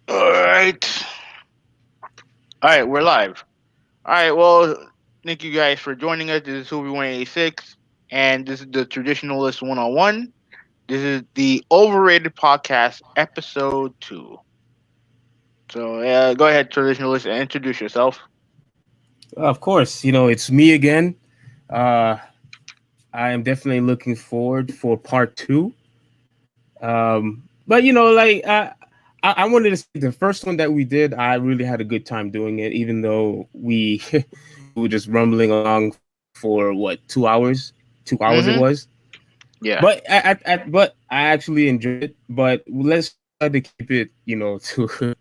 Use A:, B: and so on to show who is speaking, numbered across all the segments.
A: All right. All right, we're live. All right, well, thank you guys for joining us. This is Huvvi 186, and this is the Traditionalist 101. This is the Overrated Podcast, episode 2. So, go ahead, Traditionalist, and introduce yourself.
B: Of course, it's me again. Uh, I am definitely looking forward for part two. But I wanted to say the first one that we did, I really had a good time doing it, even though we we were just rumbling along for what 2 hours, 2 hours it
A: Mm-hmm.
B: was.
A: Yeah.
B: But I actually enjoyed it. But let's try to keep it, to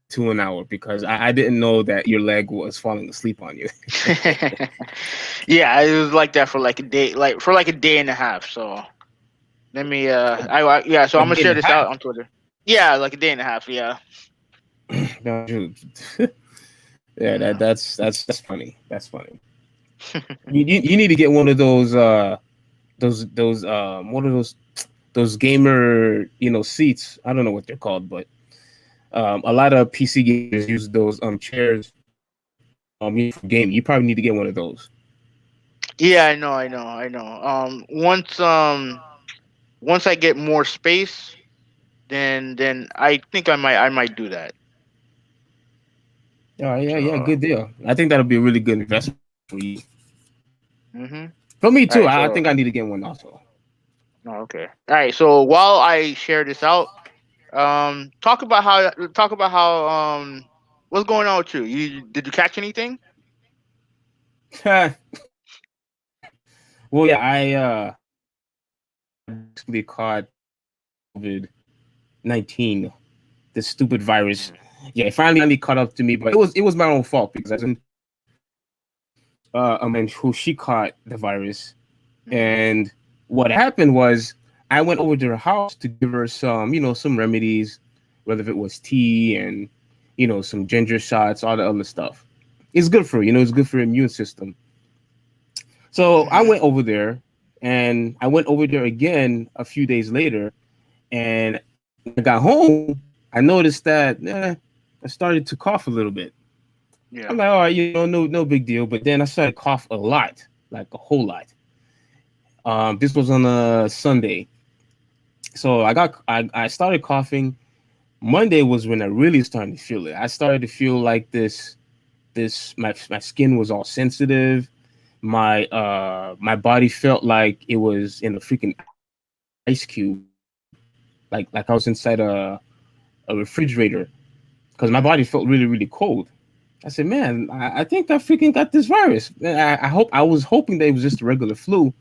B: to an hour because I didn't know that your leg was falling asleep on you.
A: Yeah, it was like that for like a day, like a day and a half. So let me, yeah. So
B: A
A: I'm gonna
B: day and
A: share
B: a
A: this
B: half.
A: out on Twitter. Yeah, like a day and a half. Yeah.
B: No, dude. Yeah,
A: Yeah.
B: that's funny. That's funny. You need to get one of those one of those gamer seats. I don't know what they're called, but a lot of PC gamers use those chairs for gaming. You probably need to get one of those.
A: Yeah, I know. Once I get more space, then I think I might do that.
B: Oh yeah,
A: So,
B: good deal. I think that'll be a really good investment for you.
A: mhm.
B: For me
A: All
B: too.
A: right.
B: I
A: So,
B: think I need to get one also.
A: oh, okay. All right. So while I share this out, talk about how what's going on with you? You did you catch anything?
B: Well, yeah, I basically caught COVID-19, this stupid virus.
A: Mhm.
B: Yeah, it finally caught up to me, but it was my own fault because I didn't a man who she caught the virus.
A: Mhm.
B: And what happened was I went over to her house to give her some remedies, whether it was tea and some ginger shots, all the other stuff. It's good for you know, it's good for your immune system. So I
A: Mhm.
B: went over there, and I went over there again a few days later. And when I got home, I noticed that I started to cough a little bit.
A: Yeah.
B: I'm like, all right, no big deal. But then I started to cough a lot, like a whole lot. This was on a Sunday, so I started coughing. Monday was when I really started to feel it. I started to feel like my skin was all sensitive. My body felt like it was in a freaking ice cube, like I was inside a refrigerator because my body felt
A: Mhm.
B: really really cold. I said, man, I think I freaking got this virus. I was hoping that it was just a regular flu.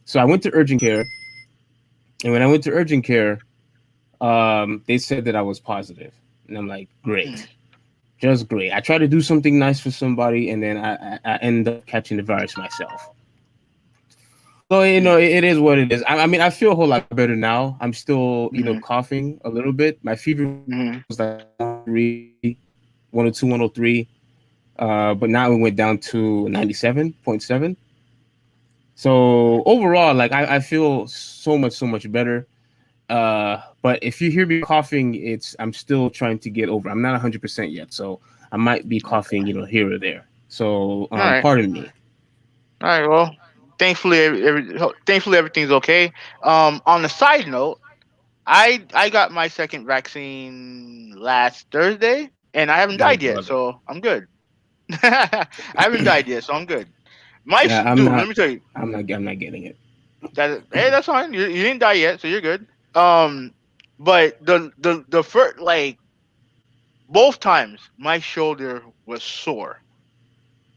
B: So I went to urgent care, and when I went to urgent care, they said that I was positive, and I'm like,
A: Mhm.
B: great, just great. I tried to do something nice for somebody, and then I end up catching the virus myself. So
A: Mhm.
B: it is what it is. I mean, I feel a whole lot better now. I'm still
A: Mhm.
B: coughing a little bit. My fever was like
A: Mhm.
B: 103, 102, 103. But now it went down to 97.7. So overall, like I feel so much better. But if you hear me coughing, I'm still trying to get over. I'm not 100% yet, so I might be
A: Okay.
B: coughing, here or there. So
A: All right.
B: pardon me.
A: All right. Well, thankfully everything's okay. On a side note, I got my second vaccine last Thursday, and I haven't
B: Oh
A: died yet,
B: brother,
A: so I'm good. I haven't died yet, so I'm good. My
B: yeah,
A: dude, let me tell you
B: I'm not getting it.
A: that hey, that's fine. You didn't die yet, so you're good. Um, but the first both times my shoulder was sore,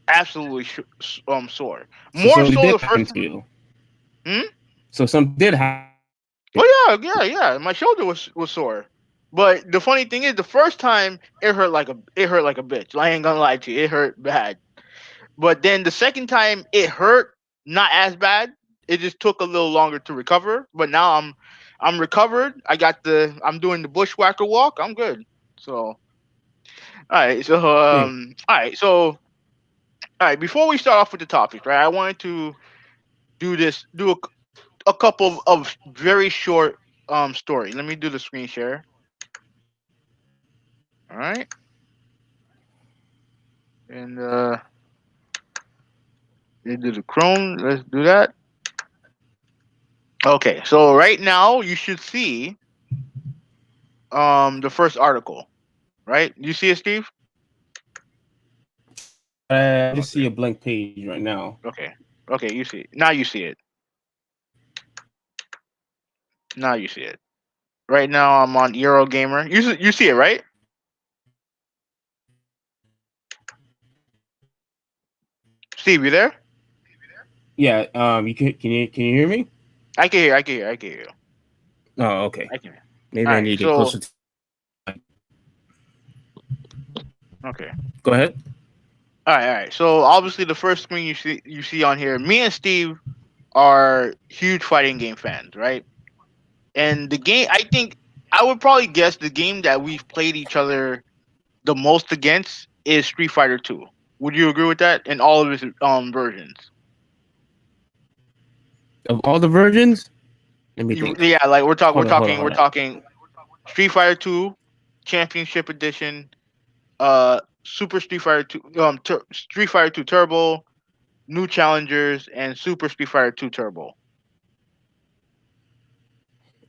A: absolutely sore.
B: So
A: More
B: something
A: so
B: did
A: the
B: happen
A: first.
B: to you.
A: Hmm?
B: So something did happen.
A: Oh yeah. My shoulder was sore. But the funny thing is, the first time it hurt like a bitch. I ain't gonna lie to you, it hurt bad. But then the second time it hurt not as bad. It just took a little longer to recover. But now I'm recovered. I'm doing the bushwhacker walk. I'm good. So all right. Before we start off with the topic, right? I wanted to do a couple of very short story. Let me do the screen share. All right, and they do the Chrome. Let's do that. Okay, so right now you should see the first article. Right, you see it, Steve?
B: I just see a blank page right now.
A: Okay, okay, you see it now. You see it now. You see it right now. I'm on Eurogamer. You see it, right? Steve, you there?
B: Yeah. You can you hear me?
A: I can hear. I can hear. I can hear you.
B: Oh, okay.
A: I can hear.
B: Maybe
A: All
B: I need
A: right.
B: to get
A: So
B: closer to.
A: okay.
B: Go ahead.
A: All right. All right. So obviously, the first screen you see on here, me and Steve are huge fighting game fans, right? And the game, I think, I would probably guess the game that we've played each other the most against is Street Fighter Two. Would you agree with that? In all of its versions.
B: Of all the versions, let me think.
A: Yeah, like we're
B: Hold on, hold on,
A: talking, we're
B: hold on.
A: talking Street Fighter Two, Championship Edition, Super Street Fighter Two, Street Fighter Two Turbo, New Challengers, and Super Street Fighter Two Turbo.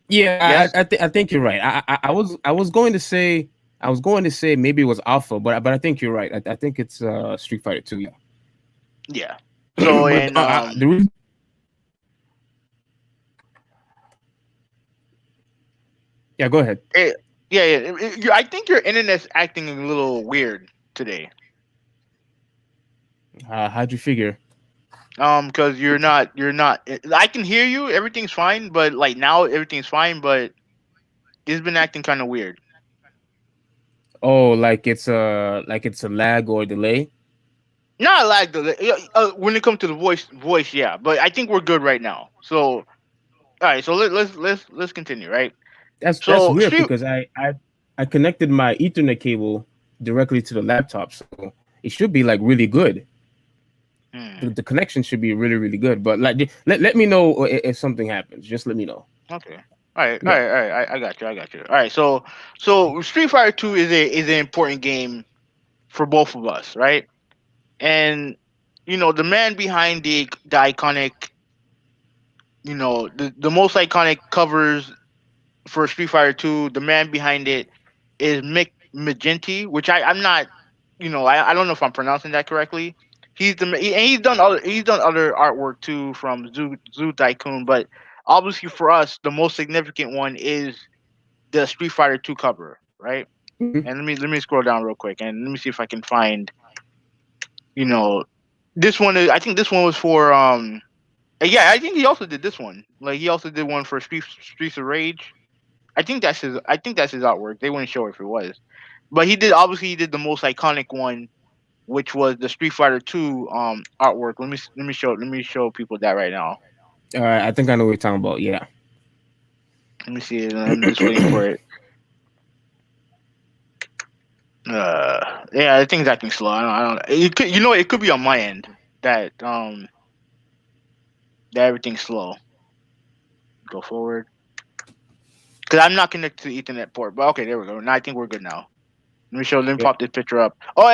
B: Yeah,
A: Yes.
B: I think you're right. I was going to say maybe it was Alpha, but I think you're right. I think it's Street Fighter 2. Yeah.
A: Yeah. So
B: But
A: and
B: the reason, yeah, go ahead.
A: yeah, I think your internet's acting a little weird today.
B: How'd you figure?
A: Because you're not. I can hear you. Everything's fine, but like now everything's fine, but it's been acting kind of weird.
B: Oh, like it's a lag or delay.
A: Not like when it comes to the voice, yeah. But I think we're good right now. So all right, so let's continue, right?
B: That's
A: So
B: weird
A: Street.
B: because I connected my Ethernet cable directly to the laptop, so it should be like really good.
A: Hmm,
B: The connection should be really really good. But like, let me know if something happens. Just let me know.
A: okay. All right, all
B: Yeah.
A: right, all right. I got you. I got you. All right. So Street Fighter Two is an important game for both of us, right? And the man behind the iconic, the most iconic covers for Street Fighter Two, the man behind it is Mick McGinty, which I'm not, I don't know if I'm pronouncing that correctly. And he's done other artwork too from Zoo Tycoon, but obviously for us the most significant one is the Street Fighter Two cover, right?
B: Mhm.
A: And let me scroll down real quick and let me see if I can find, you know, this one is, I think this one was for yeah, I think he also did this one. Like he also did one for Streets of Rage. I think that's his artwork. They wouldn't show it if it was. But he did the most iconic one, which was the Street Fighter 2 artwork. Let me show people that right now.
B: All right, I think I know what you're talking about. Yeah.
A: Let me see it. I'm just waiting for it. Yeah, I think it's acting slow. I don't. It could be on my end that everything's slow. Go forward. Because I'm not connected to the Ethernet port. But okay, there we go. Now I think we're good now. Let me
B: Yep.
A: pop this picture up. Oh,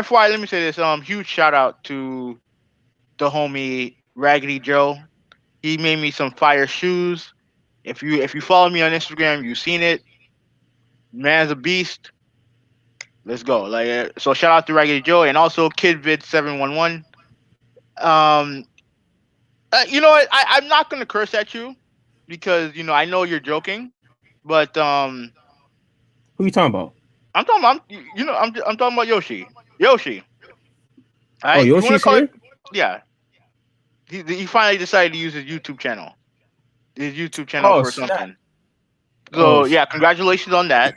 A: FY, let me say this. Huge shout out to the homie Raggedy Joe. He made me some fire shoes. If you follow me on Instagram, you've seen it. Man's a beast. Let's go. Like so, shout out to Raggedy Joe and also KidVid711. Um, you know what? I'm not gonna curse at you because I know you're joking, but
B: Who you talking about?
A: I'm talking about I'm talking about Yoshi. Yoshi. All
B: Oh,
A: right, you want to
B: Yoshi's
A: call it?
B: here.
A: Yeah, he finally decided to use his YouTube channel
B: Oh
A: for
B: snap.
A: something.
B: Oh
A: So yeah, congratulations on that.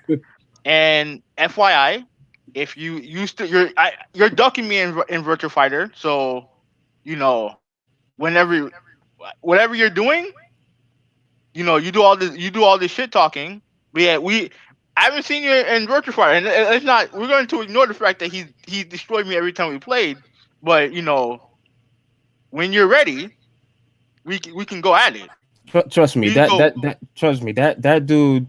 A: And FYI, if you used to, you're ducking me in Virtual Fighter, so you know whenever whatever you're doing, you do all this shit talking. But yeah, I haven't seen you in Virtual Fighter, and it's not. We're going to ignore the fact that he destroyed me every time we played. But when you're ready, we can go at it.
B: trust me,
A: You go.
B: that dude,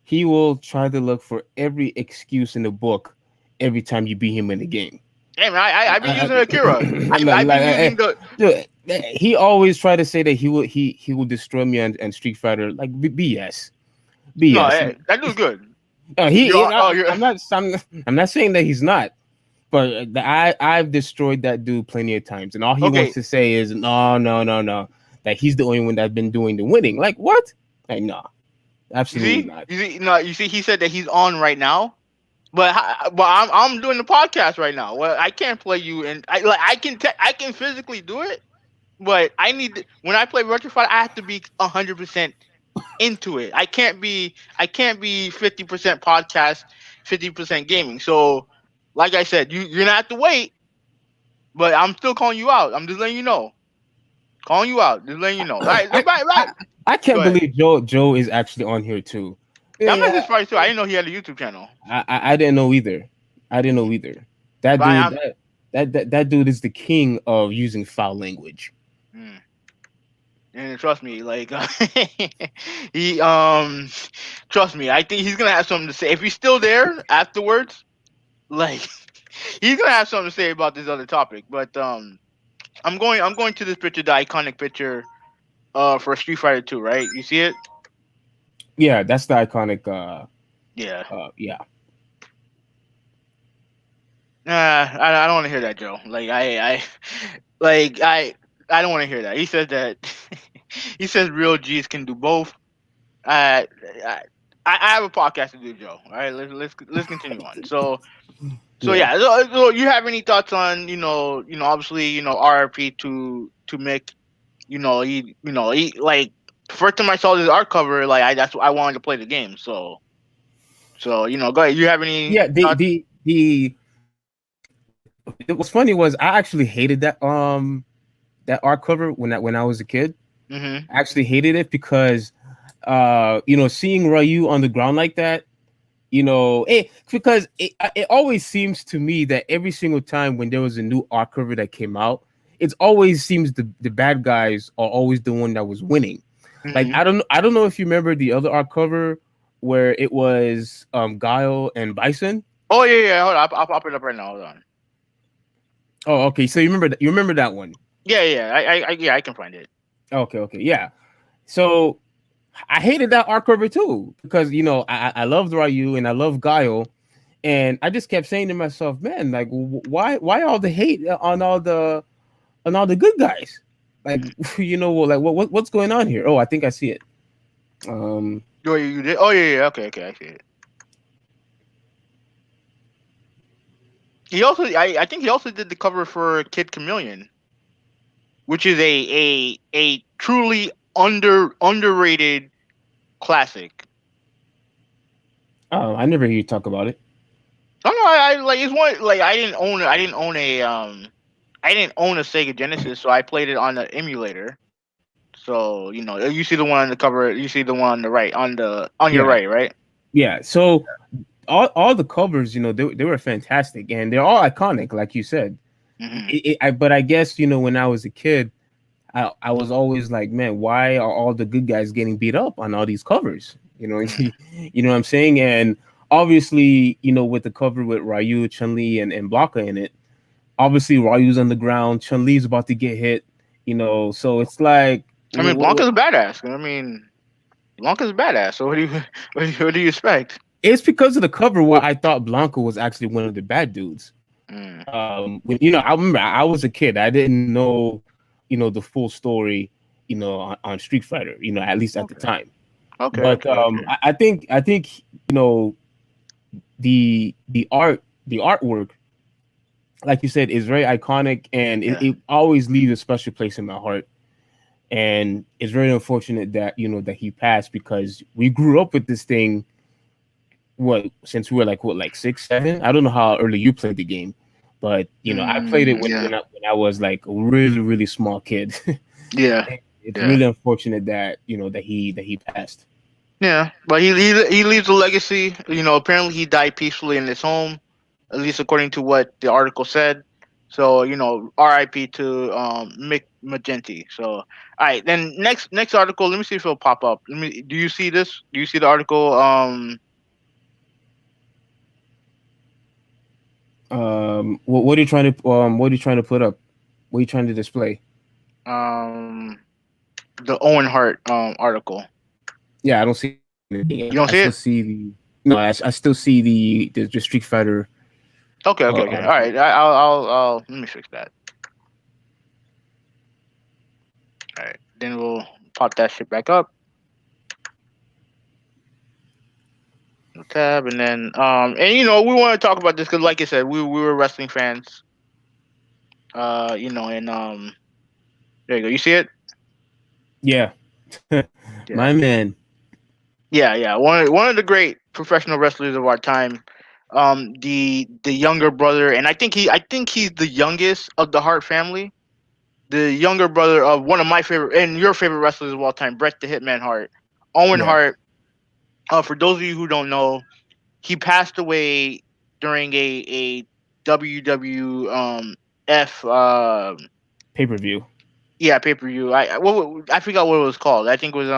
B: he will try to look for every excuse in the book every time you beat him in the game.
A: Hey man, I've been using Akira.
B: Like,
A: I've been using the
B: dude, he always try to say that he will destroy me on Street Fighter. Like BS,
A: no.
B: BS.
A: That dude's good.
B: He,
A: You're
B: I'm not saying that he's not, but I've destroyed that dude plenty of times, and all he wants
A: okay.
B: to say is no, no, no, no, that he's the only one that's been doing the winning. Like what? Like no, absolutely not.
A: No, you see, he said that he's on right now, but I'm doing the podcast right now. Well, I can't play you, and I can physically do it, but when I play Retro Fighter, I have to be 100% into it. I can't be 50% podcast, 50% gaming. So, like I said, you're gonna have to wait, but I'm still calling you out. I'm just letting you know, calling you out, just letting you know. Right,
B: I,
A: right,
B: I,
A: right.
B: I
A: Go
B: can't
A: ahead.
B: believe Joe is actually on here too.
A: Yeah, I'm not
B: Yeah,
A: surprised too. I didn't know he had a YouTube channel.
B: I didn't know either. I didn't know either. That
A: But
B: dude,
A: I'm.
B: that dude is the king of using foul language.
A: Mm. And trust me, like he trust me, I think he's gonna have something to say. If he's still there afterwards, like he's gonna have something to say about this other topic. But I'm going to this picture, the iconic picture for Street Fighter 2, right? You see it?
B: Yeah, that's the iconic.
A: Yeah.
B: Yeah.
A: I don't want to hear that, Joe. Like I don't want to hear that. He says that he says real G's can do both. I, I I have a podcast to do, Joe. All right, let's continue on. So
B: Yeah.
A: yeah. So you have any thoughts on obviously RIP to Mick. He like first time I saw this art cover, like that's I wanted to play the game. So go ahead. You have any
B: Yeah.
A: thoughts?
B: What's funny was I actually hated that art cover when I was a kid.
A: Mm-hmm.
B: I actually hated it because seeing Ryu on the ground like that, because it always seems to me that every single time when there was a new art cover that came out, it always seems the bad guys are always the one that was winning. Like
A: Mm-hmm.
B: I don't know if you remember the other art cover where it was Guile and Bison.
A: Oh yeah. Hold on. I'll pop it up right now. Hold on.
B: Oh, okay. So you remember that one?
A: Yeah. I can find it.
B: Okay, yeah. So I hated that art cover too because I loved Ryu and I love Guile, and I just kept saying to myself, man, like why all the hate on all the good guys? Like
A: Mm-hmm.
B: like what's going on here? Oh, I think I see it. Um,
A: Oh, you did? Oh yeah. Okay. I see it. I think he also did the cover for Kid Chameleon, which is a truly underrated classic.
B: oh, I never hear you talk about it.
A: Oh no, I like it's one like I didn't own I didn't own a Sega Genesis, so I played it on the emulator. So you see the one on the cover, you see the one on the right on your
B: Yeah,
A: right, right?
B: yeah. So all the covers, they were fantastic and they're all iconic, like you said.
A: Hmm.
B: But I guess when I was a kid, I was always like, man, why are all the good guys getting beat up on all these covers? You know what I'm saying? And obviously, with the cover with Ryu, Chun Li, and Blanca in it, obviously Ryu's on the ground, Chun Li's about to get hit. So it's like,
A: I mean, Blanca's a badass. I mean, Blanca's a badass. So what do you what do you expect?
B: it's because of the cover where I thought Blanca was actually one of the bad dudes.
A: Mm.
B: I remember I was a kid, I didn't know, the full story, on Street Fighter, at least at the
A: Okay.
B: time. But
A: Okay.
B: I think the artwork, like you said, is very iconic, and
A: Yeah.
B: it always leaves a special place in my heart. And it's very unfortunate that that he passed because we grew up with this thing. What since we were like 6, 7? I don't know how early you played the game, but I played it when
A: Yeah.
B: I was like a really really small kid.
A: Yeah.
B: It's
A: Yeah.
B: really unfortunate that that he passed.
A: Yeah. But he leaves a legacy. Apparently he died peacefully in his home, at least according to what the article said. So, RIP to Mick McGinty. So, all right, then next article. Let me see if it'll pop up. Let me. Do you see this? Do you see the article?
B: What are you trying to what are you trying to put up? What are you trying to display?
A: Um, the Owen Hart article.
B: Yeah, I don't see anything.
A: You don't
B: I
A: see
B: still
A: it?
B: see the no. I still see the Street Fighter
A: Okay, okay, okay. All
B: article.
A: right, I'll let me fix that. All right, then we'll pop that shit back up. Tab, and then and we want to talk about this because, like I said, we were wrestling fans. And there you go. You see it?
B: Yeah,
A: Yeah,
B: my man.
A: yeah, yeah. One of the great professional wrestlers of our time. The younger brother, and I think he's the youngest of the Hart family. The younger brother of one of my favorite and your favorite wrestlers of all time, Bret the Hitman Hart. Owen
B: Yeah,
A: Hart. For those of you who don't know, he passed away during a WWF
B: pay per view.
A: yeah, pay per view. I forgot what it was called. I think it was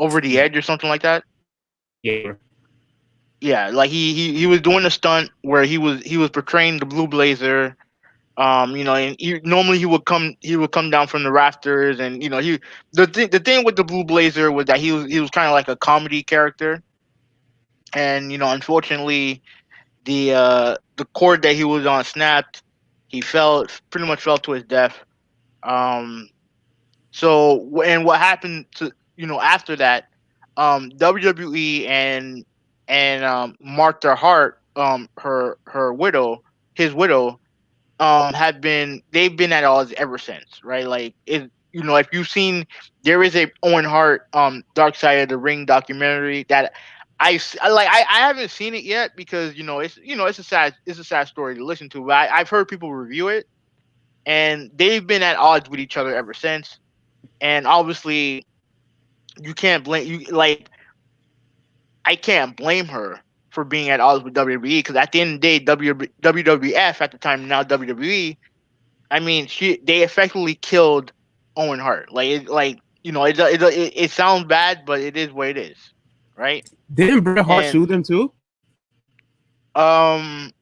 A: Over the Edge or something like that.
B: Yeah,
A: Yeah, like he was doing a stunt where he was portraying the Blue Blazer. And normally he would come down from the rafters, and the thing with the Blue Blazer was that he was kind of like a comedy character, and unfortunately the cord that he was on snapped. He pretty much fell to his death. Um, and what happened to after that, WWE and Martha Hart, her widow, his widow, they've been at odds ever since, right? Like if you've seen, there is a Owen Hart Dark Side of the Ring documentary that I haven't seen it yet because it's a sad story to listen to, but I've heard people review it, and they've been at odds with each other ever since. And obviously you can't blame you like I can't blame her for being at odds with WWE, because at the end of the day, WWF at the time, now WWE, I mean, they effectively killed Owen Hart. It sounds bad, but it is what it is, right?
B: didn't Bret Hart
A: And
B: sue them too?
A: um,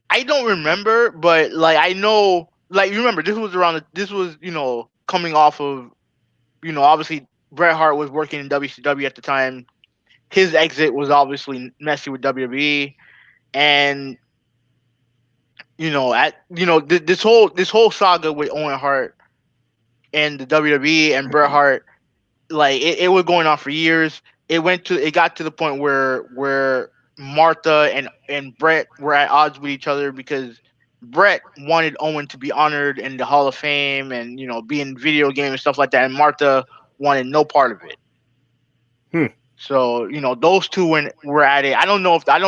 A: I don't remember, but like I know, like you remember, this was coming off of obviously Bret Hart was working in WCW at the time. His exit was obviously messy with WWE, and this whole saga with Owen Hart and the WWE and Bret Hart, like it was going on for years. It got to the point where Martha and Brett were at odds with each other because Brett wanted Owen to be honored in the Hall of Fame and be in video games and stuff like that, and Martha wanted no part of it.
B: Hmm.
A: So those two were at it. I don't know if they're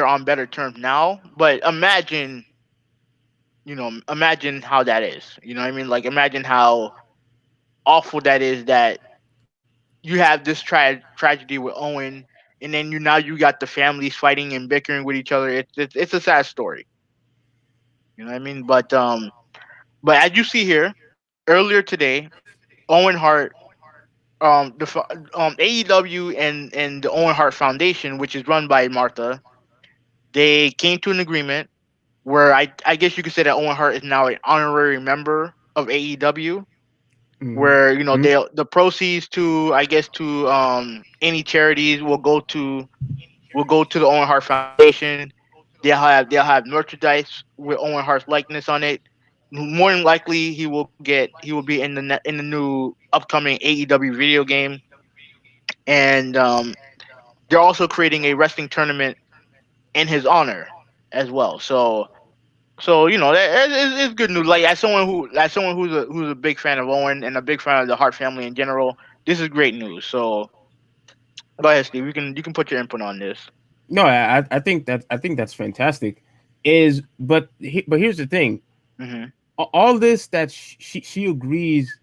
A: on better terms now, but imagine how that is. You know what I mean? Like imagine how awful that is, that you have this tragedy with Owen, and then you got the families fighting and bickering with each other. It's a sad story. You know what I mean? But as you see here, earlier today, Owen Hart, AEW and the Owen Hart Foundation, which is run by Martha, they came to an agreement where I guess you could say that Owen Hart is now an honorary member of AEW,
B: Mm-hmm.
A: where the proceeds to, I guess, to any charities will go to the Owen Hart Foundation. They'll have merchandise with Owen Hart's likeness on it. More than likely, he will be in the new upcoming AEW video game, and they're also creating a wrestling tournament in his honor as well. So it's good news. Like as someone who's a big fan of Owen and a big fan of the Hart family in general, this is great news. So go ahead, Steve. You can put your input on this.
B: No, I think that's fantastic. But here's the thing.
A: Hmm.
B: All this that she agrees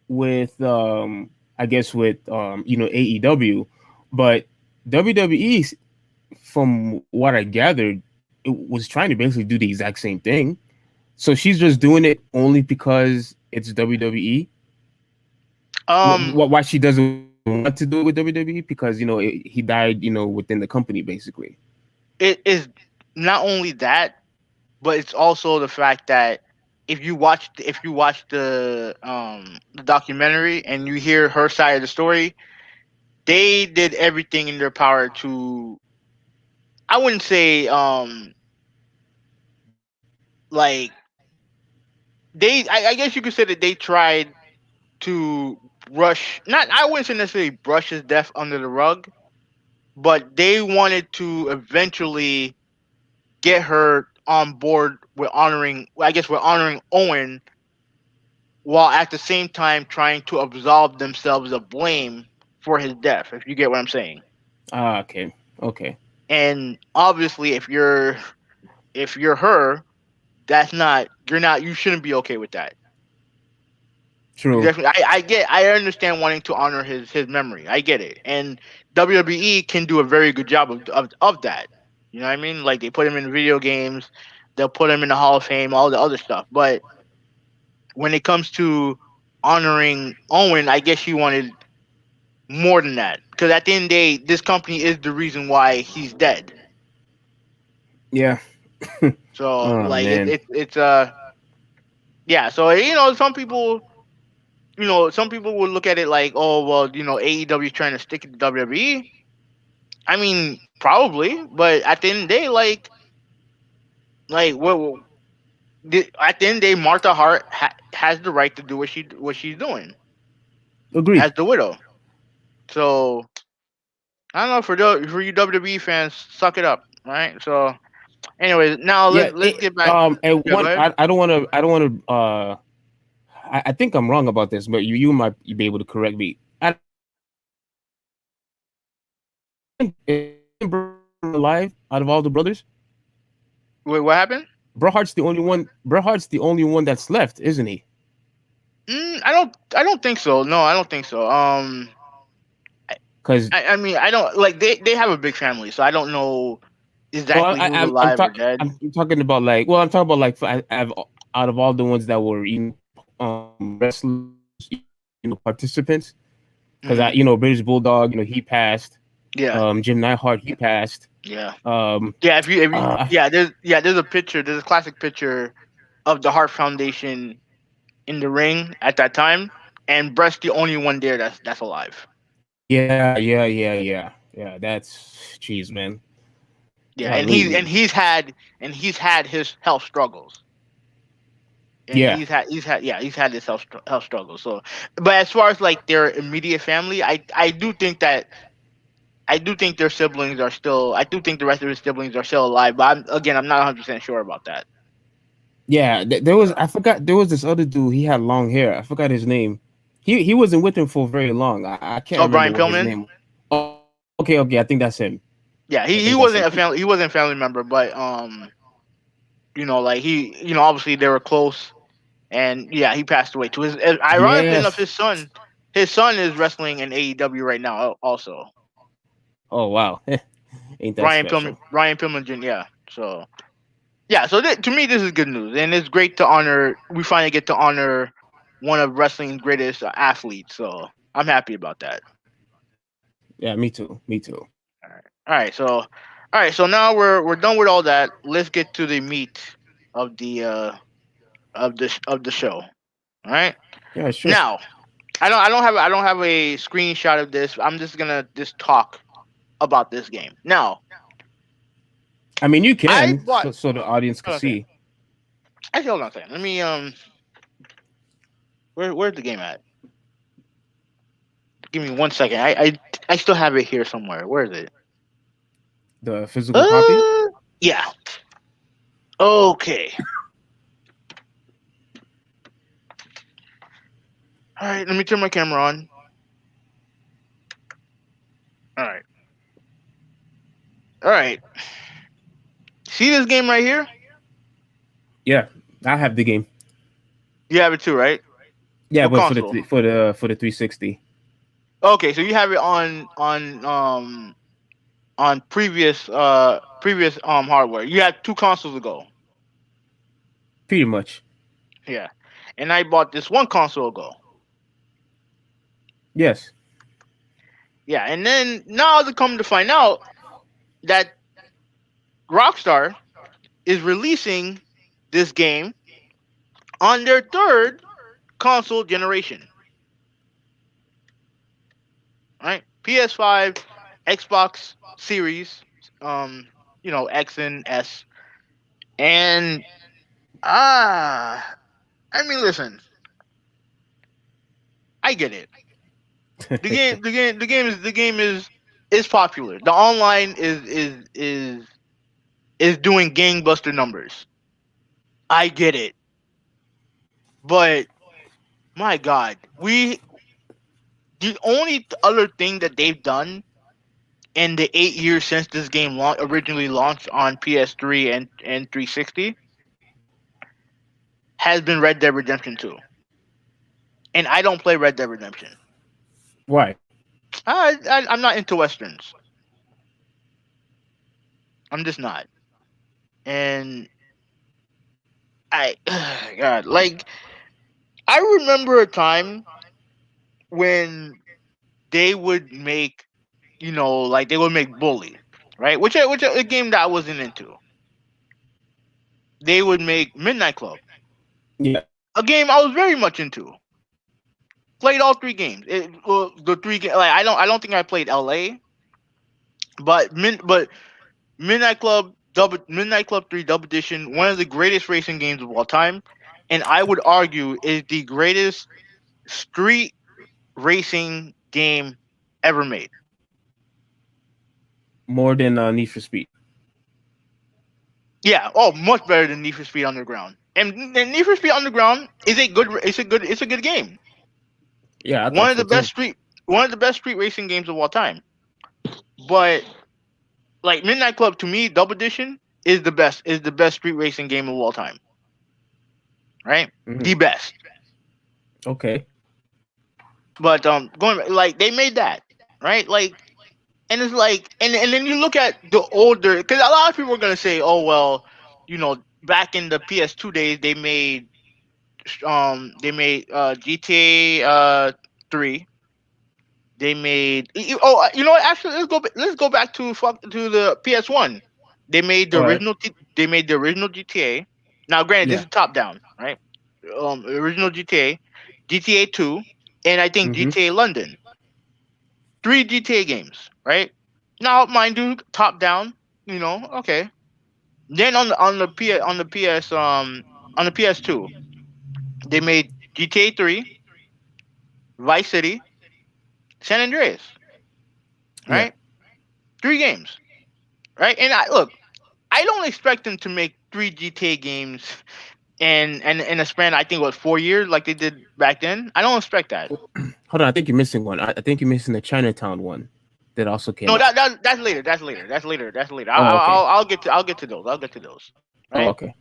B: with I guess with AEW, but WWE, from what I gathered, it was trying to basically do the exact same thing. So she's just doing it only because it's WWE.
A: Um,
B: Why she doesn't want to do it with WWE? Because he died within the company basically.
A: it is not only that, but it's also the fact that if you watch the documentary and you hear her side of the story, they did everything in their power to, I wouldn't say like I guess you could say that they tried to brush, not, I wouldn't say necessarily brush his death under the rug, but they wanted to eventually get her on board with honoring, I guess, with honoring Owen, while at the same time trying to absolve themselves of blame for his death, if you get what I'm saying.
B: Ah, okay, okay,
A: And obviously if you're her, that's not, you're not, you shouldn't be okay with that. You
B: true.
A: definitely, I understand wanting to honor his memory. I get it. And WWE can do a very good job of that. You know what I mean? Like, they put him in video games, they'll put him in the Hall of Fame, all the other stuff. But when it comes to honoring Owen, I guess she wanted more than that. Because at the end of the day, this company is the reason why he's dead.
B: Yeah.
A: So
B: Oh
A: like
B: man,
A: it's yeah. So some people would look at it like, oh well, AEW is trying to stick it to WWE. I mean, probably, but at the end of the day, what at the end of the day, Martha Hart has the right to do what she's doing
B: agree.
A: as the widow. So I don't know, for you WWE fans, suck it up, all right? So, anyways, now
B: Yeah.
A: let's get back.
B: And
A: Yeah, go
B: one,
A: ahead.
B: I don't want to. I don't want to. I think I'm wrong about this, but you might be able to correct me. I isn't alive out of all the brothers.
A: Wait, what happened?
B: Bret Hart's the only one. Bret Hart's the only one that's left, isn't he?
A: I don't think so. No, I don't think so. I,
B: Because
A: I mean, I don't like, they have a big family, so I don't know
B: well,
A: exactly who's
B: I'm
A: alive or
B: talking.
A: dead.
B: I'm talking about like. Well, I'm talking about like out of all the ones that were wrestlers, participants. Because
A: Hmm.
B: British Bulldog, he passed.
A: Yeah,
B: Jim Neidhart, he passed.
A: yeah,
B: Um,
A: yeah. If you
B: uh,
A: there's a picture. There's a classic picture of the Hart Foundation in the ring at that time, and Brett's the only one there that's alive.
B: yeah. That's jeez, man.
A: Yeah, and
B: Golly.
A: he's had his health struggles, and
B: Yeah,
A: he's had his health struggles. So, but as far as like their immediate family, I do think their siblings are still. I do think the rest of his siblings are still alive. But I'm not 100% sure about that.
B: yeah. There was I forgot there was this other dude. He had long hair. I forgot his name. He wasn't with him for very long. I can't
A: Oh,
B: remember
A: Brian
B: what his
A: Pillman.
B: name. Okay. I think that's him.
A: Yeah,
B: I
A: he
B: think that's
A: wasn't
B: him.
A: a family. He wasn't a family member, but like obviously they were close, and yeah, he passed away too. Ironically enough,
B: Yes.
A: his son is wrestling in AEW right now. Also,
B: Oh wow, ain't that special?
A: Brian Pillman Jr. Yeah, so yeah, so to me this is good news, and it's great to honor. We finally get to honor one of wrestling's greatest athletes. So I'm happy about that.
B: Yeah, me too. Me too.
A: All right. All right. So now we're done with all that. Let's get to the meat of the show. All right.
B: Yeah, sure.
A: Now, I don't have a screenshot of this. I'm just gonna just talk about this game. Now,
B: I mean, you
A: I
B: can,
A: bought.
B: so the audience could
A: Hold on a second.
B: see.
A: Actually, hold on a second. Let me where's the game at? Give me 1 second. I still have it here somewhere. Where is it?
B: The physical copy.
A: Yeah. Okay. All right. Let me turn my camera on. All right. All right. See this game right here?
B: Yeah, I have the game.
A: You have it too, right?
B: Yeah,
A: What
B: but
A: console?
B: for the 360.
A: Okay, so you have it on previous hardware. You had two consoles ago.
B: Pretty much.
A: Yeah, and I bought this one console ago.
B: Yes.
A: Yeah, and then now to come to find out that Rockstar is releasing this game on their third console generation. Right? PS5, Xbox Series, um, X and S, and I mean, listen, I get it. The game is popular. The online is doing gangbuster numbers. I get it, but my God, the only other thing that they've done in the 8 years since this game originally launched on PS3 and 360 has been Red Dead Redemption 2. And I don't play Red Dead Redemption.
B: Why?
A: I'm not into westerns. I'm just not. And I God, like I remember a time when they would make, like they would make Bully, right? Which a game that I wasn't into. They would make Midnight Club,
B: Yeah.
A: a game I was very much into. Played all three games. Well, the three games. Like I don't think I played LA, but Midnight Club 3 Double Edition, one of the greatest racing games of all time, and I would argue is the greatest street racing game ever made.
B: More than Need for Speed.
A: Yeah, oh, much better than Need for Speed Underground. And Need for Speed Underground is a good. It's a good game.
B: Yeah, I
A: One
B: thought
A: of
B: so
A: the
B: too.
A: best street one of the best street racing games of all time. But like Midnight Club to me, Double Edition is the best street racing game of all time. Right,
B: Hmm.
A: the best.
B: Okay.
A: But like they made that, right? Like, and it's like, and then you look at the older, because a lot of people are gonna say, oh well, back in the PS2 days, they made GTA 3. They made you know what? Actually, let's go back to the PS1.
B: All right.
A: They made the original GTA. Now, granted, this
B: Yeah.
A: is top down, right? Original GTA, GTA 2, and I think
B: Hmm.
A: GTA London. Three GTA games, right? Now, mind you, top down, okay. Then on the PS2, they made GTA 3, Vice City, San Andreas,
B: Yeah.
A: right? Three games, right? And I don't expect them to make three GTA games and in a span, I think, what, 4 years, like they did back then. I don't expect that.
B: Hold on. I think you're missing one. I think you're missing the Chinatown one that also came
A: No,
B: out.
A: that's later. That's later. That's later. That's later.
B: Oh, okay.
A: I'll get to those. I'll get to those.
B: Oh,
A: Right?
B: okay.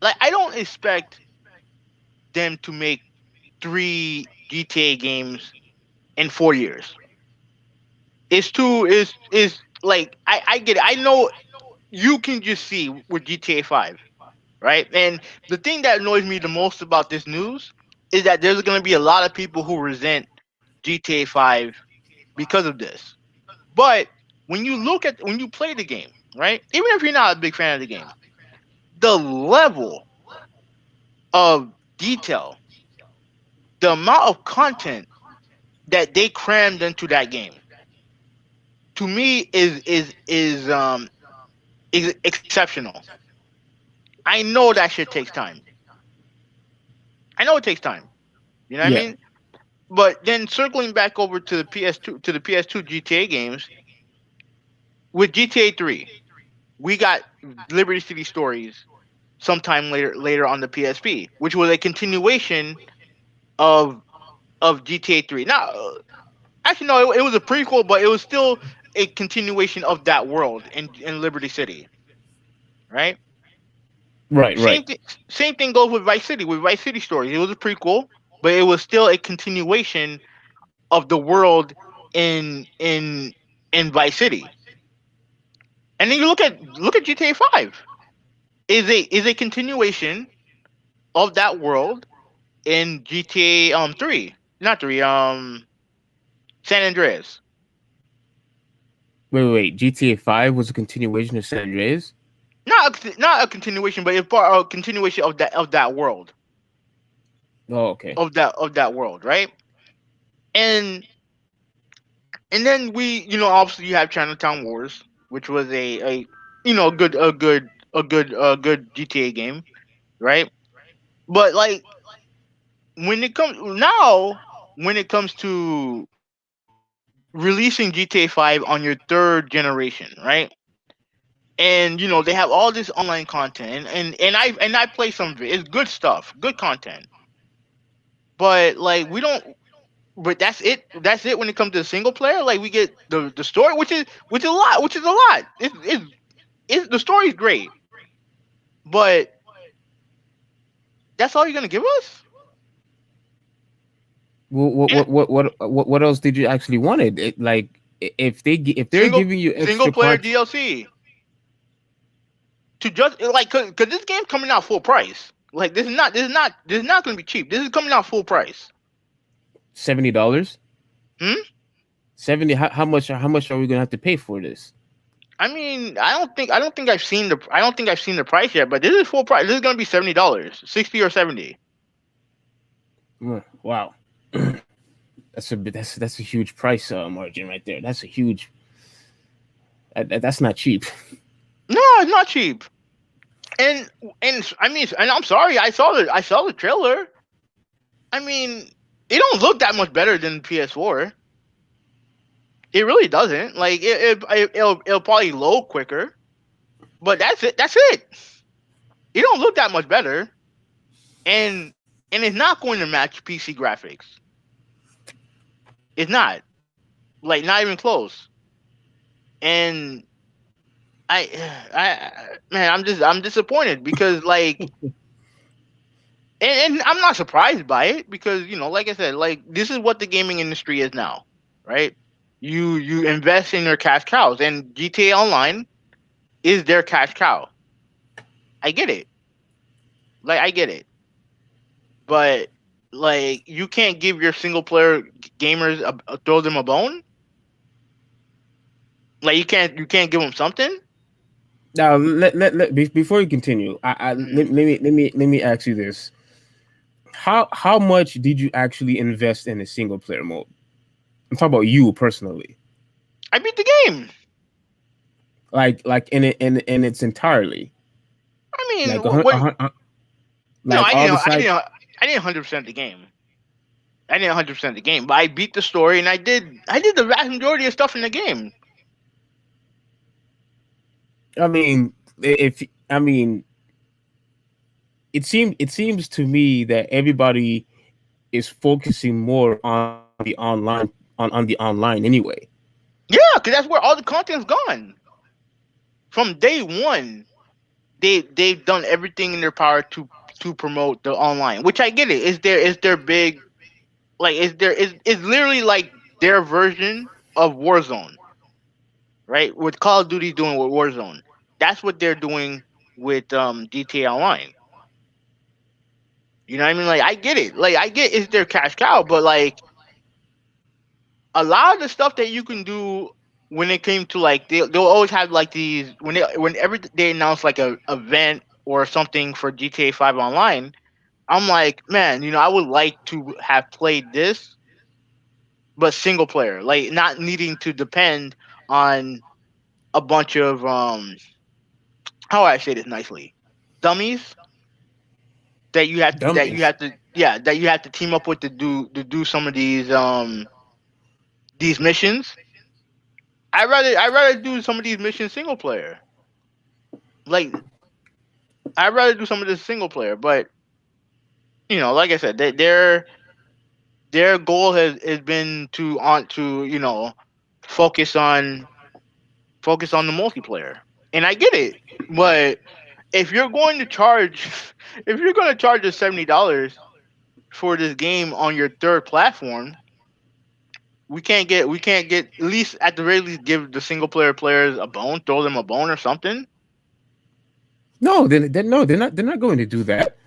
A: Like I don't expect them to make three GTA games in 4 years. It's too is like I get it. I know you can just see with GTA 5, right? And the thing that annoys me the most about this news is that there's going to be a lot of people who resent GTA 5 because of this. But when you play the game, right? Even if you're not a big fan of the game, the level of detail, the amount of content that they crammed into that game, to me is exceptional. I know that shit takes time. I know it takes time. You know what I
B: Yeah.
A: mean? But then circling back over to the PS2 GTA games, with GTA 3, we got Liberty City Stories sometime later on the PSP, which was a continuation of GTA 3. Now, actually no, it was a prequel, but it was still a continuation of that world in Liberty City, right?
B: Right.
A: Same
B: Right.
A: thing. Same thing goes with Vice City. With Vice City Stories, it was a prequel, but it was still a continuation of the world in Vice City. And then you look at GTA 5. Is a continuation. of that world in GTA 3, not 3, San Andreas.
B: Wait. GTA 5 was a continuation of San Andreas.
A: Not a continuation, but it's part a continuation of that world,
B: Oh, okay.
A: of that world, right? And then obviously you have Chinatown Wars, which was a good GTA game, right? But like when it comes to releasing GTA 5 on your third generation, right? And they have all this online content, and I play some of it. It's good stuff, good content. But like we don't but that's it when it comes to the single player. Like we get the story, which is a lot, it's the story's great, but that's all you're gonna give us. And
B: What else did you actually wanted? Like if they're giving you
A: single
B: extra
A: player
B: parts,
A: DLC to just like cause this game's coming out full price. Like this is not gonna be cheap. This is coming out full price.
B: $70.
A: Hmm?
B: 70. How much are we gonna have to pay for this?
A: I mean, I don't think I've seen the price yet, but this is full price. This is gonna be $70, 60 or 70.
B: Wow. That's a huge price margin right there. That's a huge. That's not cheap.
A: No, it's not cheap. And I mean, and I'm sorry, I saw the trailer. I mean, it don't look that much better than PS4. It really doesn't. Like it'll probably load quicker, but that's it. That's it. It don't look that much better, and it's not going to match PC graphics. It's not. Like not even close. And I, man, I'm disappointed because like, and I'm not surprised by it because like I said, like this is what the gaming industry is now, right? You invest in your cash cows, and GTA Online is their cash cow. I get it, like I get it, but like you can't give your single player gamers throw them a bone. Like you can't give them something.
B: Now, before you continue,
A: Mm.
B: let me ask you this: how much did you actually invest in a single player mode? I'm talking about you personally,
A: I beat the game.
B: like in its entirely,
A: I mean,
B: like
A: when
B: like
A: I
B: all
A: didn't
B: the
A: I
B: side.
A: didn't I didn't 100% the game. I didn't 100% the game, but I beat the story and I did the vast majority of stuff in the game.
B: I mean, if I mean, it seems to me that everybody is focusing more on the online on the online anyway.
A: Yeah, because that's where all the content's gone. From day one, they've done everything in their power to promote the online, which I get it. It's their big like it's literally like their version of Warzone, right? What Call of Duty's doing with Warzone. That's what they're doing with GTA Online. You know what I mean? Like I get it. Like I get it's their cash cow, but like a lot of the stuff that you can do when it came to like they'll always have like these whenever they announce like a event or something for GTA 5 online. I'm like, man, I would like to have played this, but single player, like not needing to depend on a bunch of how do I say this nicely, dummies
B: Dummies.
A: that you have to team up with to do some of these missions. I rather do some of these missions single player. Like I'd rather do some of this single player, but like I said, their goal has been to focus on focus on the multiplayer, and I get it. But if you're going to charge, if you're going to charge us $70 for this game on your third platform, we can't get at least at the very least give the single player players a bone, throw them a bone or something.
B: No, no, they're not. They're not going to do that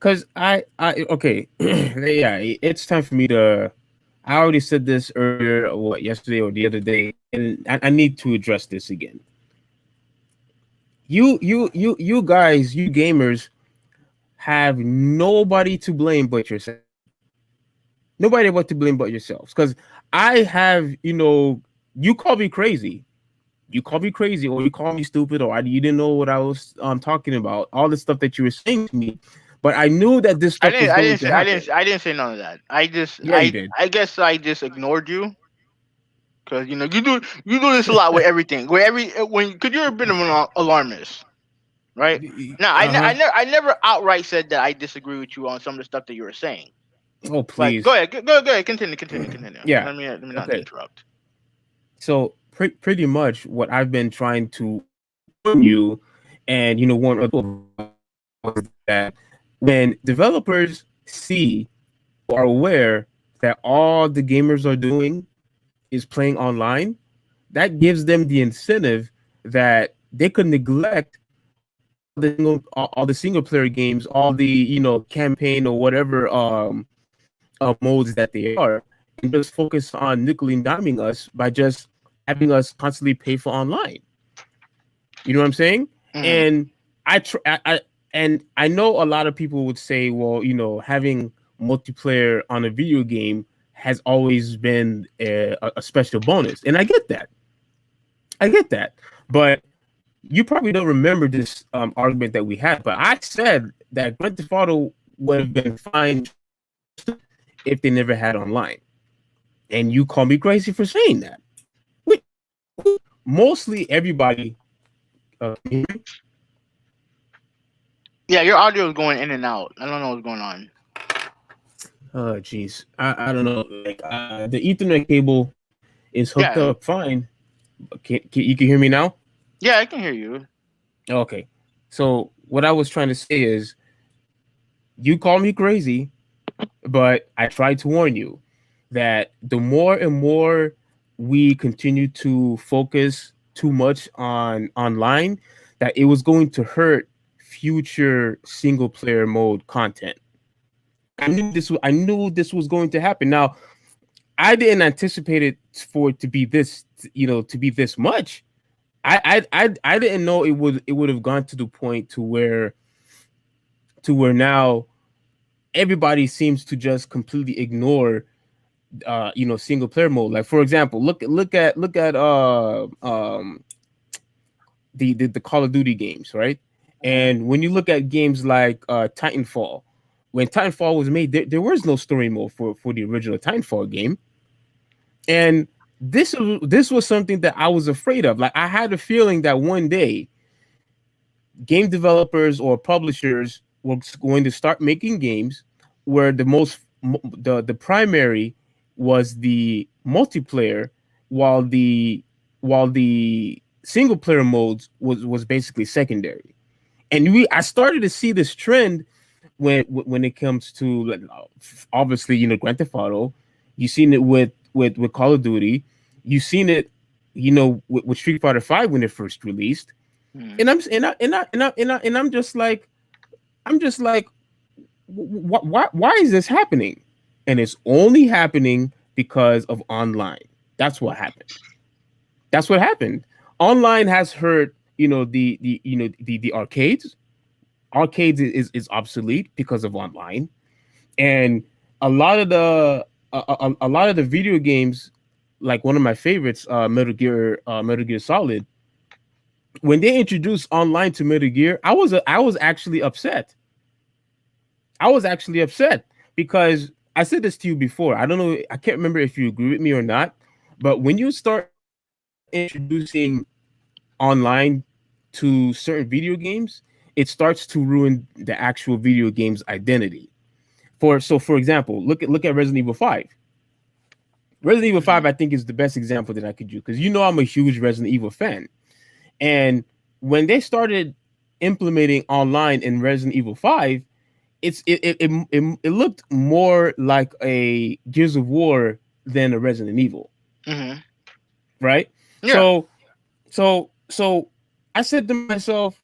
B: Because okay, yeah, it's time for me to. I already said this earlier, or what, yesterday or the other day, and I need to address this again. You guys, you gamers, have nobody to blame but yourself. Nobody but to blame but yourselves. Because I have, you call me crazy. You call me crazy, or you call me stupid, or you didn't know what I was talking about. All the stuff that you were saying to me, but I knew that this
A: I
B: stuff
A: didn't.
B: was
A: I
B: going
A: didn't
B: to
A: say. I didn't.
B: happen.
A: I didn't say none of that. I just.
B: Yeah, you did.
A: I guess I just ignored you because you do this a lot with everything. With every when because you're a bit of an alarmist, right? Now
B: Uh huh.
A: I never outright said that I disagree with you on some of the stuff that you were saying.
B: Oh,
A: But go
B: please.
A: ahead. Go ahead. Continue.
B: Yeah.
A: Let me not
B: Okay.
A: interrupt.
B: So pretty much what I've been trying to warn you, and warn other people about, was that when developers see or are aware that all the gamers are doing is playing online, that gives them the incentive that they could neglect all the single player games, all the campaign or whatever modes that they are, and just focus on nickel and diming us by just having us constantly pay for online. You know what I'm saying?
A: Hmm.
B: And I know a lot of people would say, well, having multiplayer on a video game has always been a special bonus, and I get that. I get that, but you probably don't remember this argument that we had. But I said that Grand Theft Auto would have been fine if they never had online, and you call me crazy for saying that. Wait, mostly everybody. Can you hear me?
A: Yeah, your audio is going in and out. I don't know what's going on.
B: Oh, jeez. I don't know. Like the Ethernet cable is hooked
A: Yeah.
B: up fine. You can hear me now?
A: Yeah, I can hear you.
B: Okay. So what I was trying to say is, you call me crazy, but I tried to warn you that the more and more we continue to focus too much on online, that it was going to hurt future single player mode content. I knew this was going to happen. Now, I didn't anticipate it for it to be this, to be this much. I didn't know it would have gone to the point to where now everybody seems to just completely ignore single player mode. Like, for example, look at the Call of Duty games, right?
A: Hmm.
B: And when you look at games like Titanfall, when Titanfall was made, there was no story mode for the original Titanfall game. And this was something that I was afraid of. Like, I had a feeling that one day game developers or publishers were going to start making games where the primary was the multiplayer, while the single player modes was basically secondary. And I started to see this trend when it comes to, like, obviously, Grand Theft Auto. You've seen it with Call of Duty. You've seen it, with Street Fighter Five when it first released.
A: Hmm.
B: And I'm just like, why is this happening? And it's only happening because of online. That's what happened. That's what happened. Online has hurt, the arcades. Arcades is obsolete because of online. And a lot of a lot of the video games, like one of my favorites, Metal Gear Solid. When they introduced online to Metal Gear, I was actually upset. I was actually upset because I said this to you before. I don't know. I can't remember if you agree with me or not. But when you start introducing online to certain video games, it starts to ruin the actual video game's identity. For example, look at Resident Evil 5. Resident Evil 5,
A: Hmm.
B: I think, is the best example that I could use, because I'm a huge Resident Evil fan. And when they started implementing online in Resident Evil 5, it looked more like a Gears of War than a Resident Evil,
A: Hmm.
B: right?
A: Yeah.
B: So I said to myself,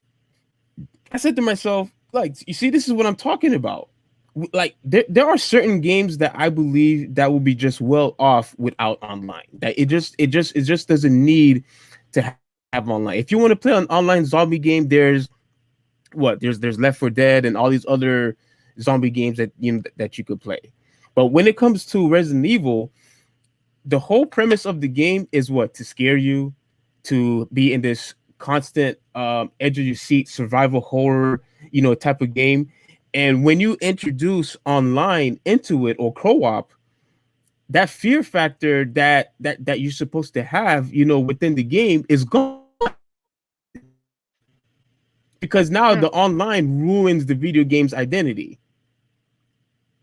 B: like, you see, this is what I'm talking about. like there are certain games that I believe that will be just well off without online. That it just doesn't need to have online. If you want to play an online zombie game, there's Left 4 Dead and all these other zombie games that that you could play. But when it comes to Resident Evil, the whole premise of the game is what, to scare you, to be in this constant edge of your seat survival horror, type of game. And when you introduce online into it or co-op, that fear factor that you're supposed to have, within the game is gone, because now
A: Yeah.
B: the online ruins the video game's identity.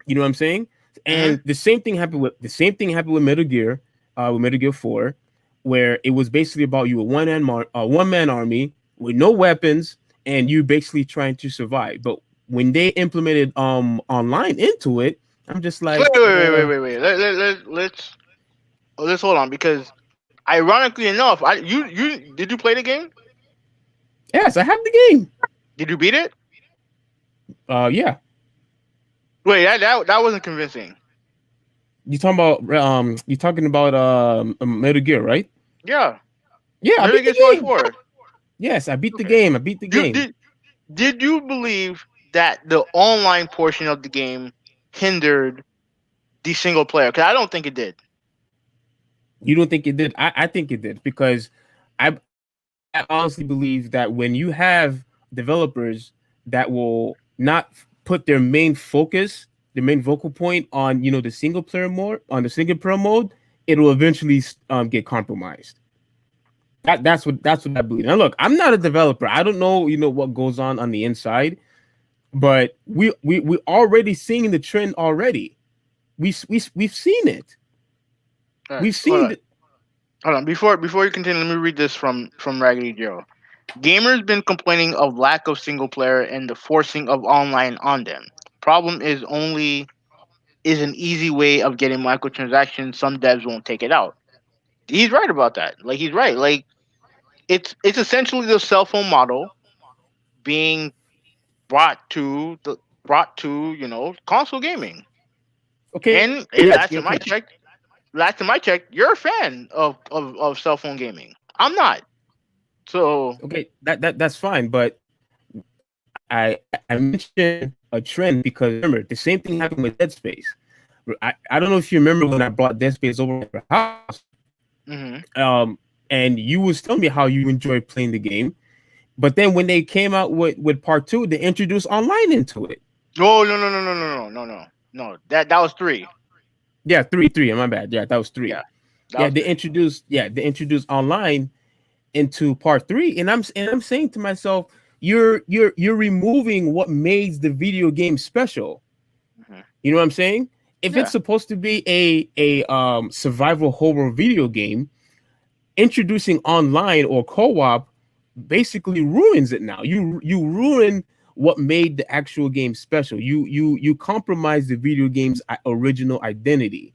B: You know what I'm saying?
A: Mm-hmm.
B: And the same thing happened with Metal Gear, with Metal Gear 4, where it was basically about you a one man army with no weapons, and you basically trying to survive. But when they implemented online into it, I'm just
A: Wait,
B: like,
A: wait, wait, wait, wait, wait. Let's hold on, because ironically enough, you did you play the game?
B: yes, I have the game.
A: Did you beat it?
B: Yeah.
A: Wait, that wasn't convincing.
B: You talking about Metal Gear, right?
A: Yeah,
B: Yeah, I
A: Metal
B: beat
A: Gear
B: the
A: Solid
B: game.
A: 4.
B: Yes, I beat the
A: Okay.
B: game. I beat the
A: You
B: game.
A: did you believe that the online portion of the game hindered the single player? Because I don't think it did.
B: You don't think it did? I think it did, because I honestly believe that when you have developers that will not put their main vocal point on the single player mode, it'll eventually get compromised. That's what I believe. Now, look, I'm not a developer. I don't know what goes on the inside, but we already seeing the trend already. We've seen it.
A: All right,
B: We've
A: hold
B: seen
A: on,
B: the,
A: hold on. Before you continue, let me read this from Raggedy Joe. Gamers been complaining of lack of single player and the forcing of online on them. Problem is an easy way of getting microtransactions. Some devs won't take it out. He's right about that. Like, he's right. Like, it's essentially the cell phone model being brought to console gaming.
B: okay,
A: And
B: yeah, okay.
A: last time I checked, you're a fan of cell phone gaming. I'm not. So
B: Okay, that's fine, but I mentioned a trend because remember the same thing happened with Dead Space. I don't know if you remember when I brought Dead Space over to your house,
A: mhm.
B: and you was telling me how you enjoyed playing the game, but then when they came out with part two, they introduced online into it.
A: Oh, no, no, no, no, no, no, no, no, no. That was three.
B: Yeah, three. My bad. Yeah, that was
A: Yeah,
B: three.
A: that was three.
B: They introduced online into part three, and I'm saying to myself, you're removing what made the video game special.
A: Mhm.
B: You know what I'm saying? If it's
A: Yeah.
B: supposed to be a survival horror video game, introducing online or co-op basically ruins it. Now you ruin what made the actual game special. You compromise the video game's original identity.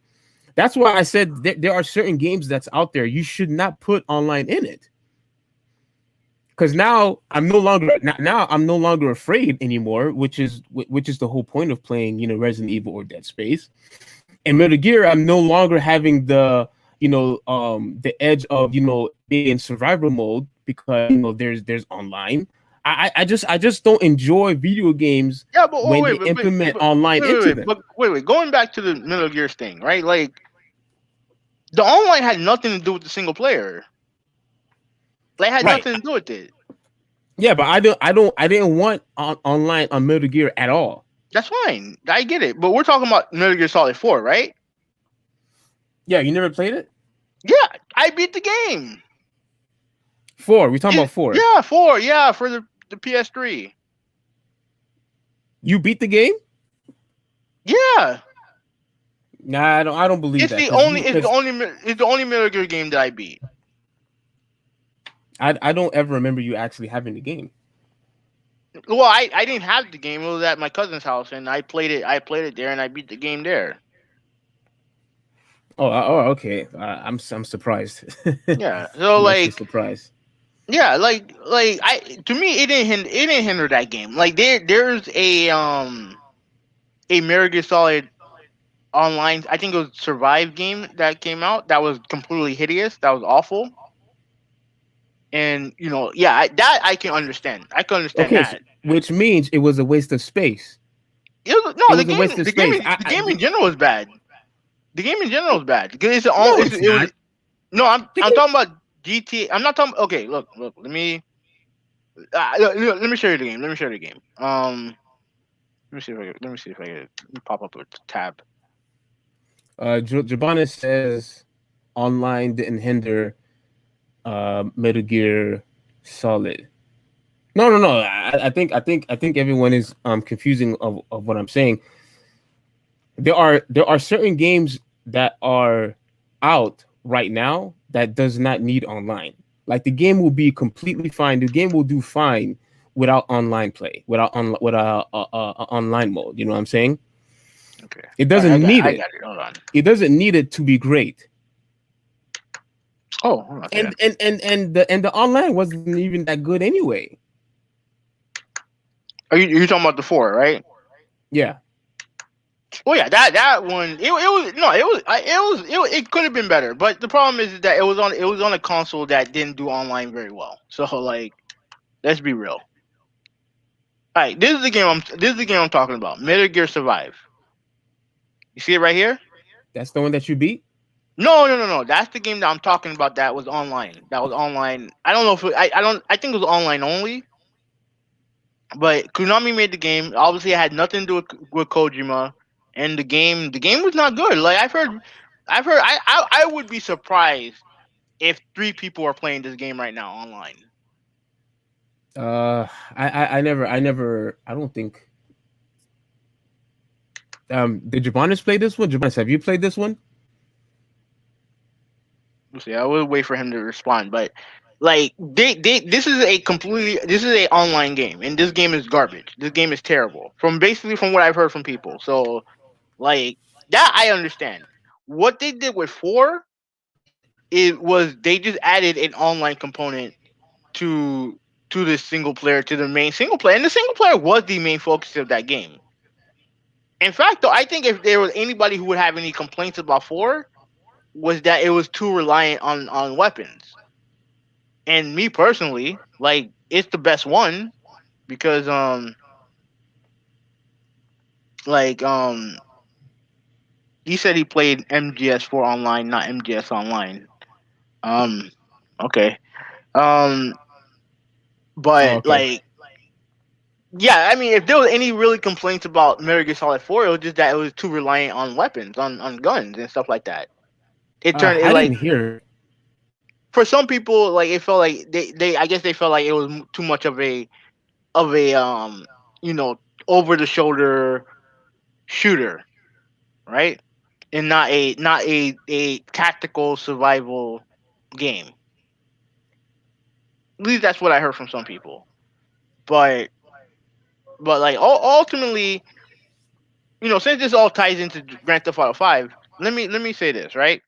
B: That's why I said there are certain games that's out there you should not put online in it, because now I'm no longer afraid anymore, which is the whole point of playing Resident Evil or Dead Space. And Metal Gear, I'm no longer having the edge of being in survival mode, because there's online. I just don't enjoy video games
A: Yeah, but
B: when they implement online into them.
A: wait. Going back to the Metal Gear thing, right? Like, the online had nothing to do with the single player. Like, had
B: Right.
A: nothing to do with it.
B: Yeah, but I didn't want online on Metal Gear at all.
A: That's fine. I get it. But we're talking about Metal Gear Solid 4, right?
B: Yeah, you never played it?
A: Yeah, I beat the game.
B: Four. We're talking about four.
A: Yeah, 4. Yeah, for the PS3.
B: You beat the game?
A: Yeah,
B: Nah, I don't believe that, because
A: it's the only Metal Gear game that I beat.
B: I don't ever remember you actually having the game.
A: Well, I didn't have the game. It was at my cousin's house, and I played it. I played it there, and I beat the game there.
B: Okay. I'm surprised.
A: Yeah. So,
B: I'm actually
A: like,
B: surprised.
A: yeah, like I to me, it didn't hinder that game. Like, there's a a Metal Gear Solid online. I think it was Survive game that came out. That was completely hideous. That was awful. And yeah, that I can understand. I can understand
B: Okay, so,
A: that.
B: which means it was a waste of space.
A: No,
B: It was a waste of space.
A: the game in general is bad. The game in general is bad because it's all
B: No, it's
A: it was.
B: not.
A: No,
B: The
A: I'm
B: game,
A: talking about GTA. I'm not talking. Okay, look. Let me show you the game. Let me show you the game. Let me see if I can let me pop up a tab.
B: Jabana says online didn't hinder Metal Gear Solid. No, no, no. I think everyone is confusing of what I'm saying. There are certain games that are out right now that does not need online. Like the game will be completely fine. The game will do fine without online play, without online mode. You know what I'm saying?
A: Okay.
B: It
A: All right,
B: doesn't need
A: I
B: it.
A: got it. Hold on.
B: It doesn't need it to be great.
A: Oh, hold on a second.
B: And the online wasn't even that good anyway.
A: Are you talking about the four, right?
B: Yeah.
A: Well, yeah, that one. It was no, it could have been better, but the problem is that it was on a console that didn't do online very well. So like, let's be real. All right, this is the game I'm talking about. Metal Gear Survive. You see it right here?
B: That's the one that you beat.
A: No. That's the game that I'm talking about. That was online. That was online. I don't know if I don't. I think it was online only. But Konami made the game. Obviously, it had nothing to do with Kojima, and the game was not good. Like I've heard. I would be surprised if three people are playing this game right now online.
B: I don't think. Did Jabanis play this one? Jabanis, have you played this one?
A: We'll see. I will wait for him to respond, but like this is a online game, and this game is garbage. This game is terrible. From what I've heard from people. So like that I understand. What they did with four, it was they just added an online component to the single player, to the main single player, and the single player was the main focus of that game. In fact, though, I think if there was anybody who would have any complaints about four, was that it was too reliant on weapons. And me personally, like it's the best one because like he said he played MGS4 online, not MGS online. Um, okay. Um,
B: Oh,
A: but
B: okay.
A: like yeah, I mean, if there was any really complaints about Metal Gear Solid 4, it was just that it was too reliant on weapons, on guns and stuff like that. It turned it
B: I didn't
A: like
B: hear.
A: for some people, like it felt like they I guess they felt like it was too much of a you know over the shoulder shooter, right? And not a tactical survival game. At least that's what I heard from some people. But like ultimately, since this all ties into Grand Theft Auto 5, let me say this, right?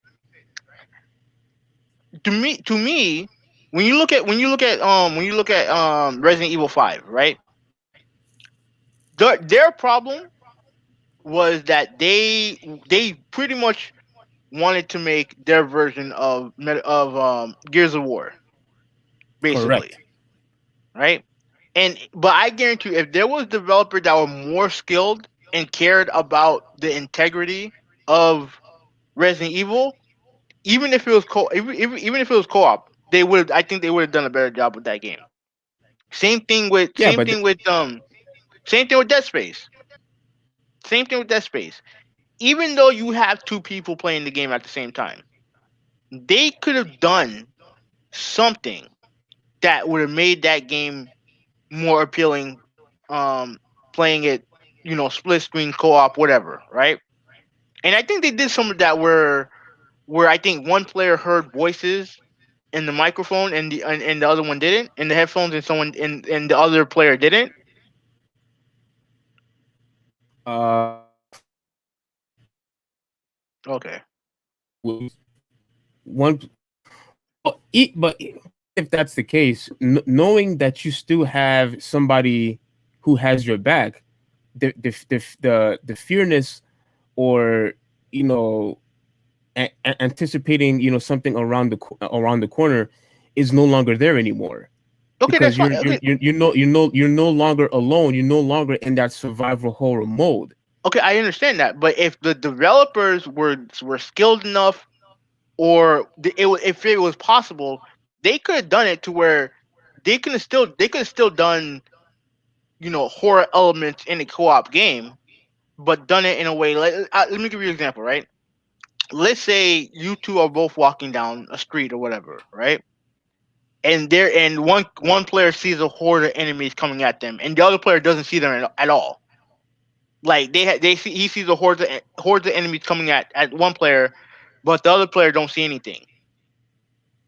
A: To me, when you look at Resident Evil 5, right? Their problem was that they pretty much wanted to make their version of Gears of War, basically,
B: Correct.
A: right? And but I guarantee you, if there was developers that were more skilled and cared about the integrity of Resident Evil, even if it was co-op, they would. I think they would have done a better job with that game. Same thing with
B: Yeah,
A: same
B: but
A: thing with same thing with Dead Space. Same thing with Dead Space. Even though you have two people playing the game at the same time, they could have done something that would have made that game more appealing. Um, Playing it, split screen, co-op, whatever, right? And I think they did some of that where I think one player heard voices in the microphone and the other one didn't in the headphones, and the other player didn't. Okay.
B: one. But if that's the case, knowing that you still have somebody who has your back, the fearness, or you know anticipating something around the corner is no longer there anymore,
A: Okay, that's
B: because
A: fine. Okay,
B: you're no longer alone. You're no longer in that survival horror mode.
A: okay, I understand that. But if the developers were skilled enough, or if it was possible, they could have done it to where they could have still done horror elements in a co-op game, but done it in a way like let me give you an example, right? Let's say you two are both walking down a street or whatever, right? And one player sees a horde of enemies coming at them, and the other player doesn't see them at all. Like he sees a hordes of enemies coming at one player, but the other player don't see anything.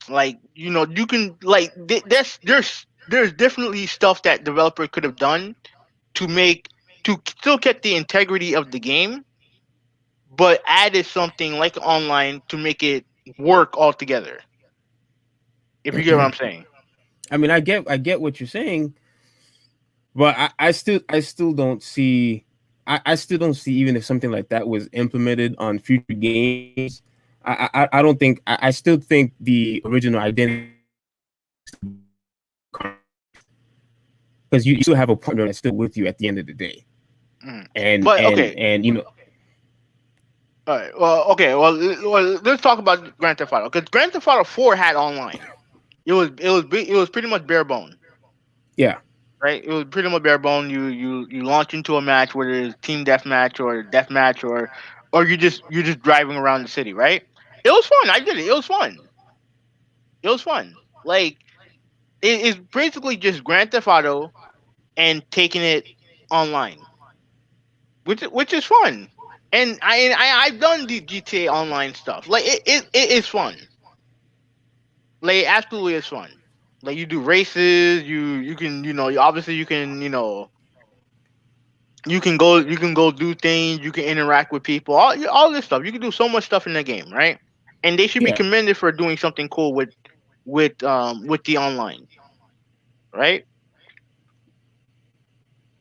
A: Like you can like there's definitely stuff that developer could have done to make to still keep the integrity of the game, but added something like online to make it work altogether. If you get what I'm saying.
B: I mean, I get what you're saying, but I still don't see. I still don't see, even if something like that was implemented on future games. I don't think. I still think the original identity because you still have a partner that's still with you at the end of the day,
A: Mhm.
B: and
A: But
B: and
A: okay,
B: and
A: all right. Well, okay. Well, let's talk about Grand Theft Auto because Grand Theft Auto 4 had online. It was pretty much bare bone,
B: yeah,
A: right? It was pretty much bare bone. You launch into a match, whether it's team deathmatch or death match, or you're just driving around the city, right? It was fun. I did it. It was fun. It was fun. Like it's basically just Grand Theft Auto and taking it online, which is fun. And I've done the GTA Online stuff. Like it is fun. Like it absolutely is fun. Like you do races, you can obviously you can you can go do things, you can interact with people, all this stuff. You can do so much stuff in the game, right? And they should be
B: yeah,
A: commended for doing something cool with the online, right?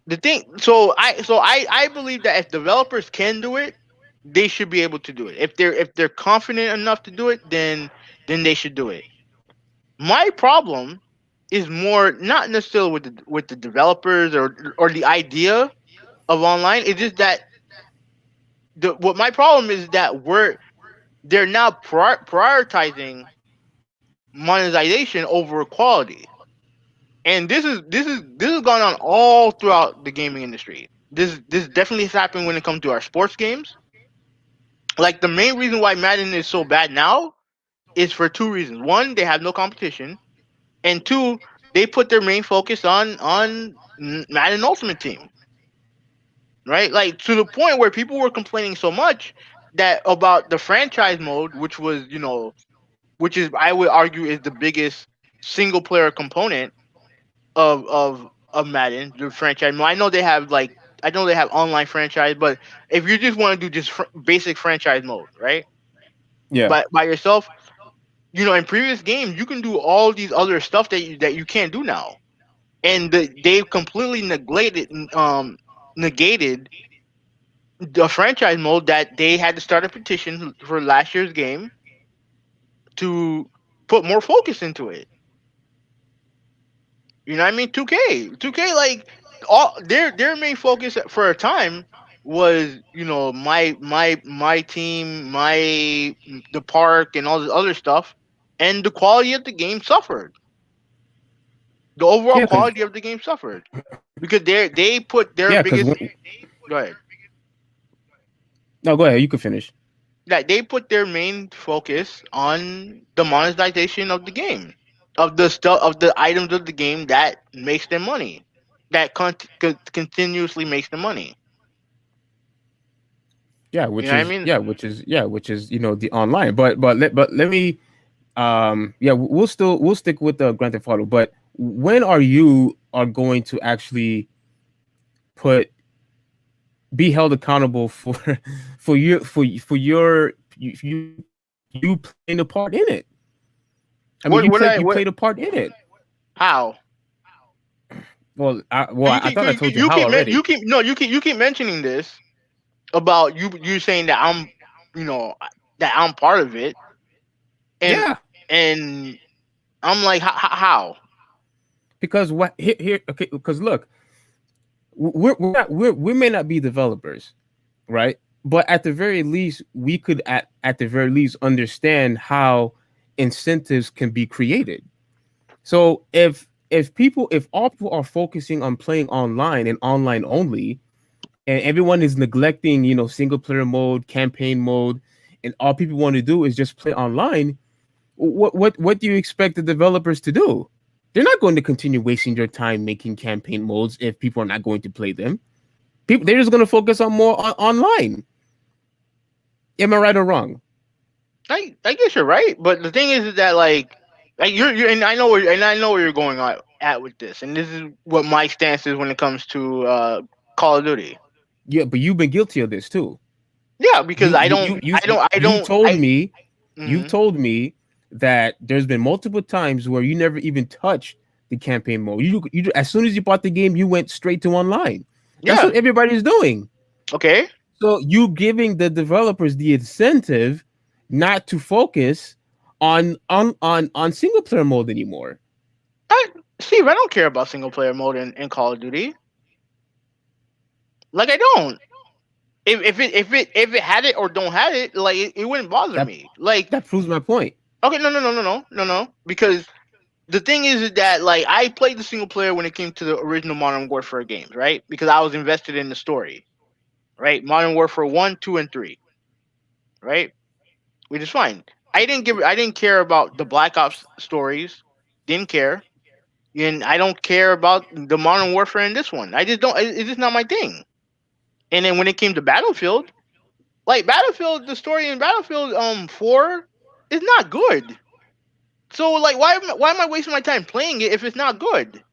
A: The thing, I believe that if developers can do it, they should be able to do it. If they're confident enough to do it, then they should do it. My problem is more not necessarily with the developers or the idea of online. It's just that what my problem is that they're now prioritizing monetization over quality, and this has gone on all throughout the gaming industry. This definitely has happened when it comes to our sports games. Like the main reason why Madden is so bad now is for two reasons. One, they have no competition, and two, they put their main focus on Madden Ultimate Team, right? Like to the point where people were complaining so much that about the franchise mode, which was which is I would argue is the biggest single player component of Madden, the franchise mode. I know they have online franchise, but if you just want to do just basic franchise mode, right?
B: yeah,
A: By yourself, in previous games you can do all these other stuff that you can't do now, and they've completely negated the franchise mode that they had to start a petition for last year's game to put more focus into it. You know what I mean? 2K, like all their main focus for a time was my team, the park, and all this other stuff, and the quality of the game suffered. The overall
B: yeah. Because
A: quality of the game suffered because they put their
B: yeah, because
A: biggest go ahead.
B: no, go ahead. You can finish.
A: That they put their main focus on the monetization of the game, of the stuff, of the items of the game that makes them money, that continuously makes them money.
B: Yeah,
A: You know what I mean?
B: which is the online. But let me yeah, we'll stick with the Grand Theft Auto. But when are going to actually put be held accountable for you playing a part in it? I mean,
A: What
B: you played a part in it.
A: how?
B: Well, I thought I told you how already.
A: you keep mentioning this about you saying that I'm, you know, that I'm part of it, and
B: Yeah,
A: and I'm like, how?
B: because what here okay, because look, we may not be developers, right? But at the very least, we could at the very least understand how incentives can be created. So if all people are focusing on playing online and online only, and everyone is neglecting, single player mode, campaign mode, and all people want to do is just play online, what do you expect the developers to do? They're not going to continue wasting their time making campaign modes if people are not going to play them. People, they're just going to focus on more online. Am I right or wrong?
A: I guess you're right, but the thing is that like you're and I know where you're going at with this, and this is what my stance is when it comes to Call of Duty.
B: Yeah, but you've been guilty of this too.
A: Yeah, because
B: You told me, you've
A: mhm.
B: told me that there's been multiple times where you never even touched the campaign mode. You as soon as you bought the game, you went straight to online. That's
A: Yeah,
B: what everybody's doing.
A: okay.
B: So you giving the developers the incentive not to focus on single player mode anymore.
A: I Steve, I don't care about single player mode in Call of Duty. Like I don't. If it had it or don't have it, like it wouldn't bother
B: That
A: me. Like
B: that proves my point.
A: okay, no. Because the thing is that like I played the single player when it came to the original Modern Warfare games, right? Because I was invested in the story, right? Modern Warfare 1, 2, and 3, right? Which is fine. I didn't care about the Black Ops stories. Didn't care. And I don't care about the Modern Warfare in this one. I just don't. It's just not my thing. And then when it came to Battlefield, like Battlefield, the story in Battlefield 4 is not good. So like why am I wasting my time playing it if it's not good?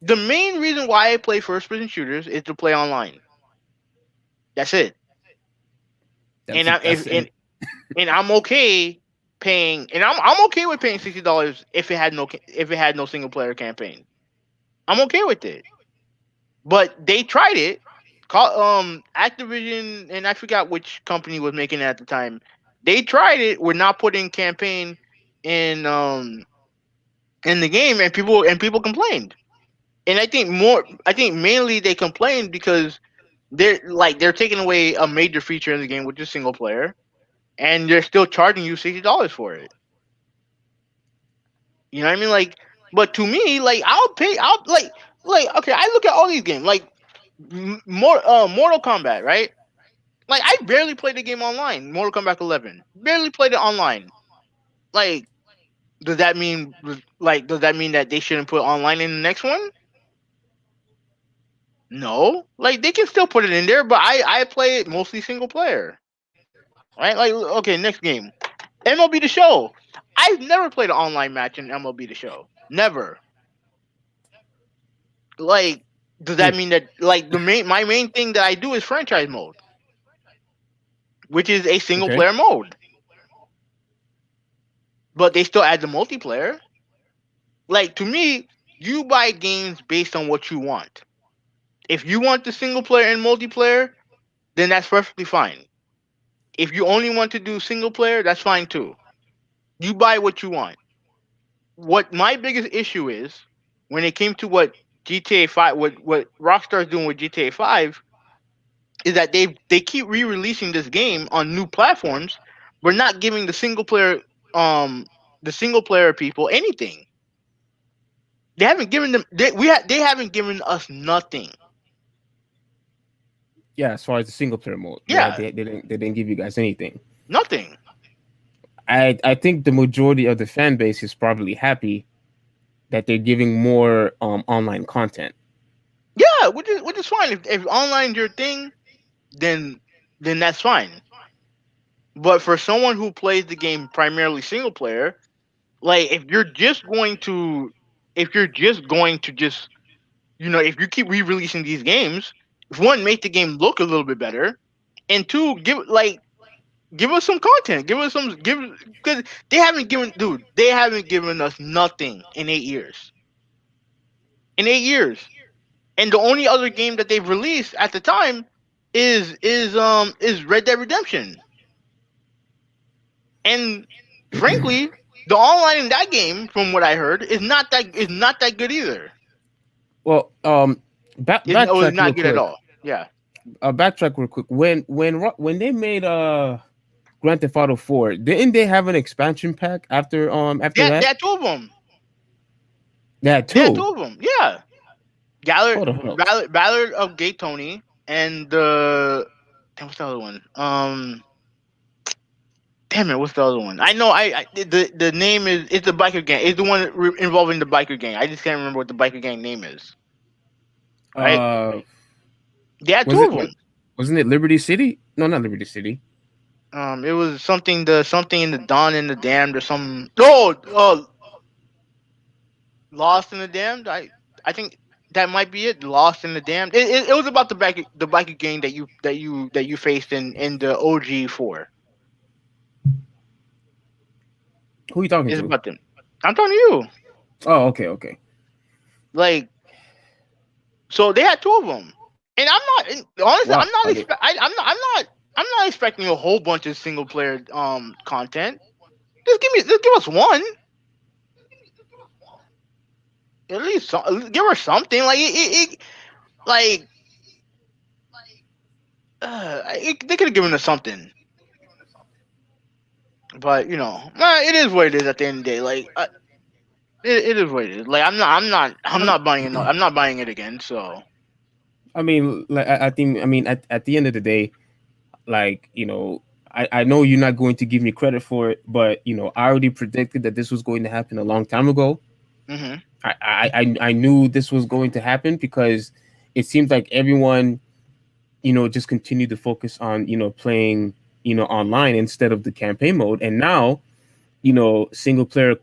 A: The main reason why I play first person shooters is to play online. That's it.
B: That's
A: And I
B: that's
A: if
B: and
A: and I'm okay paying, and I'm okay with paying $60 if it had no single player campaign. I'm okay with it. But they tried it. Activision, and I forgot which company was making it at the time. They tried it. We're not putting campaign in in the game, and people complained. And I think mainly they complained because they're taking away a major feature in the game, which is single player, and they're still charging you $60 for it. You know what I mean? Like, but to me, like I'll pay. I'll like okay. I look at all these games like more Mortal Kombat, right? Like I barely played the game online. Mortal Kombat 11, barely played it online. Like, does that mean does that mean that they shouldn't put online in the next one? No, like they can still put it in there, but I play it mostly single player, right? Like okay, next game, MLB The Show. I've never played an online match in MLB The Show. Never. Like, does that
B: mm,
A: mean that like the main my main thing that I do is franchise mode, which is a single
B: okay.
A: player mode, but they still add the multiplayer. Like to me, you buy games based on what you want. If you want the single player and multiplayer, then that's perfectly fine. If you only want to do single player, that's fine too. You buy what you want. What my biggest issue is when it came to what GTA 5, what Rockstar's doing with GTA 5, is that they keep re-releasing this game on new platforms, but not giving um the single player people anything. They haven't given them they haven't given us nothing.
B: Yeah, as far as the single player mode,
A: Yeah,
B: they didn't give you guys anything.
A: nothing.
B: I think the majority of the fan base is probably happy that they're giving more online content.
A: Yeah, which is fine. If online's your thing, then that's fine. But for someone who plays the game primarily single player, like if you're just going to just if you keep re-releasing these games, one, make the game look a little bit better, and two, give us some content, give us some give because they haven't given us nothing in 8 years. In 8 years. And the only other game that they've released at the time is Red Dead Redemption. And frankly, the online in that game, from what I heard, is not that good either.
B: Well,
A: It was
B: backtrack real
A: not good at
B: quick.
A: all. Yeah.
B: Backtrack real quick. When they made Grand Theft Auto 4, didn't they have an expansion pack after
A: Yeah, they
B: that?
A: had two of them.
B: They had
A: They had
B: two.
A: two of them. Yeah. Gallard,
B: Hold up.
A: Ballard of Gay Tony, and the damn, what's the other one? Damn it, what's the other one? I know, the name is it's the biker gang. It's the one involving the biker gang. I just can't remember what the biker gang name is. Right?
B: Uh,
A: They had
B: was
A: two of
B: it
A: them.
B: wasn't it Liberty City? No, not Liberty City.
A: It was something in the Dawn and the Damned or some. No, Lost in the Damned. I think that might be it. Lost in the Damned. It was about the biker gang that you faced in the OG 4.
B: Who you talking
A: It's
B: to?
A: about them. I'm talking to you.
B: Oh, okay, okay.
A: Like, so they had two of them, and I'm not honestly.
B: Wow.
A: I'm not expect. I'm not expecting a whole bunch of single player content. Just give us one. At least give her something. Like like they could have given us something. But it is what it is. At the end of the day, like it is what it is. Like I'm not buying it. No, I'm not buying it again. So.
B: I mean, like I think, I mean, at the end of the day, like, I know you're not going to give me credit for it, but I already predicted that this was going to happen a long time ago.
A: Mhm.
B: I knew this was going to happen because it seems like everyone, just continued to focus on, playing, online instead of the campaign mode. And now, single player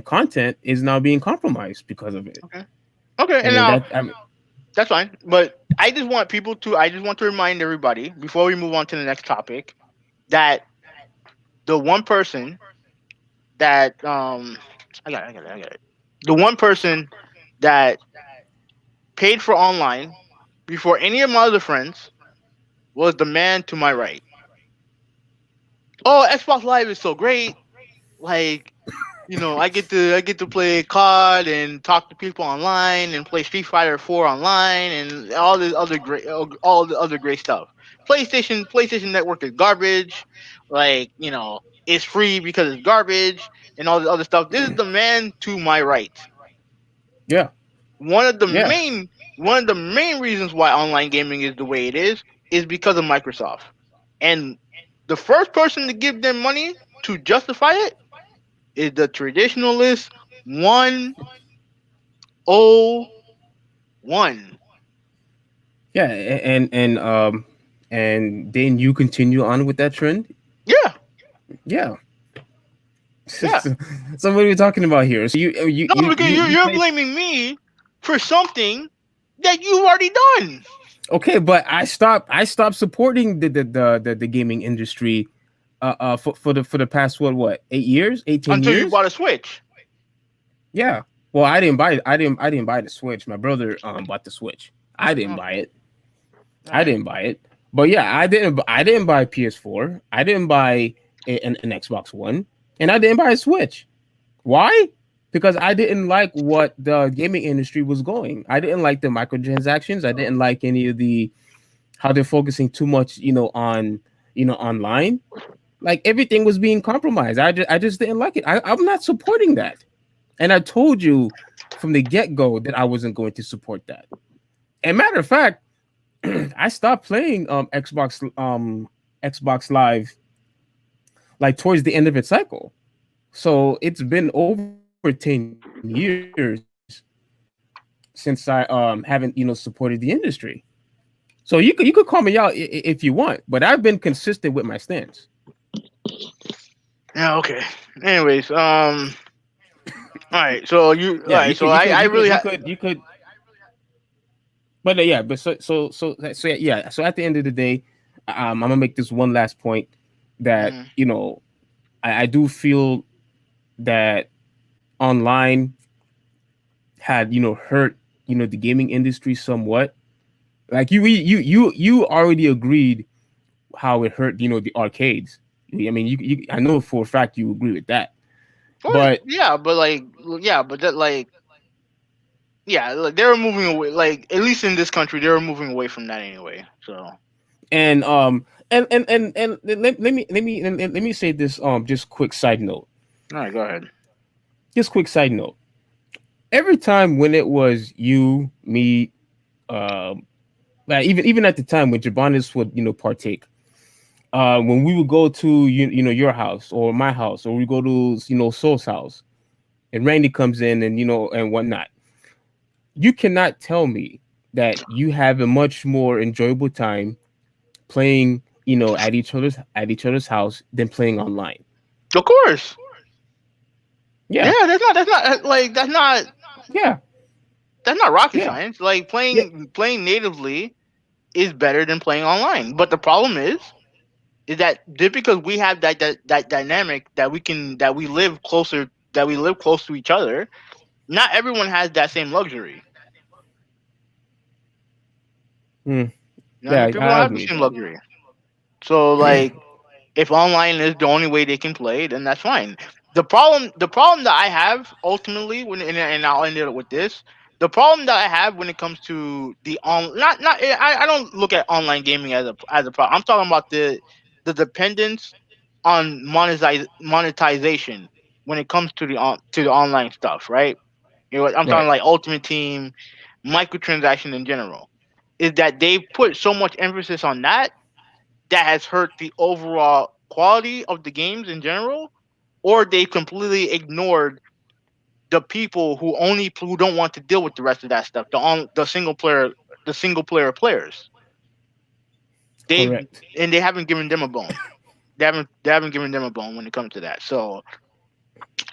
B: content is now being compromised because of it.
A: Okay. Okay.
B: I
A: And
B: mean,
A: now
B: that, I mean,
A: that's fine. But I just want to remind everybody before we move on to the next topic that the one person that I got it. The one person that paid for online before any of my other friends was the man to my right. Oh, Xbox Live is so great. Like, I get to play COD and talk to people online and play Street Fighter 4 online and all the other great stuff. PlayStation Network is garbage. Like, it's free because it's garbage and all the other stuff. This is the man to my right.
B: yeah,
A: One of the
B: yeah,
A: main one of the main reasons why online gaming is the way it is because of Microsoft. And the first person to give them money to justify it is the traditionalist 101.
B: yeah, and then you continue on with that trend.
A: Yeah,
B: Yeah.
A: yeah.
B: So what are we talking about here? So
A: No, because you're,
B: you
A: you're
B: played.
A: blaming me for something that you've already done
B: Okay, but I stopped supporting the gaming industry for the past what 8 years, 18
A: until you
B: years.
A: bought a Switch.
B: Yeah. Well, I didn't buy the Switch. My brother bought the Switch. I didn't buy
A: Okay,
B: it.
A: all
B: I
A: right.
B: didn't buy it. But yeah, I didn't buy PS4. I didn't buy an Xbox One, and I didn't buy a Switch. Why? Because I didn't like what the gaming industry was going. I didn't like the microtransactions. I didn't like any of the how they're focusing too much, on online. Like everything was being compromised. I just didn't like it. I'm not supporting that. And I told you from the get go that I wasn't going to support that. And matter of fact, I stopped playing Xbox Live like towards the end of its cycle. So it's been over 10 years since I haven't supported the industry. So you could call me out if you want, but I've been consistent with my stance.
A: Yeah, okay. Anyways, all right. So
B: Yeah,
A: all right. So I really
B: you could. But yeah, but so yeah. So at the end of the day, I'm gonna make this one last point that
A: mhm.
B: I do feel that online had hurt the gaming industry somewhat. Like you already agreed how it hurt, the arcades. I mean, I know for a fact you agree with that.
A: Well,
B: But
A: yeah, but like, yeah, but that like, yeah, like, they were moving away. Like, at least in this country, they were moving away from that anyway. So, all
B: and let me say this, just quick side note.
A: right, go ahead.
B: Just quick side note. Every time when it was you, me, um, like even at the time when Jabanis would partake, when we would go to your house or my house, or we go to Soul's house, and Randy comes in and and whatnot, you cannot tell me that you have a much more enjoyable time playing at each other's house than playing online.
A: Of course, yeah,
B: Yeah, yeah,
A: that's not rocket
B: yeah,
A: science. Like,
B: yeah.
A: playing natively is better than playing online. But the problem is that just because we have that dynamic that we live closer, that we live close to each other, not everyone has that same luxury.
B: Mm,
A: Not
B: yeah,
A: many people
B: I
A: don't have the
B: agree with
A: same
B: that.
A: luxury. So, like, if online is the only way they can play, then that's fine. The problem that I have ultimately, and I'll end it with this. The problem that I have when it comes to the on not I don't look at online gaming as a problem. I'm talking about the dependence on monetization when it comes to the online stuff, right? I'm talking
B: Right.
A: like Ultimate Team, microtransaction in general. Is that they put so much emphasis on that has hurt the overall quality of the games in general, or they completely ignored the people who don't want to deal with the rest of that stuff. The single player players. They
B: Correct.
A: and they haven't given them a bone. They haven't given them a bone when it comes to that. So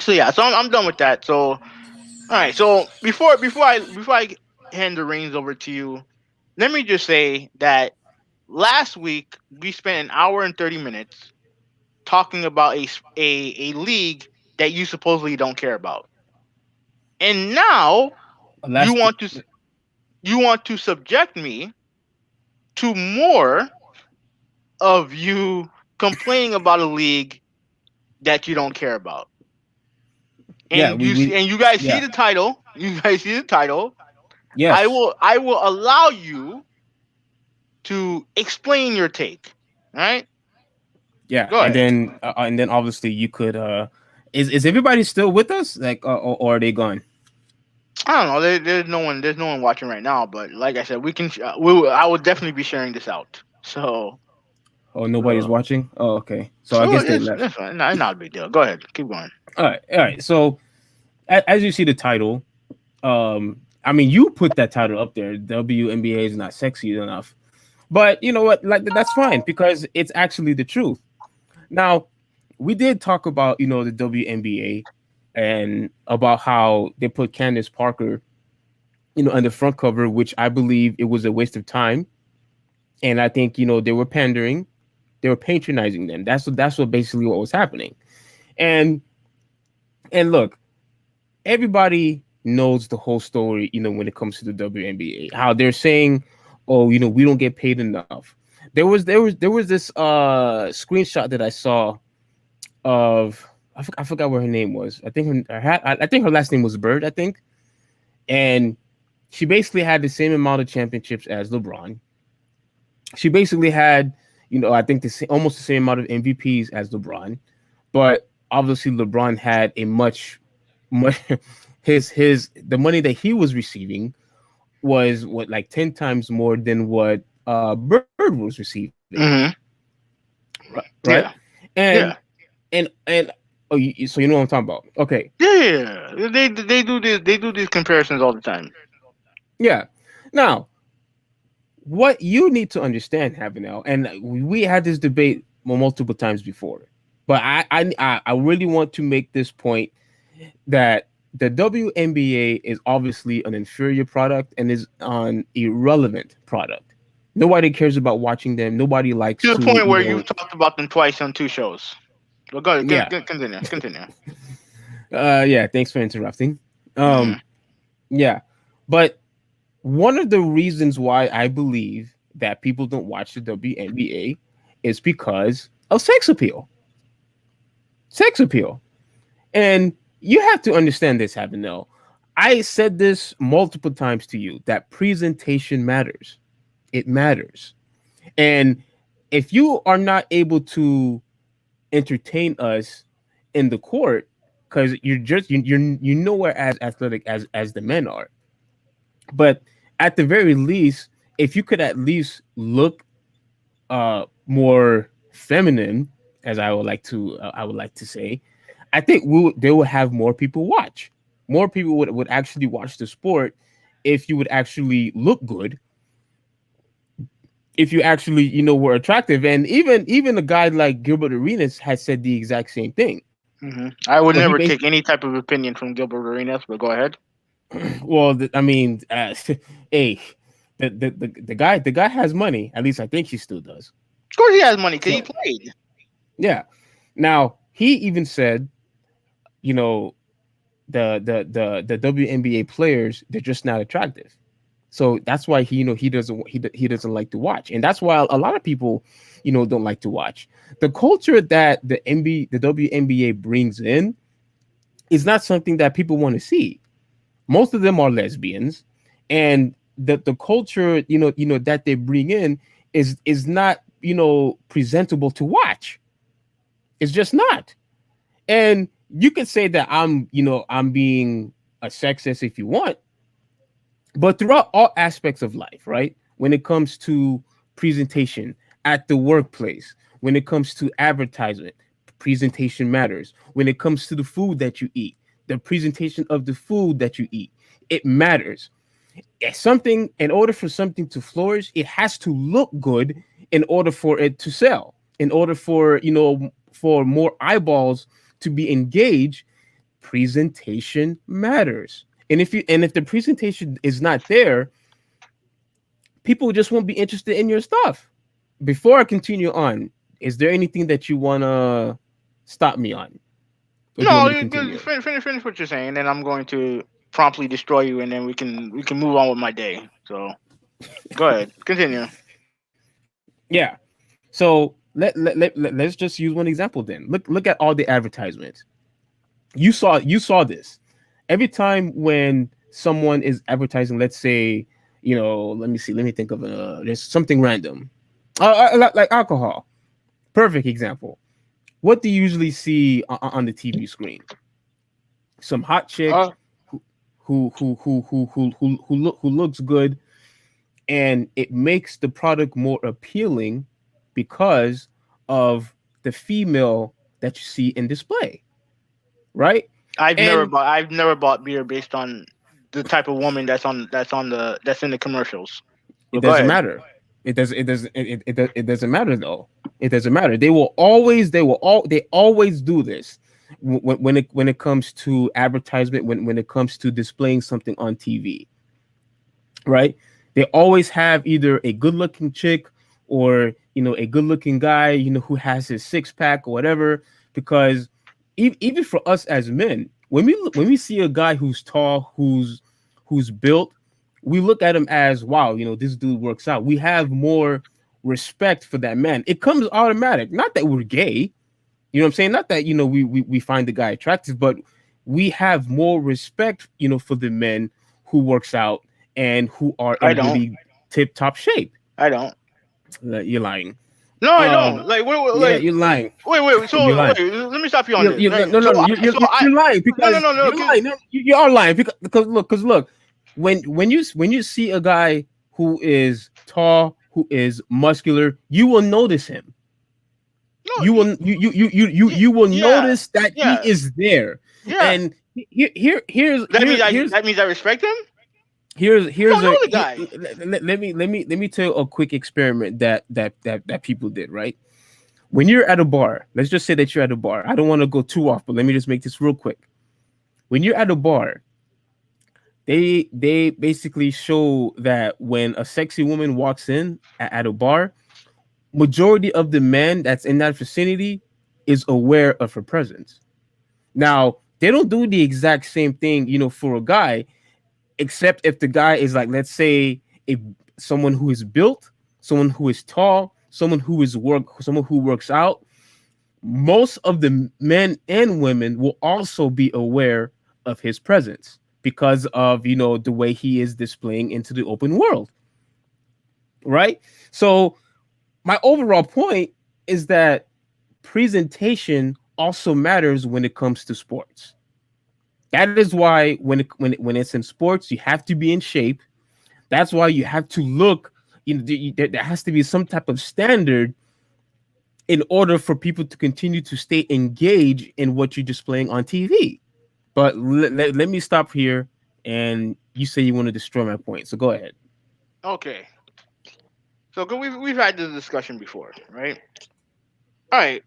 A: yeah. So I'm done with that. So all right. So before I hand the reins over to you, let me just say that last week we spent an hour and 30 minutes talking about a league that you supposedly don't care about, and now you
B: Last.
A: want to you want to subject me to more of you complaining about a league that you don't care about.
B: Yeah.
A: And you guys see
B: Yeah.
A: the title. You guys see the title. I
B: Yes.
A: will I will allow you to explain your take. All right,
B: Yeah.
A: go ahead.
B: And then obviously you could. Is everybody still with us? Like, or are they gone?
A: I don't know. There's no one watching right now, but like I said, we can. I will definitely be sharing this out. So
B: Oh, nobody's
A: So,
B: watching. Oh, okay. So I
A: so
B: guess they
A: it's
B: left.
A: that's fine. Not a big deal. Go ahead, keep going.
B: All right. All right. So as you see the title, I mean, you put that title up there. WNBA is not sexy enough, but you know what? Like that's fine because it's actually the truth. Now, we did talk about the WNBA and about how they put Candace Parker on the front cover, which I believe it was a waste of time, and I think they were pandering, they were patronizing them. That's what basically what was happening. And look, everybody knows the whole story. When it comes to the WNBA, how they're saying, "Oh, we don't get paid enough." There was this screenshot that I saw of I forgot what her name was. I think her last name was Bird. I think, and she basically had the same amount of championships as LeBron. She basically had, I think almost the same amount of MVPs as LeBron, but obviously LeBron had a much his the money that he was receiving was what, like 10 times more than what Bird was receiving,
A: Mm-hmm.
B: right?
A: Yeah.
B: And
A: Yeah.
B: and oh, so you know what I'm talking about? Okay,
A: Yeah. They do these comparisons all the time.
B: yeah. Now, what you need to understand, Habanel, and we had this debate multiple times before, but I really want to make this point that the WNBA is obviously an inferior product and is an irrelevant product. Nobody cares about watching them. Nobody likes
A: To the
B: to,
A: point where you've talked about them twice on two shows. But go ahead.
B: yeah,
A: Continue. Continue.
B: yeah. Thanks for interrupting.
A: Mm-hmm.
B: Yeah, but one of the reasons why I believe that people don't watch the WNBA is because of sex appeal. Sex appeal. And you have to understand this, Avenel. I said this multiple times to you that presentation matters. It matters. And if you are not able to entertain us in the court, because you're nowhere as athletic as the men are, but at the very least, if you could at least look more feminine, as I would like to say, I think they will have more people watch. More people would actually watch the sport if you would actually look good, if you actually were attractive. And even a guy like Gilbert Arenas has said the exact same thing.
A: I would
B: But he
A: never
B: basically,
A: take any type of opinion from Gilbert Arenas, but go ahead.
B: well, I mean, hey, the guy has money. At least I think he still does.
A: Of course, he has money because he
B: So
A: played.
B: yeah. Now he even said, you know, the WNBA players, they're just not attractive. So that's why he doesn't like to watch, and that's why a lot of people, don't like to watch. The culture that the WNBA brings in is not something that people want to see. Most of them are lesbians, and the culture that they bring in is not presentable to watch. It's just not. And you could say that I'm being a sexist if you want, but throughout all aspects of life, right? When it comes to presentation at the workplace, when it comes to advertisement, presentation matters. When it comes to the food that you eat, the presentation of the food that you eat, it matters. Something, in order for something to flourish, it has to look good in order for it to sell, in order for for more eyeballs to be engaged. Presentation matters. And if the presentation is not there, people just won't be interested in your stuff. Before I continue on, is there anything that you want to stop me on, or do you want
A: No,
B: me to
A: you good.
B: continue?
A: Finish what you're saying, and then I'm going to promptly destroy you, and then we can move on with my day. So go ahead, continue.
B: Yeah. So let's just use one example then. Look at all the advertisements. You saw this. Every time when someone is advertising, let's say, let me see, let me think of there's something random. Like alcohol. Perfect example. What do you usually see on the TV screen? Some hot chick
A: Uh,
B: who looks good, and it makes the product more appealing because of the female that you see in display, right? And
A: I've never bought beer based on the type of woman that's in the commercials.
B: it
A: But go
B: doesn't
A: ahead.
B: matter. It doesn't matter though. It doesn't matter. They always do this when it comes to advertisement, when it comes to displaying something on TV, right? They always have either a good looking chick or a good looking guy who has his six pack or whatever. Because even for us as men, when we see a guy who's tall, who's built, we look at him as, wow, this dude works out. We have more respect for that man. It comes automatic. Not that we're gay, what I'm saying. Not that we find the guy attractive, but we have more respect for the men who works out and who are
A: I
B: in
A: don't.
B: really tip top shape.
A: I don't.
B: You're lying.
A: No, I
B: Um,
A: don't. Like,
B: yeah, you're lying.
A: wait.
B: You're
A: So
B: lying.
A: wait, let me stop you on
B: You
A: this.
B: you
A: Right.
B: no no
A: So
B: no
A: I,
B: you
A: so I,
B: you're lying
A: no, no,
B: because
A: no, no.
B: you're lying. No, you are lying because look, when you see a guy who is tall, who is muscular, you will notice him.
A: No,
B: You will
A: yeah,
B: notice that he
A: yeah,
B: is there.
A: yeah.
B: And
A: That means I respect him. You
B: here's
A: don't know
B: a
A: the
B: here,
A: guy.
B: let me tell you a quick experiment that people did, right? When you're at a bar, let's just say that you're at a bar. I don't want to go too off, but let me just make this real quick. When you're at a bar, they basically show that when a sexy woman walks in at a bar, majority of the men that's in that vicinity is aware of her presence. Now, they don't do the exact same thing, for a guy. except if the guy is like, let's say, a someone who is built, someone who is tall, someone who works out. Most of the men and women will also be aware of his presence because of the way he is displaying into the open world, right? So my overall point is that presentation also matters when it comes to sports. That is why when it's in sports, you have to be in shape. That's why you have to look. There has to be some type of standard in order for people to continue to stay engaged in what you're displaying on TV. But let me stop here. And you say you want to destroy my point, so go ahead.
A: Okay. So we've had this discussion before, right? All right.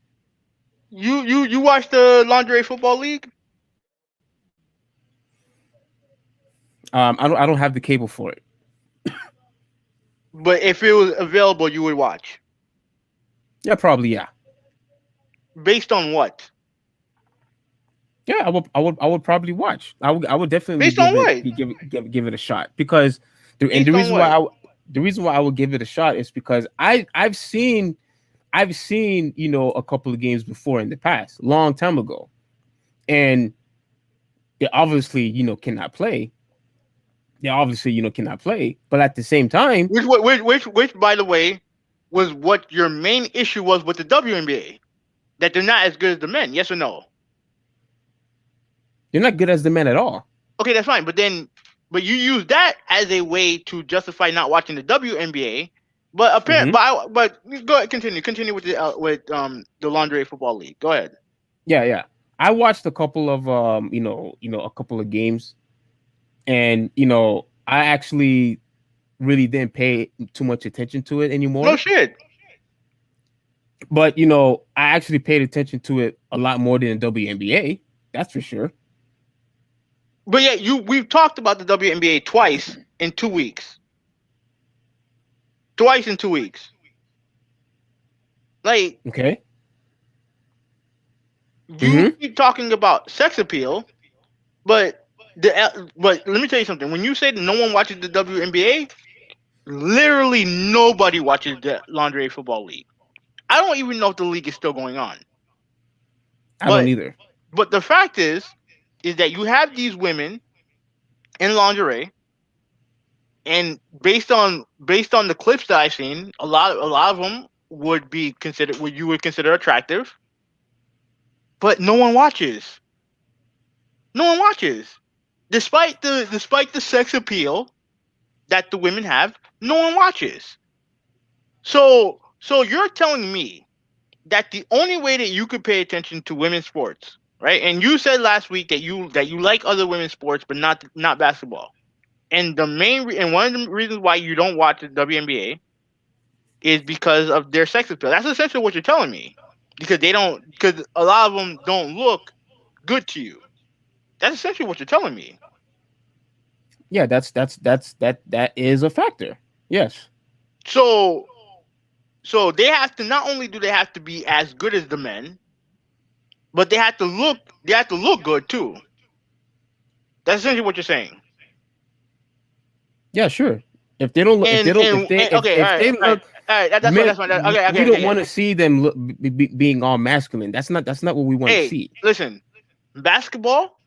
A: You watch the Lingerie Football League?
B: I don't have the cable for it.
A: But if it was available, you would watch.
B: Yeah, probably, yeah.
A: Based on what?
B: Yeah, I would probably watch. I would definitely
A: Based on what?
B: give it a shot because the
A: Based on what?
B: reason why I would give it a shot is because I've seen a couple of games before in the past, long time ago, and they obviously cannot play. They obviously cannot play, but at the same time,
A: Which by the way, was what your main issue was with the WNBA, that they're not as good as the men. Yes or no?
B: they're not good as the men at all.
A: Okay, that's fine. But you use that as a way to justify not watching the WNBA. But apparent,
B: Hmm.
A: but go ahead, continue with the Lingerie Football League. Go ahead.
B: Yeah, yeah. I watched a couple of a couple of games, and I actually really didn't pay too much attention to it
A: No
B: anymore.
A: shit.
B: But I actually paid attention to it a lot more than the WNBA. That's for sure.
A: But yeah, we've talked about the WNBA twice in 2 weeks. Twice in 2 weeks. Like,
B: Okay.
A: you
B: Hmm.
A: keep talking about sex appeal, but but let me tell you something. When you say that no one watches the WNBA, literally nobody watches the Lingerie Football League. I don't even know if the league is still going on.
B: I don't
A: But
B: either.
A: the fact is that you have these women in lingerie, and based on the clips that I've seen, a lot of them would be considered what you would consider attractive, but no one watches. No one watches, despite the sex appeal that the women have. No one watches. So you're telling me that the only way that you could pay attention to women's sports, right? And you said last week that you like other women's sports, but not basketball. And and one of the reasons why you don't watch the WNBA is because of their sex appeal. That's essentially what you're telling me. Because a lot of them don't look good to you. That's essentially what you're telling me.
B: Yeah, that is a factor. Yes.
A: So so not only do they have to be as good as the men, but they have to look good too. That's essentially what you're saying.
B: Yeah, sure. If they don't look,
A: And okay, all
B: if
A: right,
B: they
A: all right,
B: look,
A: all right. That's fine.
B: men,
A: That's fine. Okay,
B: we
A: okay,
B: don't
A: okay.
B: want to see them being all masculine. That's not what we want to
A: Hey,
B: see.
A: listen, basketball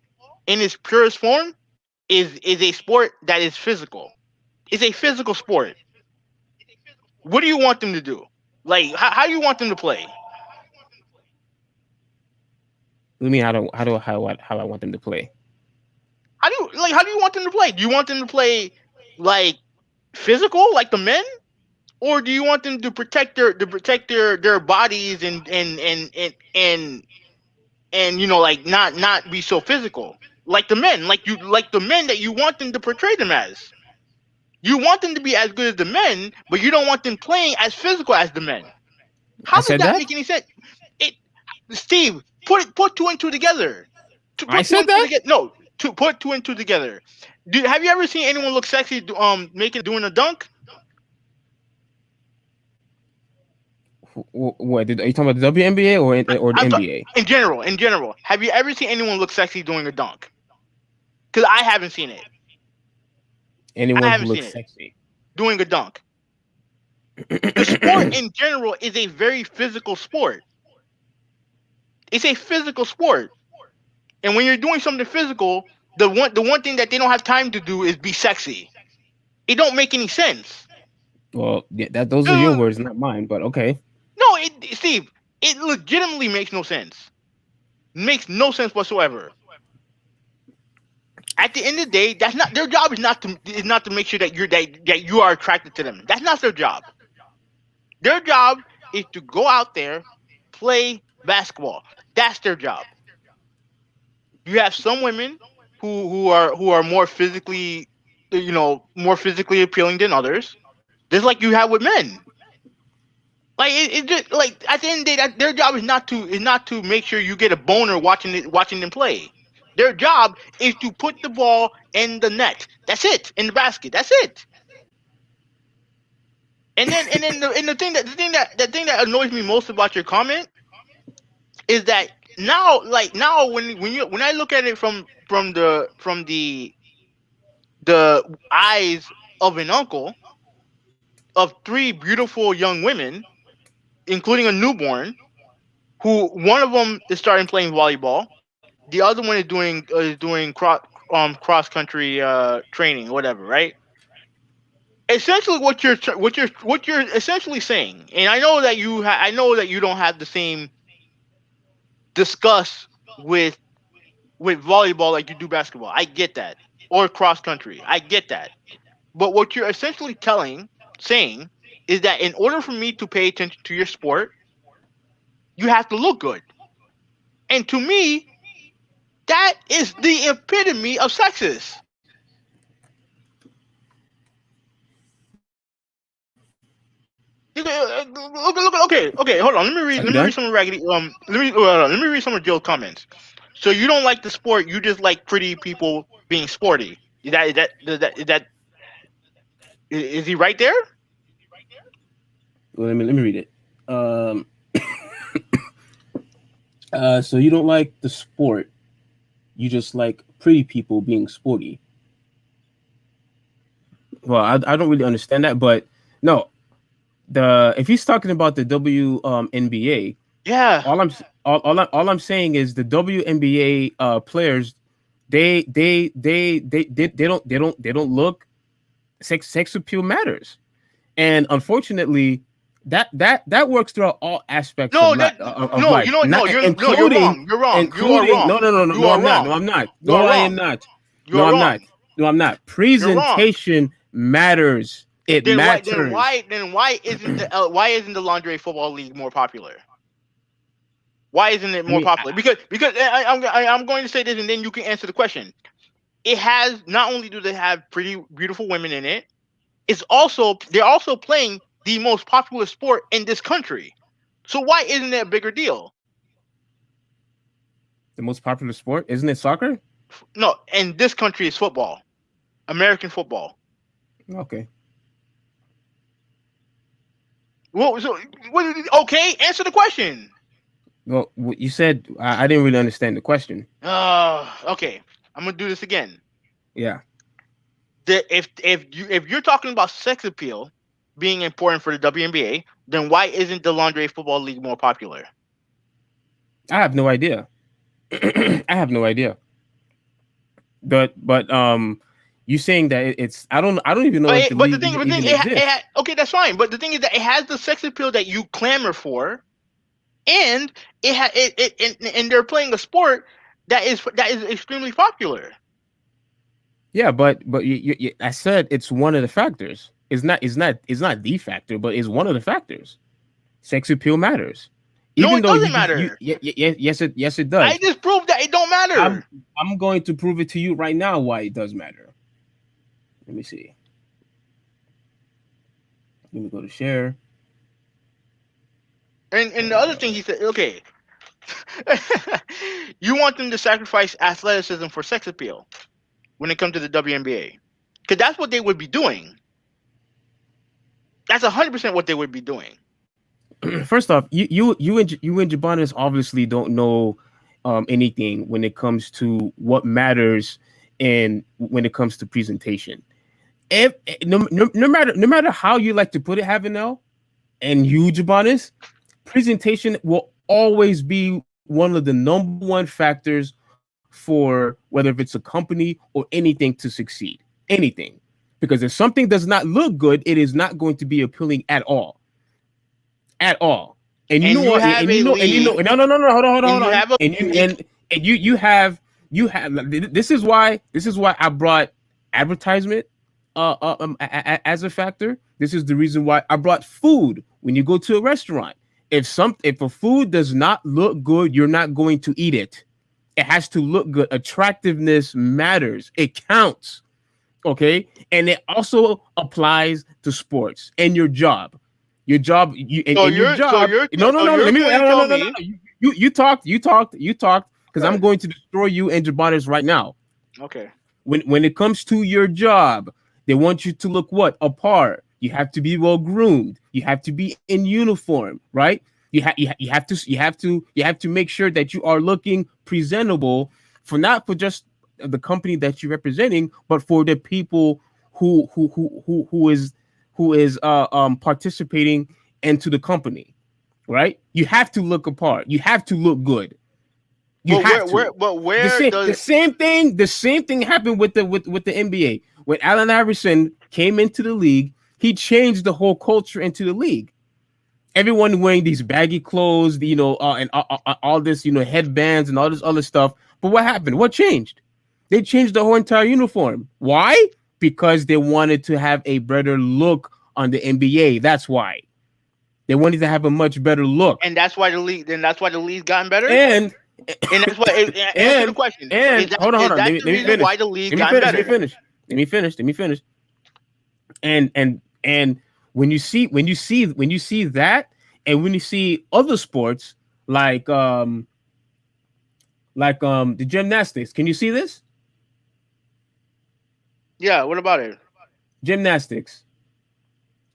A: in its purest form is a sport that is physical. It's a physical sport. What do you want them to do? Like, how do you want them to play?
B: I mean, how I want them to play.
A: How do you want them to play? Do you want them to play like physical, like the men, or do you want them to protect their bodies and like not be so physical like the men, like the men that you want them to portray them as? You want them to be as good as the men, but you don't want them playing as physical as the men.
B: I
A: How does
B: said
A: that
B: that.
A: make any sense? It, Steve, put two and two together. To
B: I
A: put two
B: said
A: and two
B: that.
A: together. No, to put two and two together. Have you ever seen anyone look sexy doing a dunk?
B: What are you talking about? The WNBA or the
A: I'm talking
B: NBA?
A: in general. In general, have you ever seen anyone look sexy doing a dunk? Because I haven't seen it. I
B: Anyone who
A: haven't seen
B: looks
A: it
B: sexy.
A: doing a dunk. The sport in general is a very physical sport. It's a physical sport, and when you're doing something physical, the one thing that they don't have time to do is be sexy. It don't make any sense.
B: Well, yeah, those are your
A: Uh,
B: words, not mine. But okay.
A: No, Steve, it legitimately makes no sense. Makes no sense whatsoever. At the end of the day, that's not their job. Is not to make sure that you are attracted to them. That's not their job. Their job is to go out there, play basketball. That's their job. You have some women who are more physically appealing than others. Just like you have with men. Like it just like at the end of the day, their job is not to make sure you get a boner watching them play. Their job is to put the ball in the net. That's it. In the basket. That's it. And then the thing that annoys me most about your comment is that now when I look at it from the eyes of an uncle of three beautiful young women, including a newborn, who one of them is starting playing volleyball, the other one is doing cross country training, whatever, right? Essentially, what you're essentially saying, and I know that you don't have the same disgust with volleyball like you do basketball. I get that, or cross country. I get that. But what you're essentially saying, is that in order for me to pay attention to your sport, you have to look good. And to me, that is the epitome of sexist. Okay. Hold on. Let me
B: Are
A: read.
B: you
A: Let me
B: done?
A: read some raggedy. Let me read some of Joe's comments. So you don't like the sport. You just like pretty people being sporty. Is he right there?
B: Well, let me read it. Um, so you don't like the sport, you just like pretty people being sporty. Well, I don't really understand that, but no, the if he's talking about the WNBA,
A: Yeah.
B: all I'm saying is the WNBA players, they don't look, sex appeal matters, and unfortunately, that works throughout all aspects of
A: No.
B: life, of
A: No.
B: life,
A: You know.
B: not
A: No. No. You're
B: including
A: wrong. You're wrong. You are
B: including no,
A: wrong.
B: no, no, no,
A: You
B: no,
A: are
B: I'm not, no,
A: wrong.
B: I'm not,
A: You
B: no,
A: are
B: I am
A: wrong.
B: not,
A: You
B: no,
A: are
B: I'm not,
A: wrong.
B: no, I'm not.
A: You're wrong.
B: Presentation matters. It
A: Then why?
B: matters.
A: Why isn't the Lingerie Football League more popular? Why isn't it
B: I
A: more
B: mean,
A: popular? Because I'm going to say this, and then you can answer the question. It has not only do they have pretty beautiful women in it, they're also playing the most popular sport in this country. So why isn't it a bigger deal?
B: the most popular sport, isn't it soccer?
A: No, in this country is football, American football.
B: Okay.
A: Well, so okay, answer the question.
B: Well, you said I didn't really understand the question.
A: Okay, I'm gonna do this again.
B: Yeah,
A: If you're talking about sex appeal being important for the WNBA, then why isn't the Lingerie Football League more popular?
B: I have no idea. I have no idea. But you saying that it's I don't even know if the
A: But the
B: league
A: thing,
B: even exists.
A: okay, that's fine. But the thing is that it has the sex appeal that you clamor for, and and they're playing a sport that is extremely popular.
B: But I said it's one of the factors. It's not the factor, but it's one of the factors. Sex appeal matters.
A: No,
B: Even
A: it
B: though
A: doesn't matter.
B: yes it
A: I
B: does.
A: just proved that it don't
B: I'm
A: matter.
B: I'm going to prove it to you right now why it does matter. Let me see. Let me go to share.
A: And the other thing
B: Uh,
A: he said, okay, you want them to sacrifice athleticism for sex appeal when it comes to the WNBA, because that's what they would be doing. That's 100% what they would be doing.
B: First off, you and Jabanis obviously don't know anything when it comes to what matters and when it comes to presentation. if no matter how you like to put it, Havinel and you, Jabonis, presentation will always be one of the number one factors for whether if it's a company or anything to succeed. Anything. Because if something does not look good, it is not going to be appealing at all. At all. And you
A: And
B: know
A: you
B: what?
A: have a league,
B: No,
A: and you have a
B: And you
A: league.
B: and you have this is why I brought advertisement as a factor. This is the reason why I brought food. When you go to a restaurant, if a food does not look good, you're not going to eat it. It has to look good. Attractiveness matters. It counts. Okay, and it also applies to sports and your job. Your job, you
A: So
B: and your
A: you're so
B: job.
A: you're
B: No, no,
A: so
B: no.
A: you're
B: Let me.
A: going
B: No,
A: to
B: no,
A: tell
B: no, no, no.
A: me.
B: You talked. Because I'm
A: Good.
B: going to destroy you and Jabonis right now.
A: Okay.
B: When it comes to your job, they want you to look what? Apart. You have to be well groomed. You have to be in uniform, right? You have to make sure that you are looking presentable for not for just the company that you're representing, but for the people who is participating into the company, right? You have to look apart. You have to look good. You
A: But
B: have to. The
A: where
B: same the
A: does
B: same thing the same thing happened with the NBA. When Allen Iverson came into the league, he changed the whole culture into the league. Everyone wearing these baggy clothes, and all this, headbands and all this other stuff. But what happened? What changed? They changed the whole entire uniform. Why? Because they wanted to have a better look on the NBA. That's why. They wanted to have a much better look.
A: and that's why the league. Then that's why the league's gotten better.
B: And
A: And that's why. Answer the
B: and
A: question. Is
B: and
A: that
B: hold on,
A: is
B: hold on.
A: that
B: Let me,
A: the
B: let me
A: reason why
B: finish.
A: the league's
B: Let me
A: gotten
B: finish. Let me
A: better?
B: finish. Let me finish. Let me finish. And when you see that, and when you see other sports like the gymnastics, can you see this?
A: Yeah. What about it?
B: Gymnastics.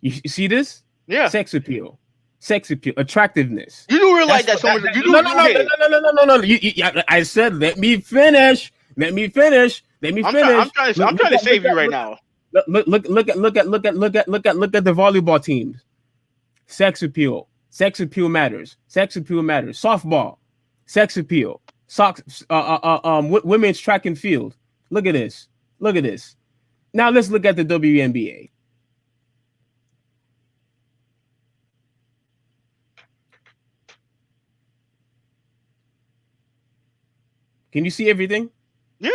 B: You see this?
A: Yeah.
B: Sex appeal, attractiveness.
A: You do realize
B: That's
A: that
B: what
A: some
B: that,
A: of the
B: that
A: you
B: no,
A: do
B: no, no, no,
A: okay.
B: no, no, no, no, no. I said let me finish. Let me finish. Let me
A: I'm
B: finish.
A: trying to
B: Look,
A: I'm
B: look
A: trying to
B: at look
A: save you
B: at
A: right
B: look
A: now.
B: look at the volleyball teams. Sex appeal. Sex appeal matters. Sex appeal matters. Softball. Sex appeal. Socks. Women's track and field. Look at this. Look at this. Now let's look at the WNBA. Can you see everything?
A: Yeah.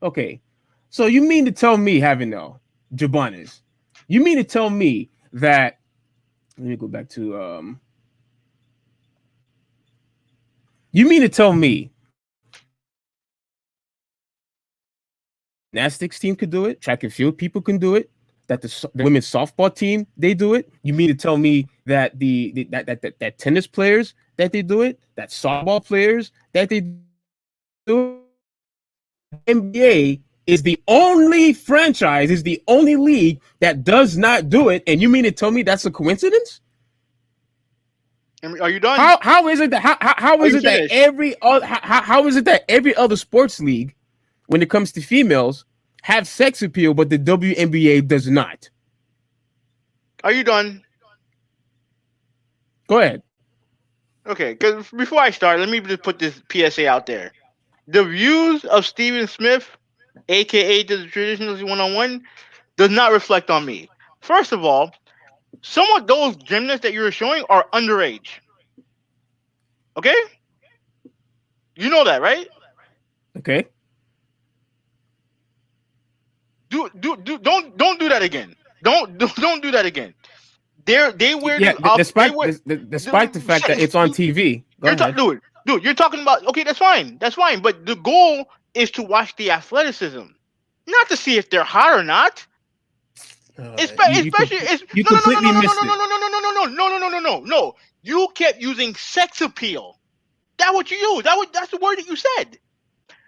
B: Okay. So you mean to tell me, having no Jabonis, you mean to tell me that let me go back to you mean to tell me gymnastics team could do it, track and field people can do it, that the women's softball team they do it. You mean to tell me that that tennis players that they do it, that softball players that they do it, that the NBA is the only franchise, is the only league that does not do it, and you mean to tell me that's a coincidence?
A: Are you done?
B: How is it that how
A: Are
B: is
A: you
B: it that
A: finished?
B: every other how is it that every other sports league, when it comes to females, have sex appeal, but the WNBA does not?
A: Are you done?
B: Go ahead.
A: Okay. Because before I start, let me just put this PSA out there. The views of Steven Smith, aka the Traditionalist 101, does not reflect on me. First of all, some of those gymnasts that you were showing are underage. Okay, you know that, right?
B: Okay.
A: Don't do that again. Don't do that again. They wear
B: Yeah.
A: this off. They
B: Despite
A: wear.
B: despite the fact that it's on TV. Go
A: You're talking,
B: ahead.
A: dude. You're talking about okay. That's fine. That's fine. But the goal is to watch the athleticism, not to see if they're hot or not. Especially, it's
B: You
A: no, no, no,
B: completely
A: no, no, no,
B: missed
A: no,
B: it.
A: no, no, no, no, no, no, no, no, no, no, no, no. You kept using sex appeal. That's what you use. That's the word that you said.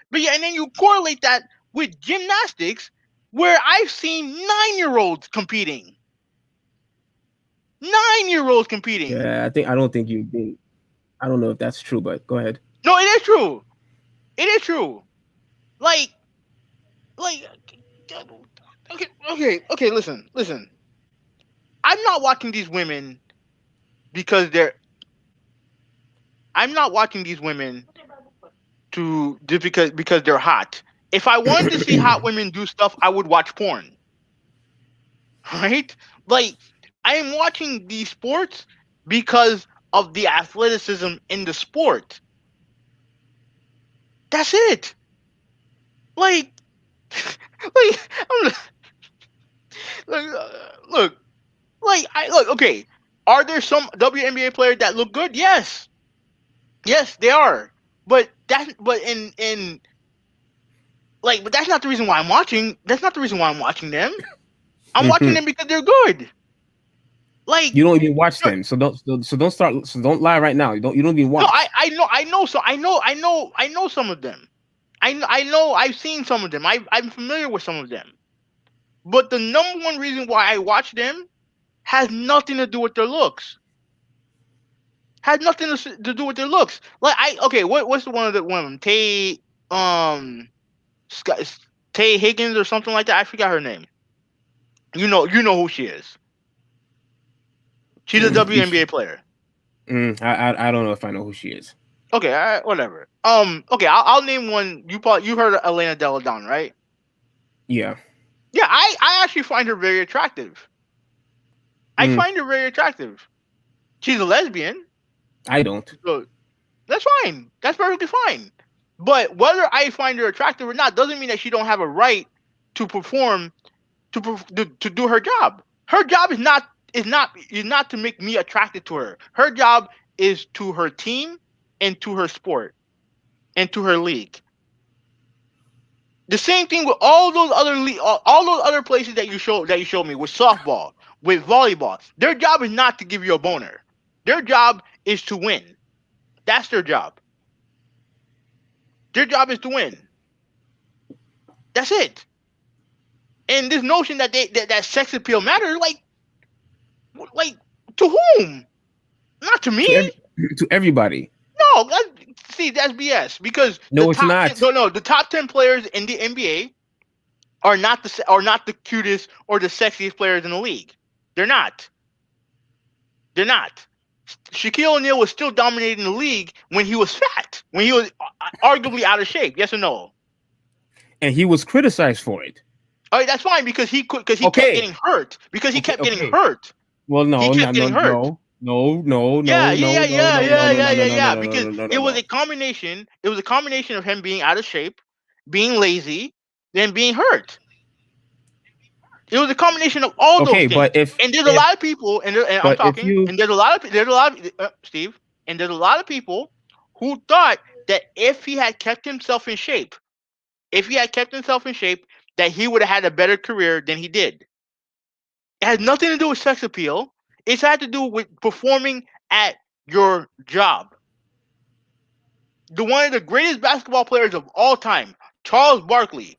A: But yeah, and then you correlate that with gymnastics, where I've seen 9-year-olds competing. 9-year-olds competing.
B: Yeah, I don't think you did. I don't know if that's true, but go ahead.
A: No, it is true. It is true. Like, like, Okay. Listen. I'm not watching these women because they're. I'm not watching these women to just because they're hot. If I wanted to see hot women do stuff, I would watch porn, right? Like I am watching these sports because of the athleticism in the sport. That's it. Like, I'm, look, look. Okay, are there some WNBA players that look good? Yes, yes, they are. But but that's not the reason why I'm watching. That's not the reason why I'm watching them. I'm watching them because they're good. Like,
B: You don't even watch
A: no,
B: them, so don't start. So don't lie right now. You don't even
A: no,
B: watch.
A: I know some of them. I know I've seen some of them. I'm familiar with some of them. But the number one reason why I watch them has nothing to do with their looks. Has nothing to do with their looks. Like okay, what's the one of them? Um Scott, Tay Higgins or something like that. I forgot her name. You know who she is. She's a WNBA player.
B: I don't know if I know who she is.
A: Okay, whatever. Okay, I'll name one. You heard of Elena Deladon, right?
B: Yeah.
A: Yeah, I actually find her very attractive. I
B: Mm,
A: find her very attractive. She's a lesbian,
B: I don't.
A: so that's fine. That's perfectly fine. But whether I find her attractive or not doesn't mean that she don't have a right to perform to do her job. Her job is not to make me attracted to her. Her job is to her team and to her sport and to her league. The same thing with all those other all those other places that you showed me with softball, with volleyball. Their job is not to give you a boner. Their job is to win. That's their job. Their job is to win. That's it. And this notion that sex appeal matters, like to whom? Not to me.
B: To every to everybody.
A: No, see that's BS because the
B: No, it's
A: top 10,
B: not.
A: no, the top 10 players in the NBA are not the cutest or the sexiest players in the league. They're not. They're not. Shaquille O'Neal was still dominating the league when he was fat, when he was arguably out of shape. Yes or no?
B: And he was criticized for it.
A: All right, that's fine because he kept
B: Okay.
A: getting hurt. Because he
B: Okay.
A: kept getting
B: Okay.
A: hurt.
B: Well,
A: He
B: no, no,
A: kept
B: no,
A: getting hurt.
B: no, no, no,
A: Yeah,
B: no,
A: yeah,
B: no,
A: yeah,
B: no,
A: yeah,
B: no,
A: yeah,
B: no, no,
A: yeah,
B: no,
A: yeah,
B: no, no,
A: yeah.
B: no, no,
A: Because
B: no, no,
A: it
B: no,
A: was a
B: no.
A: combination. It was a combination of him being out of shape, being lazy, then being hurt. It was a combination of all those
B: Okay,
A: things.
B: but if
A: And there's a
B: if
A: lot of people, and I'm
B: but if
A: talking,
B: you
A: and there's a lot of Steve, and there's a lot of people who thought that if he had kept himself in shape, if he had kept himself in shape, that he would have had a better career than he did. It has nothing to do with sex appeal. It's had to do with performing at your job. The one of the greatest basketball players of all time, Charles Barkley,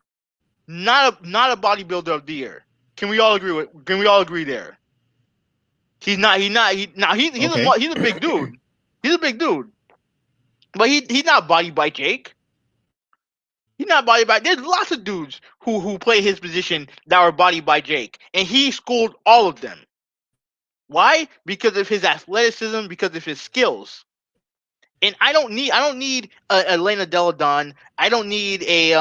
A: not a bodybuilder of the year. Can we all agree there? He's not. He's not. Now
B: okay.
A: he's a big dude. He's a big dude, but he's not body by Jake. He's not body by. There's lots of dudes who play his position that were body by Jake, and he schooled all of them. Why? Because of his athleticism, because of his skills. And I don't need a Elena Deladon. I don't need a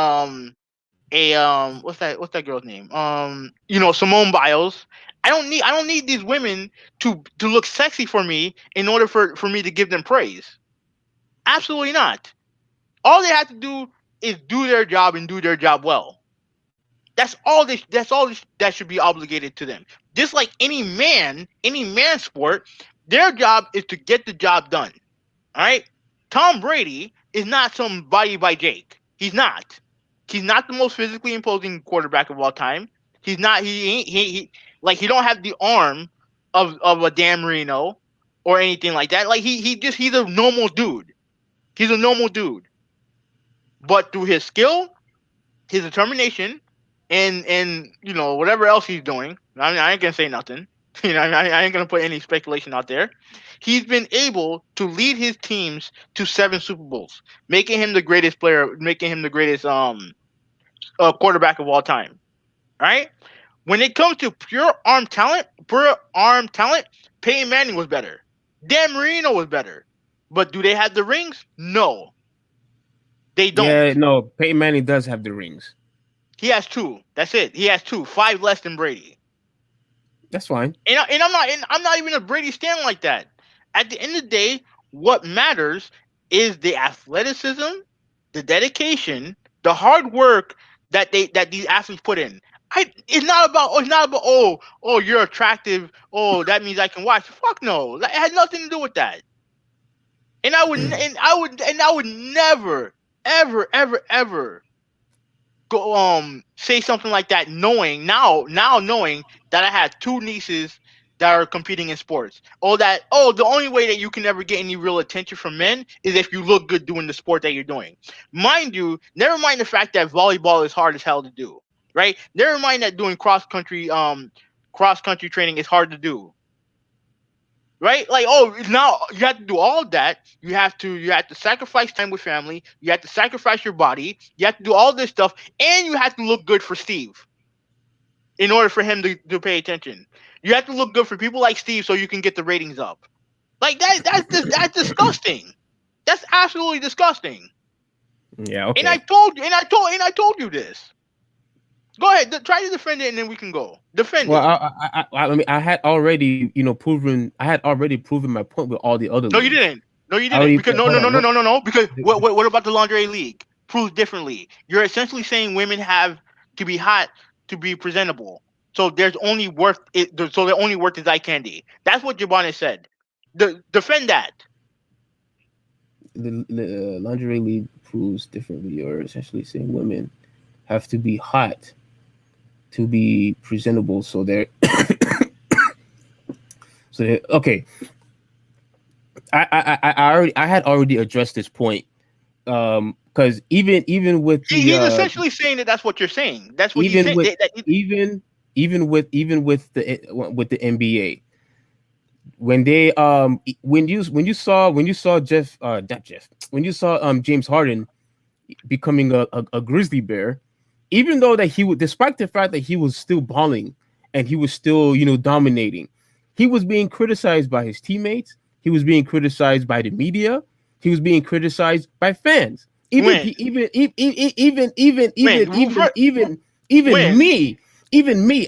A: what's that girl's name? Simone Biles. I don't need these women to look sexy for me in order for me to give them praise. Absolutely not. All they have to do is do their job and do their job well. That should be obligated to them. Just like any man sport, their job is to get the job done. All right? Tom Brady is not some body by Jake. He's not. He's not the most physically imposing quarterback of all time. He's not. He don't have the arm of a Dan Marino or anything like that. Like he's a normal dude. He's a normal dude. But through his skill, his determination, and whatever else he's doing, I ain't gonna say nothing. I ain't gonna put any speculation out there. He's been able to lead his teams to 7 Super Bowls, making him the greatest player, making him the greatest quarterback of all time. Right? When it comes to pure arm talent, Peyton Manning was better. Dan Marino was better. But do they have the rings? No, they
B: Yeah,
A: don't.
B: no, Peyton Manning does have the rings.
A: He has two. That's it. He has two. Five less than Brady.
B: That's fine.
A: And I'm not even a Brady stan like that. At the end of the day, what matters is the athleticism, the dedication, the hard work that these athletes put in. It's not about you're attractive. Oh, that means I can watch. Fuck no. It had nothing to do with that. And I would never ever ever ever go say something like that, knowing that I had two nieces that are competing in sports. The only way that you can ever get any real attention from men is if you look good doing the sport that you're doing. Mind you, never mind the fact that volleyball is hard as hell to do, right? Never mind that doing cross country training is hard to do, right? Like, now you have to do all of that. You have to sacrifice time with family. You have to sacrifice your body. You have to do all this stuff, and you have to look good for Steve in order for him to pay attention. You have to look good for people like Steve so you can get the ratings up. Like that. That's disgusting. That's absolutely disgusting.
B: Yeah,
A: And I
B: okay.
A: told you, and I told you this. Go ahead, try to defend it, and then we can go defend
B: Well,
A: it.
B: I mean, I had already, I had already proven my point with all the other
A: No, you
B: leagues.
A: didn't. No, you
B: I
A: didn't.
B: already
A: Because no,
B: hold
A: no, no,
B: on.
A: no, no, no, no. Because
B: The-
A: what about the lingerie league? Proves differently. You're essentially saying women have to be hot to be presentable. So there's only worth it. So the only worth is eye candy. That's what Jabana said. Defend that.
B: the lingerie league proves differently. You're essentially saying women have to be hot to be presentable. Okay. I had already addressed this point. Because even with
A: He's essentially saying that that's what you're saying. That's what he's
B: even
A: saying.
B: with
A: That,
B: even with the NBA, when you saw Jeff not Jeff when you saw James Harden becoming a grizzly bear, even though that he would, despite the fact that he was still balling and he was still dominating, he was being criticized by his teammates. He was being criticized by the media. He was being criticized by fans. Even
A: when
B: pe-
A: when
B: even
A: when
B: me,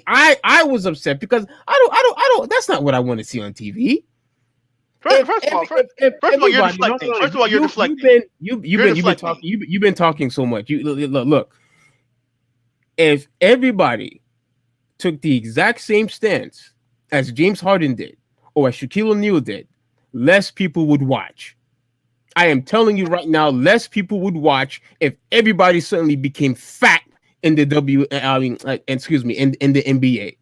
B: I was upset because I don't. That's not what I want to see on TV.
A: first, first of all, first,
B: If
A: first of all, you're
B: everybody, no,
A: deflecting.
B: no, no,
A: First of all, you're deflecting.
B: you've
A: You're
B: been
A: deflecting.
B: you've been talking so much. Look, if everybody took the exact same stance as James Harden did or as Shaquille O'Neal did, less people would watch. I am telling you right now, less people would watch if everybody suddenly became fat in the excuse me, in the NBA.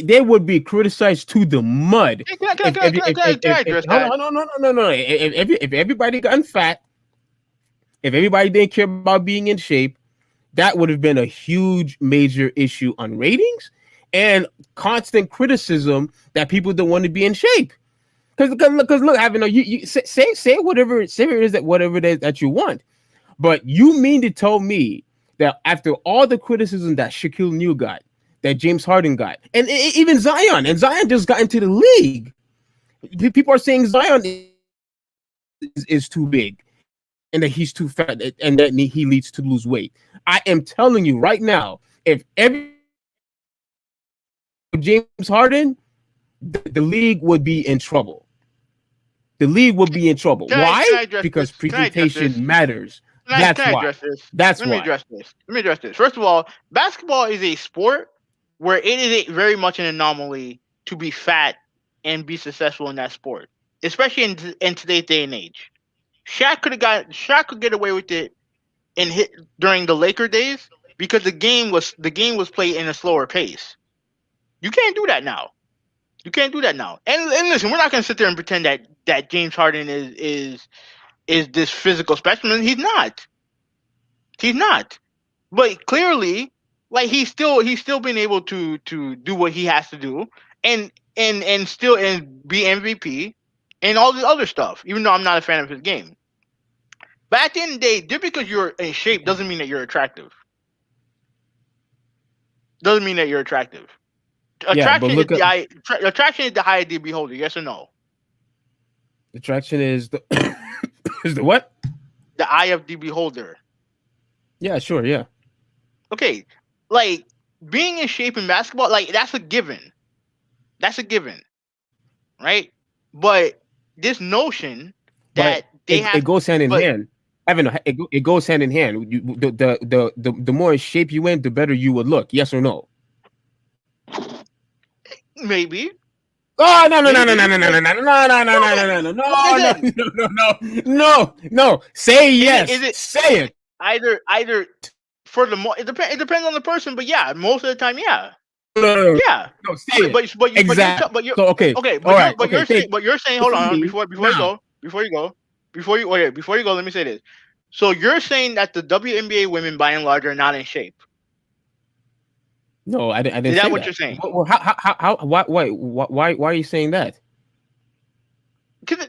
B: They would be criticized to the mud
A: Can I, can I, can I, can I, can I can I
B: if
A: address
B: hold
A: that?
B: on, no. If everybody got fat, if everybody didn't care about being in shape, that would have been a huge major issue on ratings and constant criticism that people don't want to be in shape. Because look, having you say whatever it is that you want, but you mean to tell me that after all the criticism that Shaquille O'Neal got, that James Harden got, and even Zion just got into the league. People are saying Zion is too big and that he's too fat and that he leads to lose weight. I am telling you right now, if everybody James Harden, the league would be in trouble. The league would be in trouble.
A: Can
B: Why?
A: I address
B: Because
A: this? Can I address this?
B: presentation matters.
A: Can
B: That's
A: I
B: why.
A: address this?
B: That's
A: Let me
B: why.
A: address this. Let me address this. First of all, basketball is a sport where it is very much an anomaly to be fat and be successful in that sport, especially in today's day and age. Shaq could get away with it in hit during the Laker days because the game was played in a slower pace. You can't do that now. You can't do that now. And listen, we're not gonna sit there and pretend that James Harden is this physical specimen. He's not. He's not. But clearly, like he's still been able to do what he has to do and be MVP and all the other stuff. Even though I'm not a fan of his game, but at the end of the day, just because you're in shape doesn't mean that you're attractive. doesn't mean that you're attractive.
B: Yeah, but look at
A: Attraction is the eye of the beholder. Yes or no?
B: attraction is the is the what?
A: The eye of the beholder.
B: Yeah, sure, yeah.
A: Okay, like being in shape in basketball, like that's a given. That's a given, right? But this notion
B: But
A: that they
B: it
A: have,
B: goes hand in
A: but
B: hand. Evan, it goes hand in hand. The more in shape you in, the better you would look. Yes or no?
A: maybe,
B: Oh no no no no no
A: maybe,
B: no no no no no no no
A: well
B: no
A: then,
B: no no no
A: well
B: no
A: then,
B: no no. Say
A: is
B: yes.
A: it
B: Say it.
A: either for the it depends on the person, but yeah, most of the time, yeah,
B: No no no.
A: yeah.
B: No, say it. Exactly.
A: But you're
B: So okay.
A: okay,
B: All right. Okay. Thank
A: but you're saying,
B: you
A: hold
B: for
A: on,
B: me
A: before you
B: now.
A: go, before you go, let me say this. So you're saying that the WNBA women, by and large, are not in shape.
B: No, I
A: Is
B: didn't
A: that
B: say
A: what you're
B: that.
A: saying?
B: How why are you saying that?
A: Because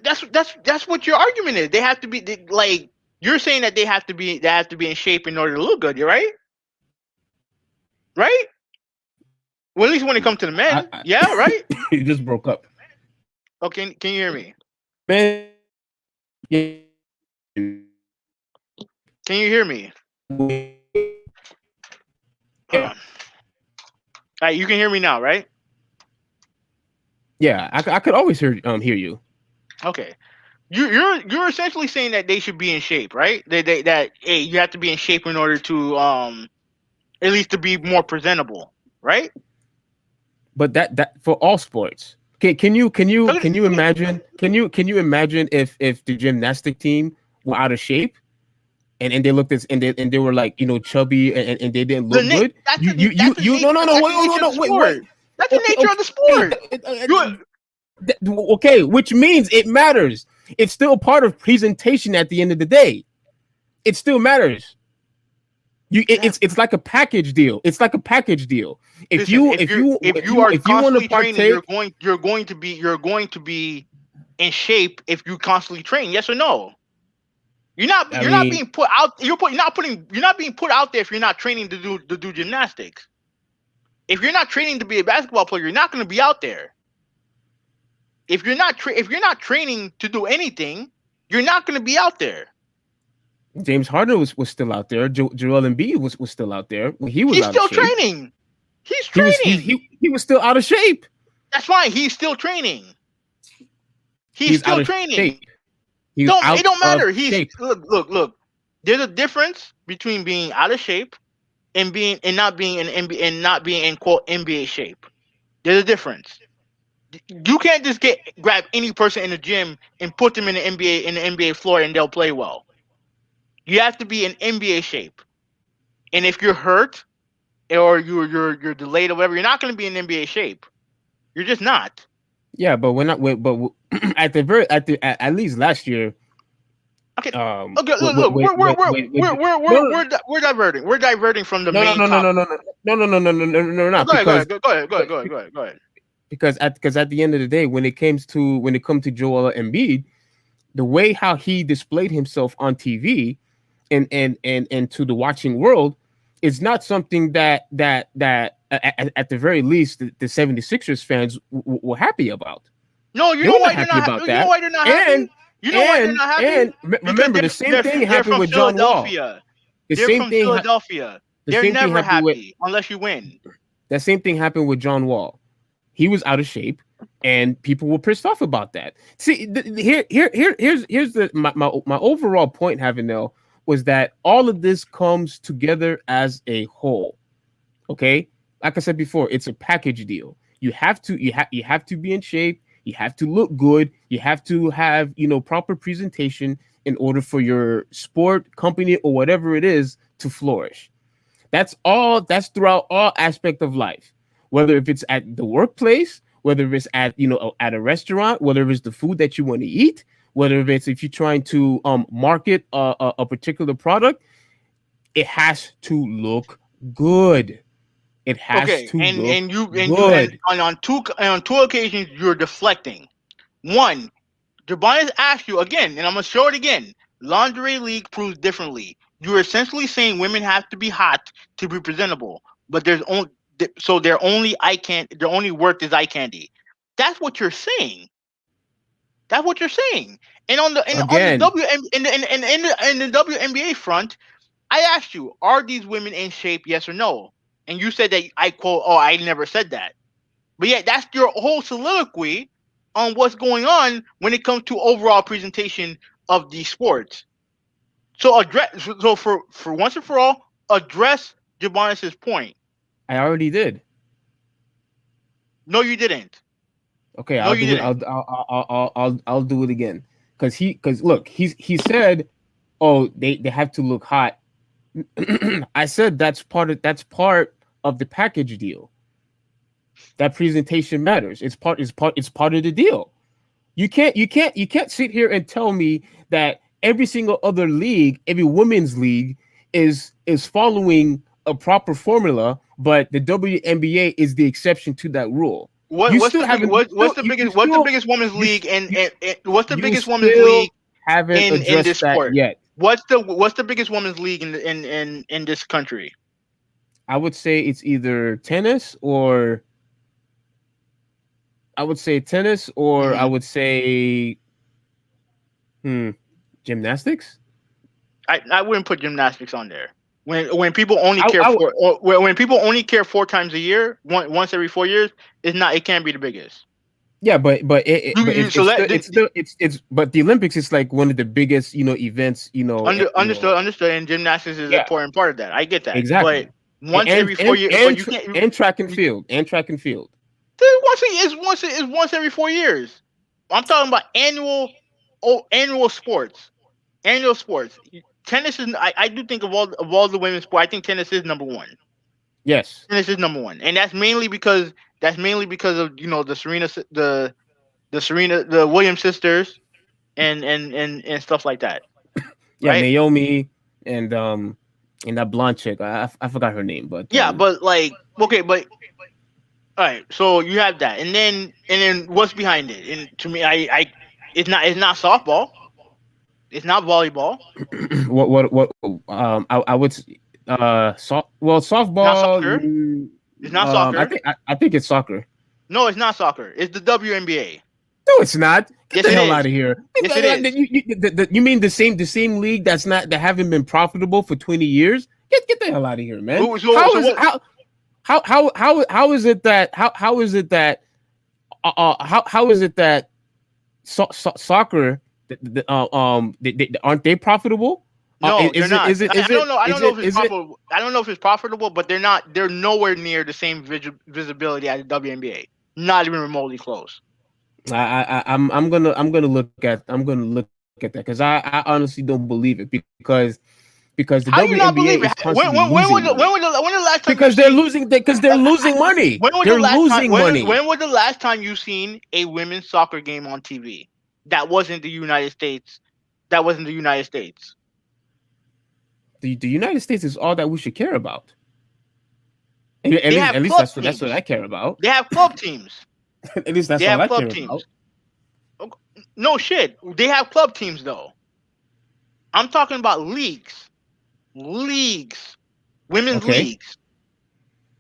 A: that's what your argument is. They have to be like you're saying that they have to be in shape in order to look good. You're right, right? Well, at least when it comes to the men,
B: I
A: yeah, right.
B: you just broke up.
A: Okay, can you hear me?
B: Man,
A: Can you hear me?
B: yeah,
A: All right, you can hear me now, right?
B: yeah, I could always hear you.
A: Okay. You're essentially saying that they should be in shape, right? That hey, you have to be in shape in order to at least to be more presentable, right?
B: But that for all sports. Can you imagine if the gymnastic team were out of shape and they looked at and they were like chubby and they didn't look good? You no
A: That's the
B: wait
A: nature of the
B: wait.
A: sport. That's the
B: Okay
A: nature of the sport. You
B: okay, which means it matters. It's still part of presentation at the end of the day. It still matters. It's like a package deal. It's like a package deal. If
A: listen,
B: you if you
A: if
B: if
A: you
B: you
A: are
B: if you want to
A: constantly training,
B: partake,
A: you're going to be in shape if you constantly train. Yes or no?
B: I
A: You're not
B: mean,
A: being put out. You're not being put out there if you're not training to do gymnastics. If you're not training to be a basketball player, you're not going to be out there. If you're not training to do anything, you're not going to be out there.
B: James Harden was still out there. Joel Embiid was still out there when he was
A: He's
B: out of
A: still
B: shape.
A: training. He's
B: He was
A: training.
B: he was still out of shape.
A: That's fine. He's still training. He's
B: He's out
A: still
B: of shape.
A: training.
B: He was
A: It
B: out
A: don't
B: of
A: matter. He's
B: shape.
A: look. There's a difference between being out of shape and being and not being in NBA and not being in quote NBA shape. There's a difference. You can't just grab any person in the gym and put them in the NBA floor and they'll play well. You have to be in NBA shape. And if you're hurt or you're delayed or whatever, you're not going to be in NBA shape. You're just not.
B: Yeah, but we're not. At least last year.
A: Okay.
B: Um.
A: Okay.
B: Wait,
A: Look.
B: wait, wait, wait, wait, wait. No,
A: We're diverting. We're diverting from the
B: no, no,
A: main
B: no, no, no,
A: topic.
B: no, no, no, no, no, no, no, no,
A: Oh,
B: not because
A: go ahead. Go ahead.
B: because at the end of the day, when it comes to Joel Embiid, the way how he displayed himself on TV and to the watching world is not something that at the very least the 76ers fans were happy about.
A: No,
B: They were not happy about
A: You know
B: that.
A: why they're not happy?
B: And
A: You know why they're not happy? Because
B: remember the same thing
A: they're
B: happened
A: from
B: with John Wall.
A: Philadelphia.
B: The
A: They're
B: same
A: from
B: thing
A: Philadelphia.
B: the
A: They're
B: same thing
A: never
B: happened with
A: happy unless you win.
B: that same thing happened with John Wall. He was out of shape and people were pissed off about that. See, here's my overall point, having though, was that all of this comes together as a whole. Okay, like I said before, it's a package deal. You have to be in shape. You have to look good. You have to have proper presentation in order for your sport, company, or whatever it is to flourish. That's all. That's throughout all aspect of life. Whether if it's at the workplace, whether it's at at a restaurant, whether it's the food that you want to eat, whether it's if you're trying to market a particular product, it has to look good. It has
A: Okay,
B: to look
A: and
B: good.
A: on two occasions you're deflecting. One, Jabani's asked you again, and I'm gonna show it again. Lingerie League proves differently. You're essentially saying women have to be hot to be presentable, but so their only worth is eye candy. That's what you're saying. That's what you're saying. And on the
B: Again,
A: in the WNBA front, I asked you, are these women in shape? Yes or no? And you said that I quote, "Oh, I never said that." But yeah, that's your whole soliloquy on what's going on when it comes to overall presentation of these sports. So address, so for once and for all, address Jabonis's point.
B: I already did.
A: No, you didn't.
B: Okay,
A: No,
B: I'll
A: you
B: do it.
A: didn't.
B: I'll do it again. Because look, he said, oh, they have to look hot. I said that's part of the package deal. That presentation matters. It's part of the deal. You can't sit here and tell me that every single other league, every women's league is following a proper formula, but the WNBA is the exception to that rule. You
A: What's
B: still
A: the big
B: haven't
A: what's the biggest women's league what's the
B: you
A: biggest women's league
B: still haven't
A: in this
B: addressed that
A: sport?
B: yet.
A: What's the biggest women's league in this country?
B: I would say it's either tennis or I
A: Hmm.
B: would say hmm, gymnastics.
A: I wouldn't put gymnastics on there. When people only
B: I,
A: care
B: I
A: for or when people only care 4 times a year, once every 4 years, it can't be the biggest.
B: Yeah, but
A: So
B: it's but the Olympics is like one of the biggest events
A: understood, and gymnastics is an
B: yeah,
A: important part of that. I get that, but
B: exactly.
A: once every 4 years, but you can't.
B: And track and field.
A: Once every 4 years. I'm talking about annual sports. Annual sports. Tennis is. I do think of all the women's sport. I think tennis is number one.
B: Yes.
A: Tennis is number one, and that's mainly because of the Williams sisters and stuff like that,
B: Yeah,
A: right?
B: Naomi and that blonde chick. I forgot her name, but
A: Yeah, but like okay, but all right. So you have that, and then what's behind it? And to me, it's not softball. It's not volleyball.
B: what I would
A: Not
B: softball.
A: soccer. It's not soccer.
B: I think it's soccer.
A: No, it's not soccer. It's the WNBA.
B: No, it's not. Get
A: Yes,
B: the
A: it
B: hell out
A: is.
B: of here.
A: Yes, it is.
B: You mean the same league that haven't been profitable for 20 years? Get the hell out of here, man.
A: So what?
B: How is it that how is it that soccer aren't they profitable?
A: No, they're not. I don't know. I don't know if it's
B: is it
A: profitable. I don't know if it's profitable, but they're not. They're nowhere near the same visibility as the WNBA. Not even remotely close.
B: I'm gonna look at that because I honestly don't believe it because the
A: How do you not
B: WNBA
A: believe it?
B: is constantly losing money
A: When was the last time you
B: because they're
A: seen?
B: losing money.
A: When was the
B: They're
A: last time?
B: losing money.
A: When was the last time you seen a women's soccer game on TV? That wasn't the United States. That wasn't the United States.
B: The United States is all that we should care about. At
A: They
B: least
A: have
B: at least
A: club
B: that's what I
A: teams.
B: care about.
A: They have club teams.
B: At least
A: They
B: that's all
A: have
B: I
A: club
B: care about.
A: teams. Ok, no shit. They have club teams though. I'm talking about leagues, women's
B: Okay.
A: leagues.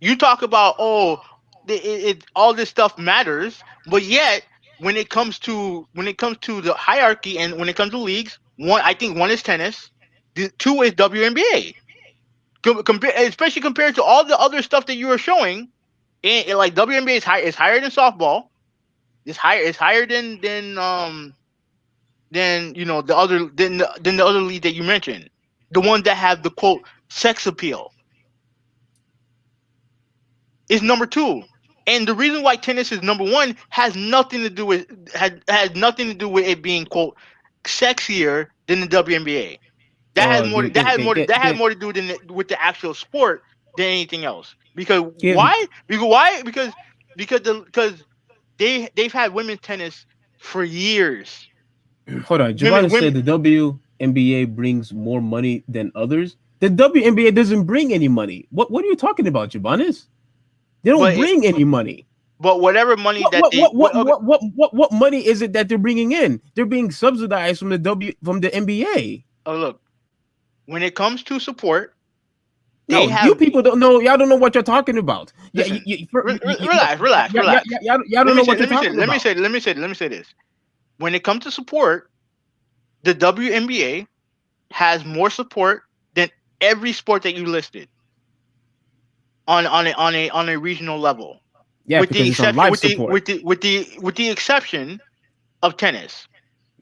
A: You talk about all this stuff matters, but yet when it comes to the hierarchy and when it comes to leagues, I think one is tennis, the two is WNBA. Especially compared to all the other stuff that you were showing, and like WNBA is higher than softball. It's higher than the other league that you mentioned, the one that have the quote sex appeal is number two. And the reason why tennis is number one has nothing to do with it being quote sexier than the WNBA. That had more to do with the actual sport than anything else. Because
B: Give
A: why? Because why? Because they've had women's tennis for years.
B: hold on.
A: Women
B: Giovanna
A: women
B: said the WNBA brings more money than others. The WNBA doesn't bring any money. What are you talking about, Giovannis? They don't
A: but
B: bring any money.
A: whatever money that they okay,
B: What money is it that they're bringing in? They're being subsidized from the NBA.
A: look, when it comes to support, They
B: No, you
A: have
B: people don't know. Y'all don't know what you're talking about. Yeah,
A: listen.
B: no,
A: Relax, relax, relax.
B: y'all don't know what you're talking about.
A: Let me say this. When it comes to support, the WNBA has more support than every sport that you listed on a regional level,
B: Yeah,
A: with the
B: because it's on
A: exception
B: life support.
A: with the exception of tennis,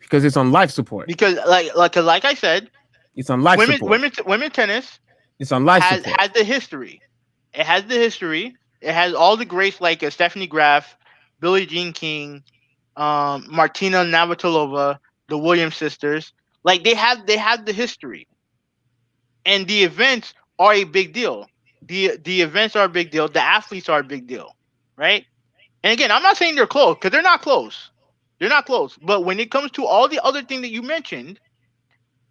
B: Because it's on life support.
A: because like I said,
B: It's on life support.
A: women tennis
B: It's on life support.
A: has the history. It has the history. It has all the greats like Stephanie Graf, Billie Jean King, Martina Navratilova, the Williams sisters. Like they have the history, and the events are a big deal. The events are a big deal. The athletes are a big deal, right? And again, I'm not saying they're close because they're not close. They're not close. But when it comes to all the other things that you mentioned,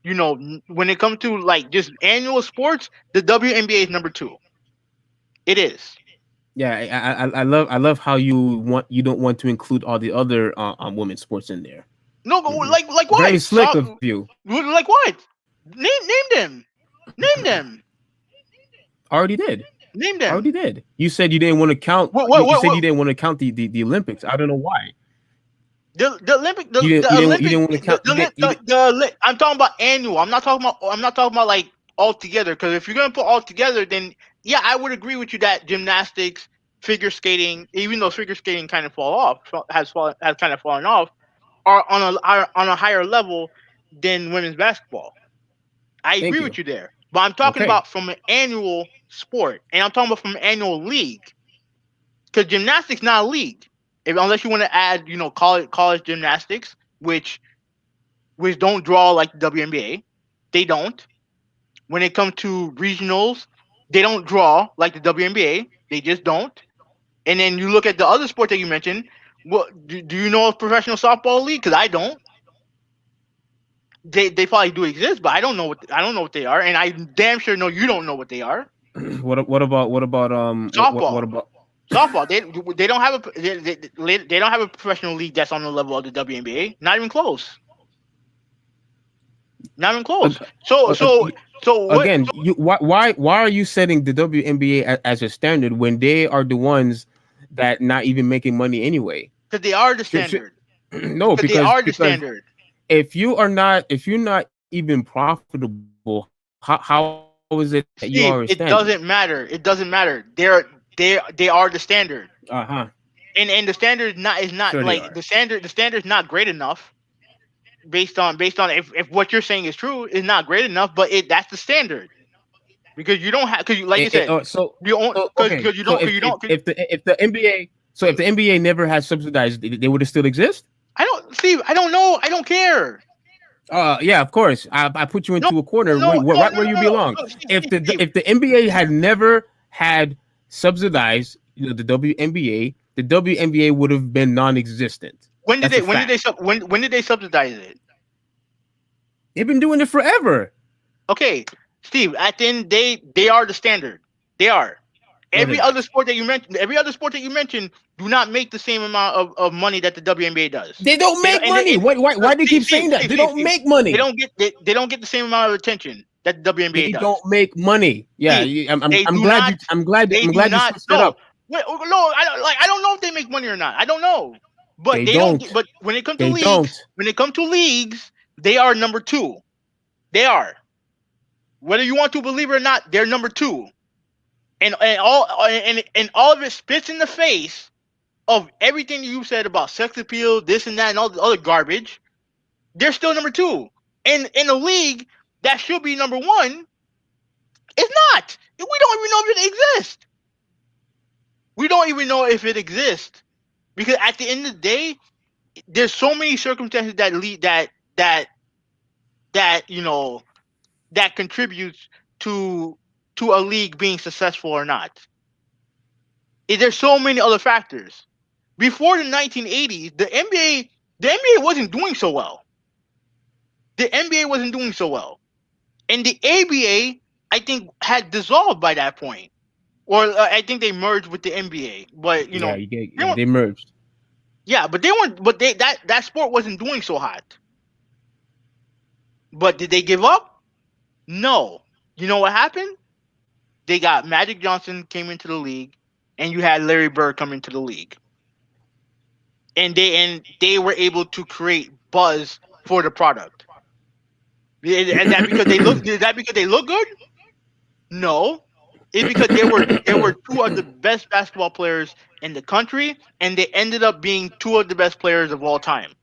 A: when it comes to like just annual sports, the WNBA is number two. It is.
B: Yeah, I love how you don't want to include all the other women's sports in there.
A: No, but
B: Hmm.
A: like
B: Very
A: what?
B: slick of you.
A: Like what? Name them. Name them.
B: Already did.
A: Name
B: Already
A: them.
B: did. You said you didn't want to count. You said you
A: What?
B: didn't want to count the Olympics. I don't know why.
A: The Olympic
B: You didn't
A: Olympic
B: want to count.
A: I'm talking about annual. I'm not talking about like all together, because if you're gonna put all together, then yeah, I would agree with you that gymnastics, figure skating, even though figure skating kind of has kind of fallen off, are on a higher level than women's basketball. I
B: Thank
A: agree
B: you.
A: with you there. But I'm talking
B: Okay.
A: about from an annual sport, and I'm talking about from an annual league. Because gymnastics not a league, unless you want to add, college gymnastics, which don't draw like the WNBA. They don't. When it comes to regionals, they don't draw like the WNBA. They just don't. And then you look at the other sport that you mentioned. What do you know of professional softball league? Because I don't. They probably do exist, but I don't know what they are, and I damn sure know you don't know what they are.
B: What
A: Softball.
B: about
A: Softball, they don't have they don't have a professional league that's on the level of the WNBA. Not even close. Not even close.
B: ag-
A: So
B: ag-
A: so so what?
B: again? You why are you setting the WNBA as a standard when they are the ones that not even making money anyway?
A: Because they are the
B: Should,
A: standard.
B: no,
A: Because they are the standard.
B: if you're not even profitable, how is it that you are a standard?
A: Steve, it doesn't matter. It doesn't matter. They are the standard.
B: Uh-huh.
A: And the standard is not
B: Sure they
A: like
B: are.
A: the standard is not great enough, based on if what you're saying is true, is not great enough, but that's the standard. Because you don't have, because like you said, you own,
B: Okay.
A: because you don't, because you don't.
B: If the NBA never had subsidized, they would have still exist.
A: I don't, Steve. I don't know. I don't care.
B: Yeah, of course. I put you
A: No,
B: into a corner
A: no, no,
B: right
A: no,
B: where you
A: no,
B: belong.
A: no. Steve.
B: If the NBA had never had subsidized, the WNBA, the WNBA would have been non-existent. That's a fact.
A: When did they subsidize it?
B: They've been doing it forever.
A: Okay, Steve. At the end of the day, they are the standard. They are.
B: No, they're not.
A: Every other sport that you mentioned, do not make the same amount of money that the WNBA does.
B: They don't make money. Why do you keep saying that? They don't make money.
A: They don't get the same amount of attention that the WNBA
B: They
A: does.
B: don't make money. Yeah,
A: Steve,
B: I'm glad
A: they
B: I'm
A: do
B: glad you
A: not.
B: switched it
A: No,
B: up.
A: wait, no, I don't know if they make money or not. I don't know, but
B: They
A: they don't.
B: don't.
A: But when it comes to
B: They don't.
A: leagues, they are number two. They are. Whether you want to believe it or not, they're number two, and all of it spits in the face of everything you said about sex appeal, this and that, and all the other garbage. They're still number two, and in a league that should be number one, it's not. We don't even know if it exists. We don't even know if it exists, because at the end of the day, there's so many circumstances that lead that that contributes to a league being successful or not. There's so many other factors. Before the 1980s, the NBA wasn't doing so well. The NBA wasn't doing so well, and the ABA, I think, had dissolved by that point, or I think they merged with the NBA. But
B: Yeah,
A: they weren't.
B: they merged.
A: Yeah, but they weren't. But that sport wasn't doing so hot. But did they give up? No. You know what happened? they got Magic Johnson came into the league, and you had Larry Bird come into the league, and they were able to create buzz for the product. Is that because they look? Is that because they look good? No, it's because they were two of the best basketball players in the country, and they ended up being two of the best players of all time.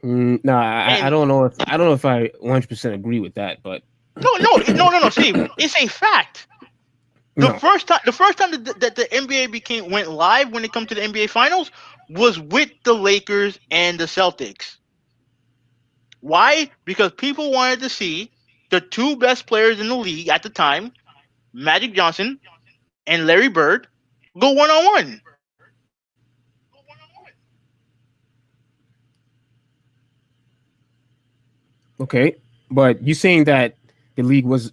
B: No, I
A: And
B: don't know if I 100% agree with that, but
A: no, Steve, it's a fact. The
B: no.
A: first time that the NBA went live when it comes to the NBA Finals was with the Lakers and the Celtics. Why? Because people wanted to see the two best players in the league at the time, Magic Johnson and Larry Bird, go one on one.
B: Okay, but you saying that the league was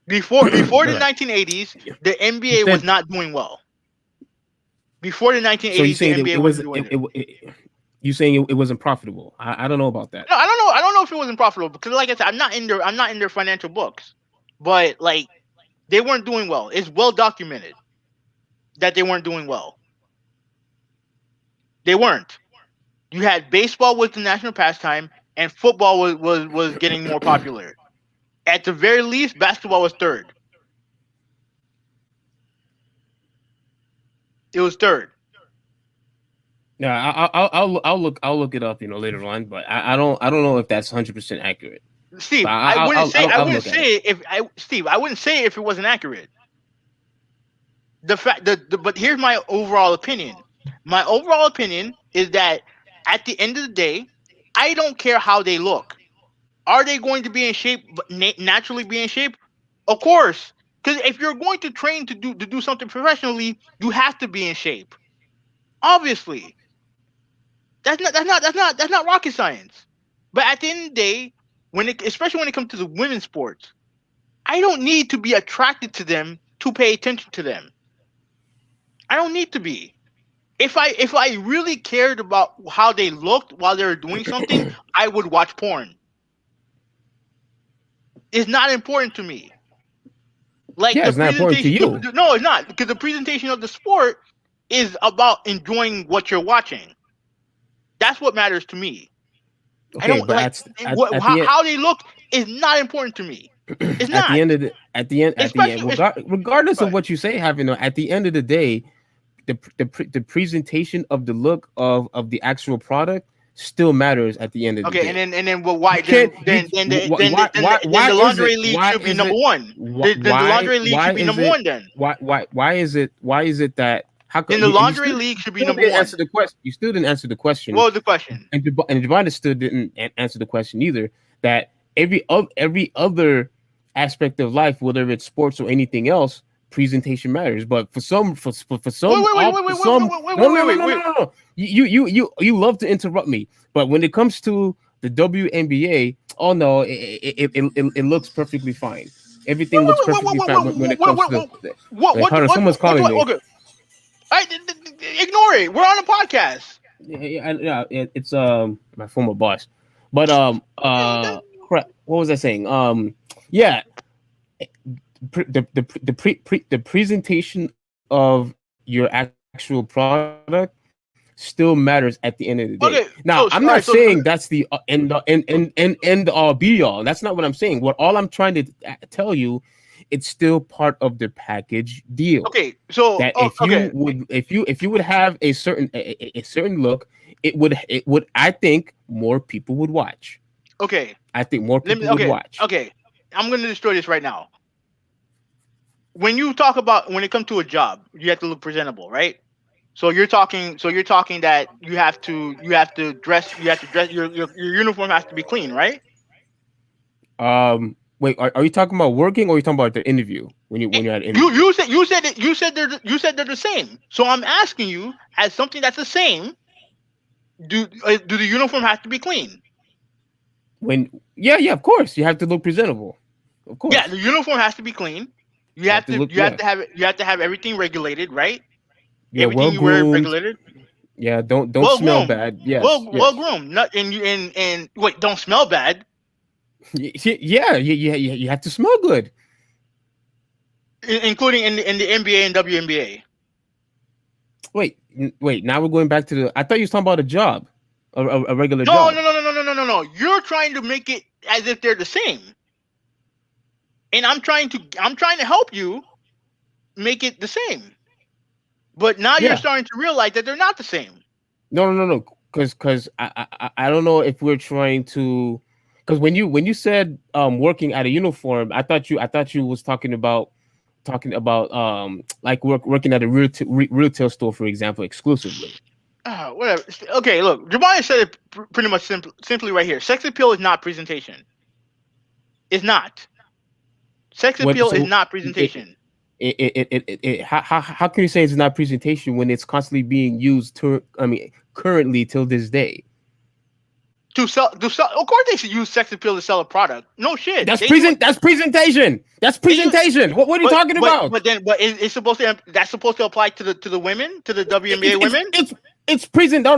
A: Before the 1980s, the
B: you
A: NBA was
B: said
A: not doing well. Before the
B: so you
A: 1980s, the
B: saying
A: NBA wasn't doing it.
B: you saying it wasn't profitable. I don't know about that.
A: No, I don't know. I don't know if it wasn't profitable because, like I said, I'm not in their financial books. But like, they weren't doing well. It's well documented that they weren't doing well. They weren't. You had baseball was the national pastime, and football was getting more popular. At the very least, basketball was third. It was third.
B: Yeah, I'll look it up, later on, but I don't know if that's 100% accurate. But
A: Steve, I wouldn't say I
B: I'll
A: wouldn't
B: look at it.
A: say it if I Steve, I wouldn't say it if it wasn't accurate. The fact but here's my overall opinion. My overall opinion is that at the end of the day, I don't care how they look. Are they going to be in shape? Naturally be in shape? Of course. Because if you're going to train to do something professionally, you have to be in shape. Obviously, that's not rocket science. But at the end of the day, especially when it comes to the women's sports, I don't need to be attracted to them to pay attention to them. I don't need to be. If I really cared about how they looked while they were doing something, I would watch porn. It's not important to me. Like
B: Yeah,
A: the
B: it's not important to
A: presentation,
B: you.
A: no, it's not because the presentation of the sport is about enjoying what you're watching. That's what matters to me. I
B: Okay,
A: don't
B: but
A: like
B: at the
A: how they look is not important to me. It's
B: at the
A: not,
B: end of the end,
A: especially it's,
B: regardless of
A: but
B: what you say, having at the end of the day, the presentation of the look of the actual product still matters at the end of the
A: okay, and
B: day.
A: then well,
B: You
A: why
B: can't you
A: then
B: why
A: the
B: is it
A: lingerie league should be number one. Then the lingerie league
B: why
A: should be
B: is
A: number
B: it
A: one. Then
B: why is it that how
A: then
B: come
A: the
B: and you
A: lingerie league should be
B: still
A: number
B: didn't
A: one.
B: answer the question. You still didn't answer the question,
A: What was the question?
B: and Javon still didn't answer the question either. That every other aspect of life, whether it's sports or anything else, presentation matters. But for
A: Wait,
B: some
A: wait, wait, wait,
B: for
A: wait, wait,
B: some
A: wait, wait,
B: no
A: wait,
B: no
A: wait,
B: no
A: wait,
B: no
A: wait.
B: no no you love to interrupt me. But when it comes to the WNBA, oh no, it looks perfectly fine. Everything looks perfectly fine when it comes to wait, hold on, someone's calling me.
A: Okay, ignore it. We're on a podcast.
B: It's my former boss. But crap, what was I saying? Yeah, the presentation of your actual product still matters at the end of the day. Now, I'm
A: Okay,
B: not saying
A: all right,
B: that's the end all be all. That's not what I'm saying. What all I'm trying to tell you, it's still part of the package deal.
A: okay, so
B: That if you
A: okay,
B: would if you would have a certain look, it would I think more people would watch.
A: okay.
B: I think more
A: Let
B: people
A: me.
B: would
A: Okay,
B: watch.
A: okay. I'm gonna destroy this right now. When it comes to a job, you have to look presentable, right? So you're talking that you have to dress your uniform has to be clean, right?
B: Wait, are you talking about working or are you talking about the interview when you're at an
A: You
B: interview?
A: you said they're the same. So I'm asking you, as something that's the same, do the uniform have to be clean?
B: When yeah, of course you have to look presentable. Of
A: Yeah,
B: course
A: the uniform has to be clean. You
B: you have
A: have
B: to
A: to
B: look.
A: you have
B: Yeah,
A: to have you have to have everything regulated, right?
B: yeah,
A: Everything
B: well
A: you wear is
B: groomed.
A: regulated.
B: Yeah, don't
A: Well
B: smell
A: groomed.
B: bad.
A: Well
B: Yes,
A: well
B: yes.
A: groomed. Not and you and wait, don't smell bad.
B: Yeah, you have to smell good.
A: including in the NBA and WNBA.
B: Wait. Now we're going back to the. I thought you was talking about a job, a regular
A: No,
B: job.
A: no, no, no, no, no, no, no, no. You're trying to make it as if they're the same, and I'm trying to help you make it the same. But now you're
B: Yeah.
A: starting to realize that they're not the same.
B: No. Because I don't know if we're trying to. Because when you said working at a uniform, I thought you was talking about like working at a retail store, for example, exclusively.
A: Whatever. Okay, look, Jabari said it pretty much simply right here. Sex appeal is not presentation. It's not. Sex
B: What
A: appeal is
B: so
A: not
B: it,
A: presentation.
B: how can you say it's not presentation when it's constantly being used currently till this day?
A: To sell, of course they should use sex appeal to sell a product. No shit,
B: That's
A: they do.
B: that's presentation. That's
A: They use,
B: presentation. What are you
A: but
B: talking
A: but
B: about?
A: but then but it's supposed to that's supposed to apply to the women, to the WNBA
B: It's
A: women.
B: it's present. No.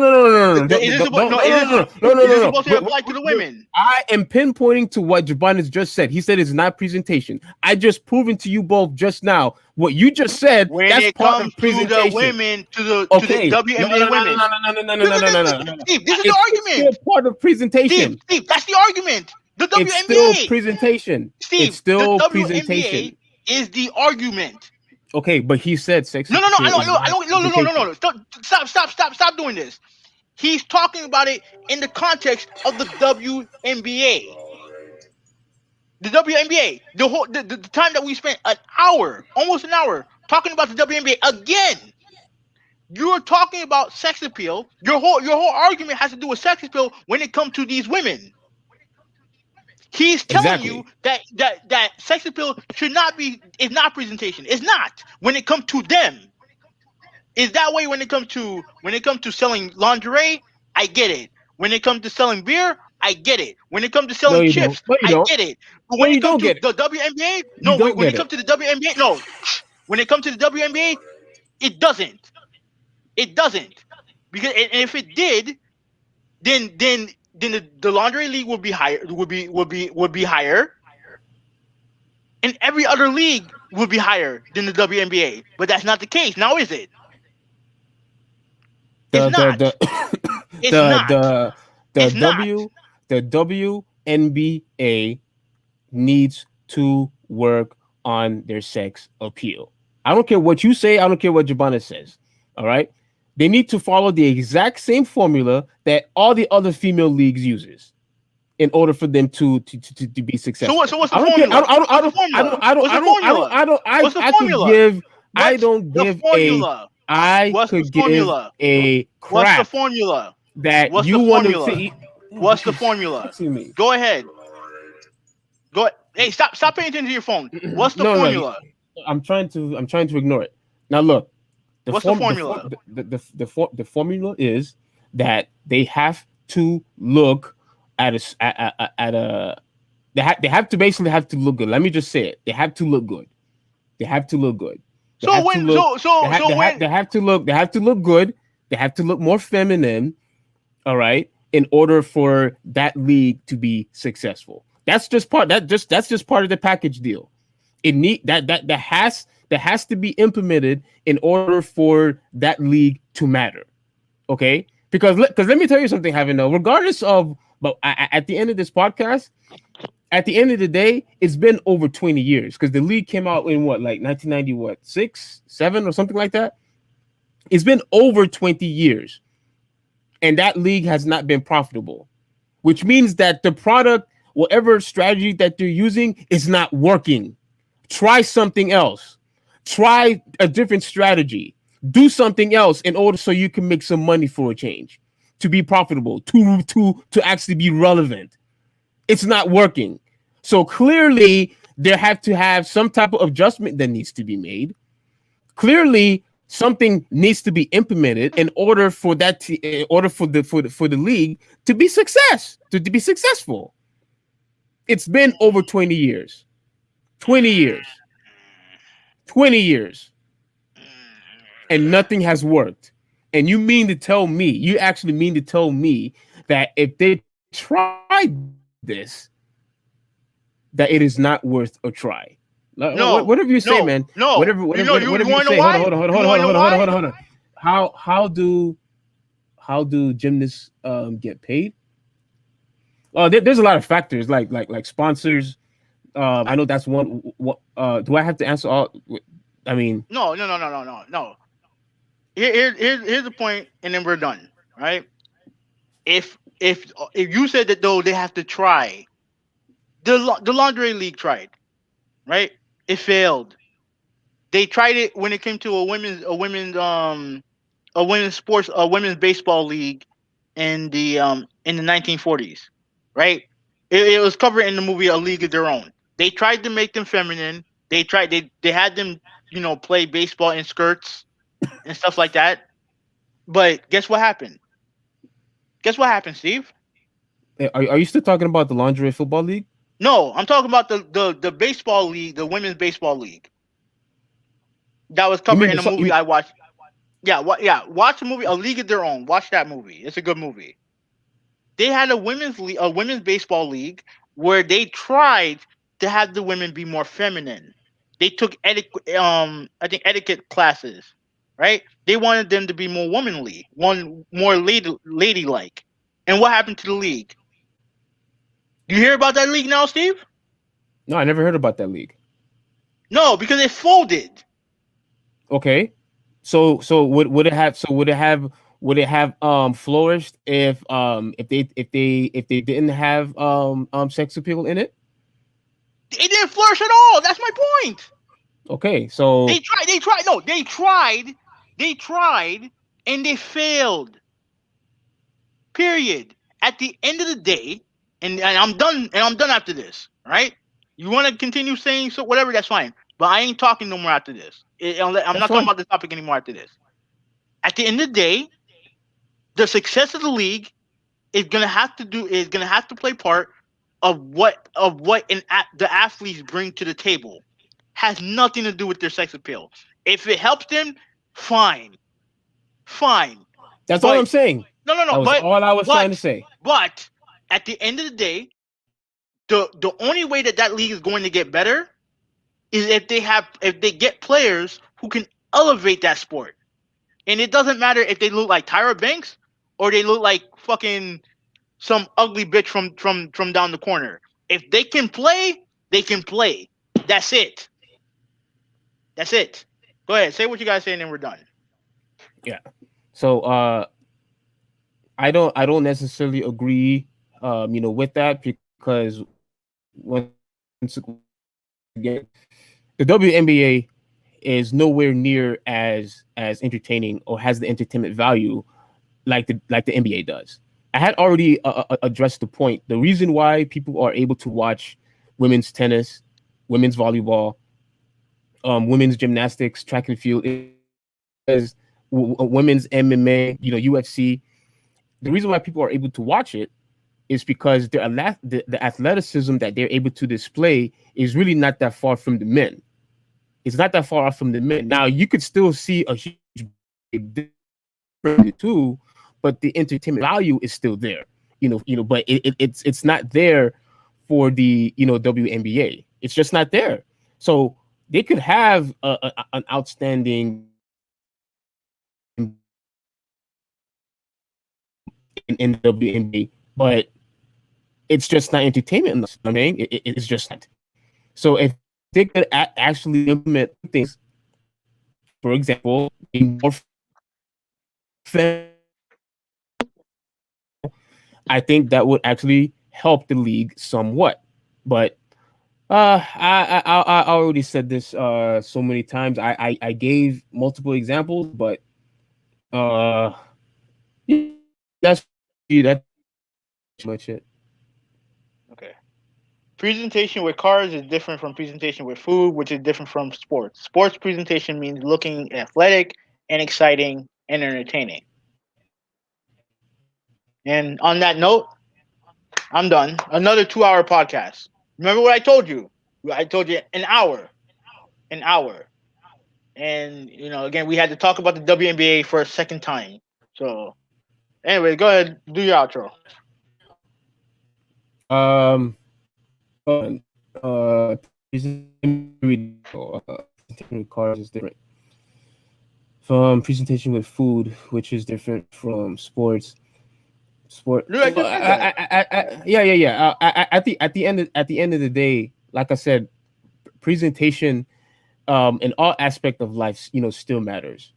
A: Is it supposed no? Is it supposed to apply to the women?
B: I am pinpointing to what Jaban has just said. He said it's not presentation. I just proven to you both just now what you just said.
A: When
B: That's
A: it
B: part
A: comes
B: of
A: to the
B: presentation.
A: women, to the
B: Okay. No, no,
A: WNBA
B: no, no,
A: women.
B: no.
A: Steve, this is the
B: It's still
A: argument.
B: part of presentation.
A: Steve, that's the argument. The
B: It's still
A: WNBA.
B: presentation. It's
A: Steve, the
B: still
A: WNBA
B: presentation.
A: is the argument.
B: Okay, but he said sex
A: No, no, no,
B: appeal is
A: I
B: not
A: don't, no, no, no, no, no,
B: presentation.
A: no. Stop doing this. He's talking about it in the context of the WNBA. The WNBA, the time that we spent an hour, almost an hour, talking about the WNBA again. You're talking about sex appeal. Your whole argument has to do with sex appeal when it comes to these women. He's telling you
B: Exactly.
A: that sex appeal is not presentation. It's not when it comes to them. Is that way when it comes to selling lingerie? I get it. When it comes to selling beer, I get it. When it comes to
B: No,
A: selling
B: you don't.
A: chips,
B: No, you
A: I
B: don't.
A: get it. But
B: No,
A: when it
B: you
A: comes
B: don't
A: to
B: get it.
A: the WNBA,
B: You
A: no.
B: don't
A: When
B: get
A: it
B: it.
A: comes to the WNBA, no. When it comes to the WNBA, it doesn't. It doesn't. Because and if it did, then the lingerie league would be higher. Would be higher, and every other league would be higher than the WNBA. But that's not the case now, is it? It's
B: The
A: not. It's
B: the
A: not.
B: the the
A: It's not.
B: W the WNBA needs to work on their sex appeal. I don't care what you say. I don't care what Jabana says. All right, they need to follow the exact same formula that all the other female leagues uses in order for them to be
A: So what?
B: successful.
A: So what's the
B: I don't care.
A: formula? What's the formula? What's the formula? What's the
B: I could
A: formula?
B: give. I
A: What's
B: don't
A: the
B: give a.
A: formula?
B: I
A: What's the
B: could give
A: formula?
B: a
A: What's the
B: crap
A: formula?
B: that
A: What's
B: you
A: the
B: want to
A: formula?
B: see. Man,
A: What's
B: this
A: the
B: is
A: formula?
B: texting me.
A: Go ahead. Go. Hey, stop paying attention to your phone. What's the
B: No.
A: formula?
B: I'm trying to ignore it. Now look, the
A: What's the
B: form the form
A: formula?
B: the formula is that they have to look at a they have to basically have to look good. Let me just say it. They have to look good. They have to look good. They
A: So
B: have to
A: when
B: look
A: when
B: they have to look good. They have to look more feminine, all right, in order for that league to be successful. That's just part of the package deal. It need that has to be implemented in order for that league to matter. Okay, because let me tell you something, having no regardless of but at the end of this podcast, at the end of the day, it's been over 20 years because the league came out in what, like 1990, what, 6, 7, or something like that. It's been over 20 years, and that league has not been profitable, which means that the product, whatever strategy that they're using, is not working. Try something else. Try a different strategy. Do something else in order so you can make some money for a change, to be profitable, to actually be relevant. It's not working. So clearly there have to have some type of adjustment that needs to be made. Clearly something needs to be implemented in order for in order for the league to be to be successful. It's been over 20 years. 20 years. 20 years. And nothing has worked. And you actually mean to tell me that if they tried this, that it is not worth a try.
A: No,
B: Whatever you say,
A: no,
B: man.
A: no. You
B: Whatever you
A: want to know
B: say. Hold on,
A: why?
B: hold on, hold on,
A: You
B: hold on,
A: want to
B: hold
A: know
B: on, hold on,
A: why?
B: hold on, hold on. How do gymnasts get paid? There's a lot of factors like sponsors. I know that's one. What do I have to answer all? I mean,
A: No, no, no, no, no, no, no. Here's the point, and then we're done. Right? If you said that though they have to try, the lingerie league tried, right? It failed. They tried it when it came to a women's sports a women's baseball league in the 1940s, right? It was covered in the movie A League of Their Own. They tried to make them feminine. They had them play baseball in skirts and stuff like that. But guess what happened? Guess what happened, Steve?
B: are you still talking about the lingerie football league?
A: No, I'm talking about the baseball league, the women's baseball league that was
B: You
A: covered
B: mean
A: in
B: the
A: a
B: so-
A: movie
B: you,
A: I watched. Yeah, yeah. Watch the movie A League of Their Own. Watch that movie. It's a good movie. They had a women's baseball league where they tried to have the women be more feminine. They took I think etiquette classes, right? They wanted them to be more womanly, one more ladylike. And what happened to the league? You hear about that league now, Steve?
B: no, I never heard about that league.
A: No, because it folded.
B: Okay, so would it have flourished if they didn't have sex appeal in it?
A: It didn't flourish at all. That's my point.
B: Okay, so
A: They tried, and they failed. Period. At the end of the day, and I'm done. And I'm done after this. Right? You want to continue saying so, whatever. That's fine. But I ain't talking no more after this. I'm
B: that's
A: not talking
B: fine.
A: about this topic anymore after this. At the end of the day, the success of the league is gonna have to play part of what the athletes bring to the table. Has nothing to do with their sex appeal. If it helps them, fine, fine.
B: That's all
A: But
B: I'm saying.
A: no, no,
B: That
A: no.
B: was all I was trying to
A: But
B: say.
A: but at the end of the day, the only way that league is going to get better is if they get players who can elevate that sport. And it doesn't matter if they look like Tyra Banks or they look like fucking some ugly bitch from down the corner. If they can play, they can play. That's it. That's it. Go ahead, say what you guys say, and then we're done.
B: Yeah. So I don't necessarily agree with that because once again the WNBA is nowhere near as entertaining or has the entertainment value like the NBA does. I had already addressed the point. The reason why people are able to watch women's tennis, women's volleyball, women's gymnastics, track and field is because women's MMA, UFC. The reason why people are able to watch it is because the athleticism that they're able to display is really not that far from the men. It's not that far off from the men. Now you could still see a huge difference too, but the entertainment value is still there. But it's not there for the WNBA. It's just not there. So they could have an outstanding in the WNBA, but it's just not entertainment enough. I mean, it's just not. So if they could actually implement things, for example, being more I think that would actually help the league somewhat. But I already said this so many times. I gave multiple examples, but uh, that's much it.
A: Okay. Presentation with cars is different from presentation with food, which is different from sports. Sports presentation means looking athletic and exciting and entertaining. And on that note, I'm done. Another 2 hour podcast. Remember what I told you? I told you an hour. An hour. And again, we had to talk about the WNBA for a second time. So anyway, go ahead, do your outro.
B: Um, hold on. presentation with cars is different from presentation with food, which is different from sports. Sport.
A: Dude, I just said that.
B: Yeah, yeah, yeah. At the end of the day, like I said, presentation in all aspect of life, still matters.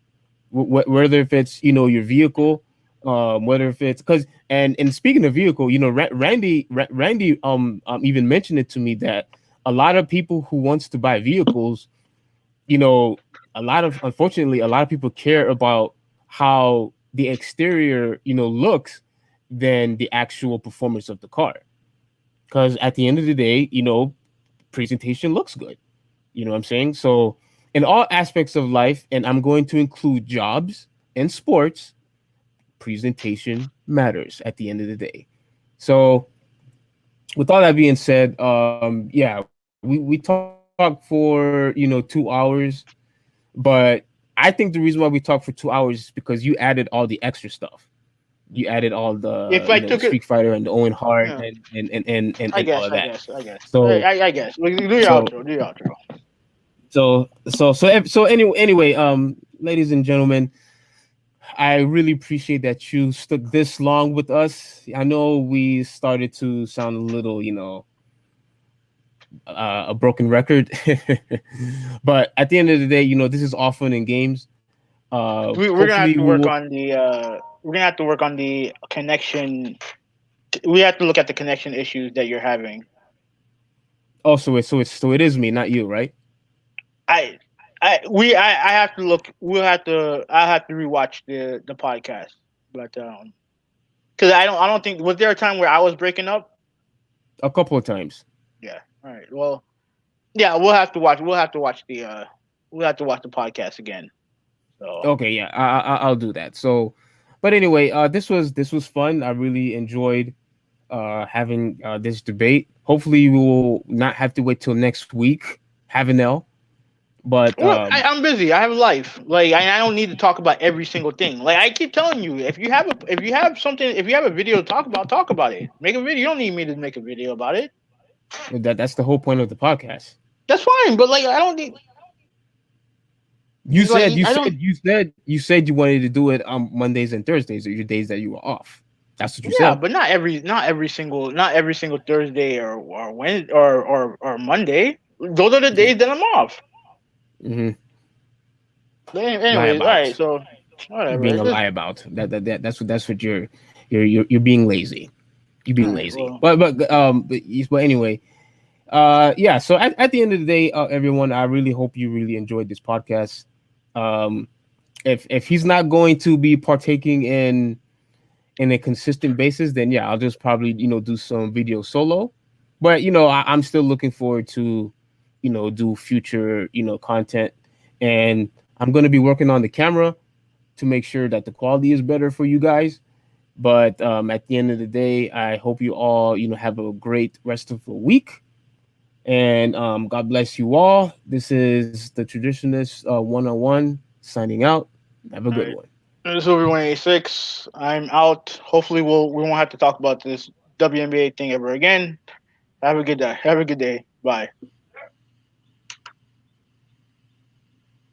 B: Whether if it's your vehicle, whether if it's because and speaking of vehicle, Randy even mentioned it to me that a lot of people who wants to buy vehicles, you know, unfortunately a lot of people care about how the exterior looks than the actual performance of the car. Because at the end of the day, presentation looks good. You know what I'm saying? So, in all aspects of life, and I'm going to include jobs and sports, presentation matters at the end of the day. So, with all that being said, yeah, we talked for 2 hours, but I think the reason why we talked for 2 hours is because you added all the extra stuff. You added all the
A: If I
B: the
A: took
B: Street
A: it,
B: Fighter and the Owen Hart
A: yeah,
B: and
A: I
B: all of
A: guess, I
B: that.
A: guess, I guess,
B: So
A: I guess. Like, do your
B: so
A: outro, do your outro.
B: anyway, ladies and gentlemen, I really appreciate that you stuck this long with us. I know we started to sound a little, a broken record, but at the end of the day, this is all fun and games.
A: We're gonna have
B: Hopefully,
A: to
B: we
A: work
B: will.
A: on the we're gonna have to work on the connection. We have to look at the connection issues that you're having.
B: Oh, so it is me, not you, right?
A: I I have to look. We'll have to. I have to rewatch the podcast, but because I don't think, was there a time where I was breaking up?
B: A couple of times.
A: Yeah. All right. Well, yeah. We'll have to watch. We'll have to watch the. We'll have to watch the podcast again. So
B: Okay, yeah, I'll do that. So, but anyway, this was fun. I really enjoyed having this debate. Hopefully, we will not have to wait till next week. Have an L, but
A: well, I'm busy. I have a life. Like I don't need to talk about every single thing. Like I keep telling you, if you have something, if you have a video to talk about it. Make a video. You don't need me to make a video about it.
B: that's the whole point of the podcast.
A: That's fine. But like I don't need.
B: You said
A: Like
B: you
A: I don't.
B: said you said you said you wanted to do it on Mondays and Thursdays, or your days that you were off. That's what you
A: Yeah,
B: said.
A: but not every single Thursday or Wednesday or Monday. Those are the
B: Yeah.
A: days that I'm off.
B: Hmm.
A: But
B: Lie
A: anyways, all right.
B: about.
A: So
B: You're
A: whatever.
B: being
A: It's
B: a
A: just
B: lie about. That's what you're being lazy. You're
A: all
B: being
A: right.
B: lazy.
A: Well,
B: But anyway, yeah. So at the end of the day, everyone, I really hope you really enjoyed this podcast. Um, if he's not going to be partaking in a consistent basis, then yeah, I'll just probably do some video solo. But I'm still looking forward to do future content, and I'm gonna be working on the camera to make sure that the quality is better for you guys. But at the end of the day, I hope you all have a great rest of the week, and God bless you all. This is the traditionalist 101 signing out. Have a
A: all
B: good
A: right.
B: one.
A: This is Over 186. I'm out. Hopefully, we won't have to talk about this WNBA thing ever again. Have a good day. Have a good day. Bye.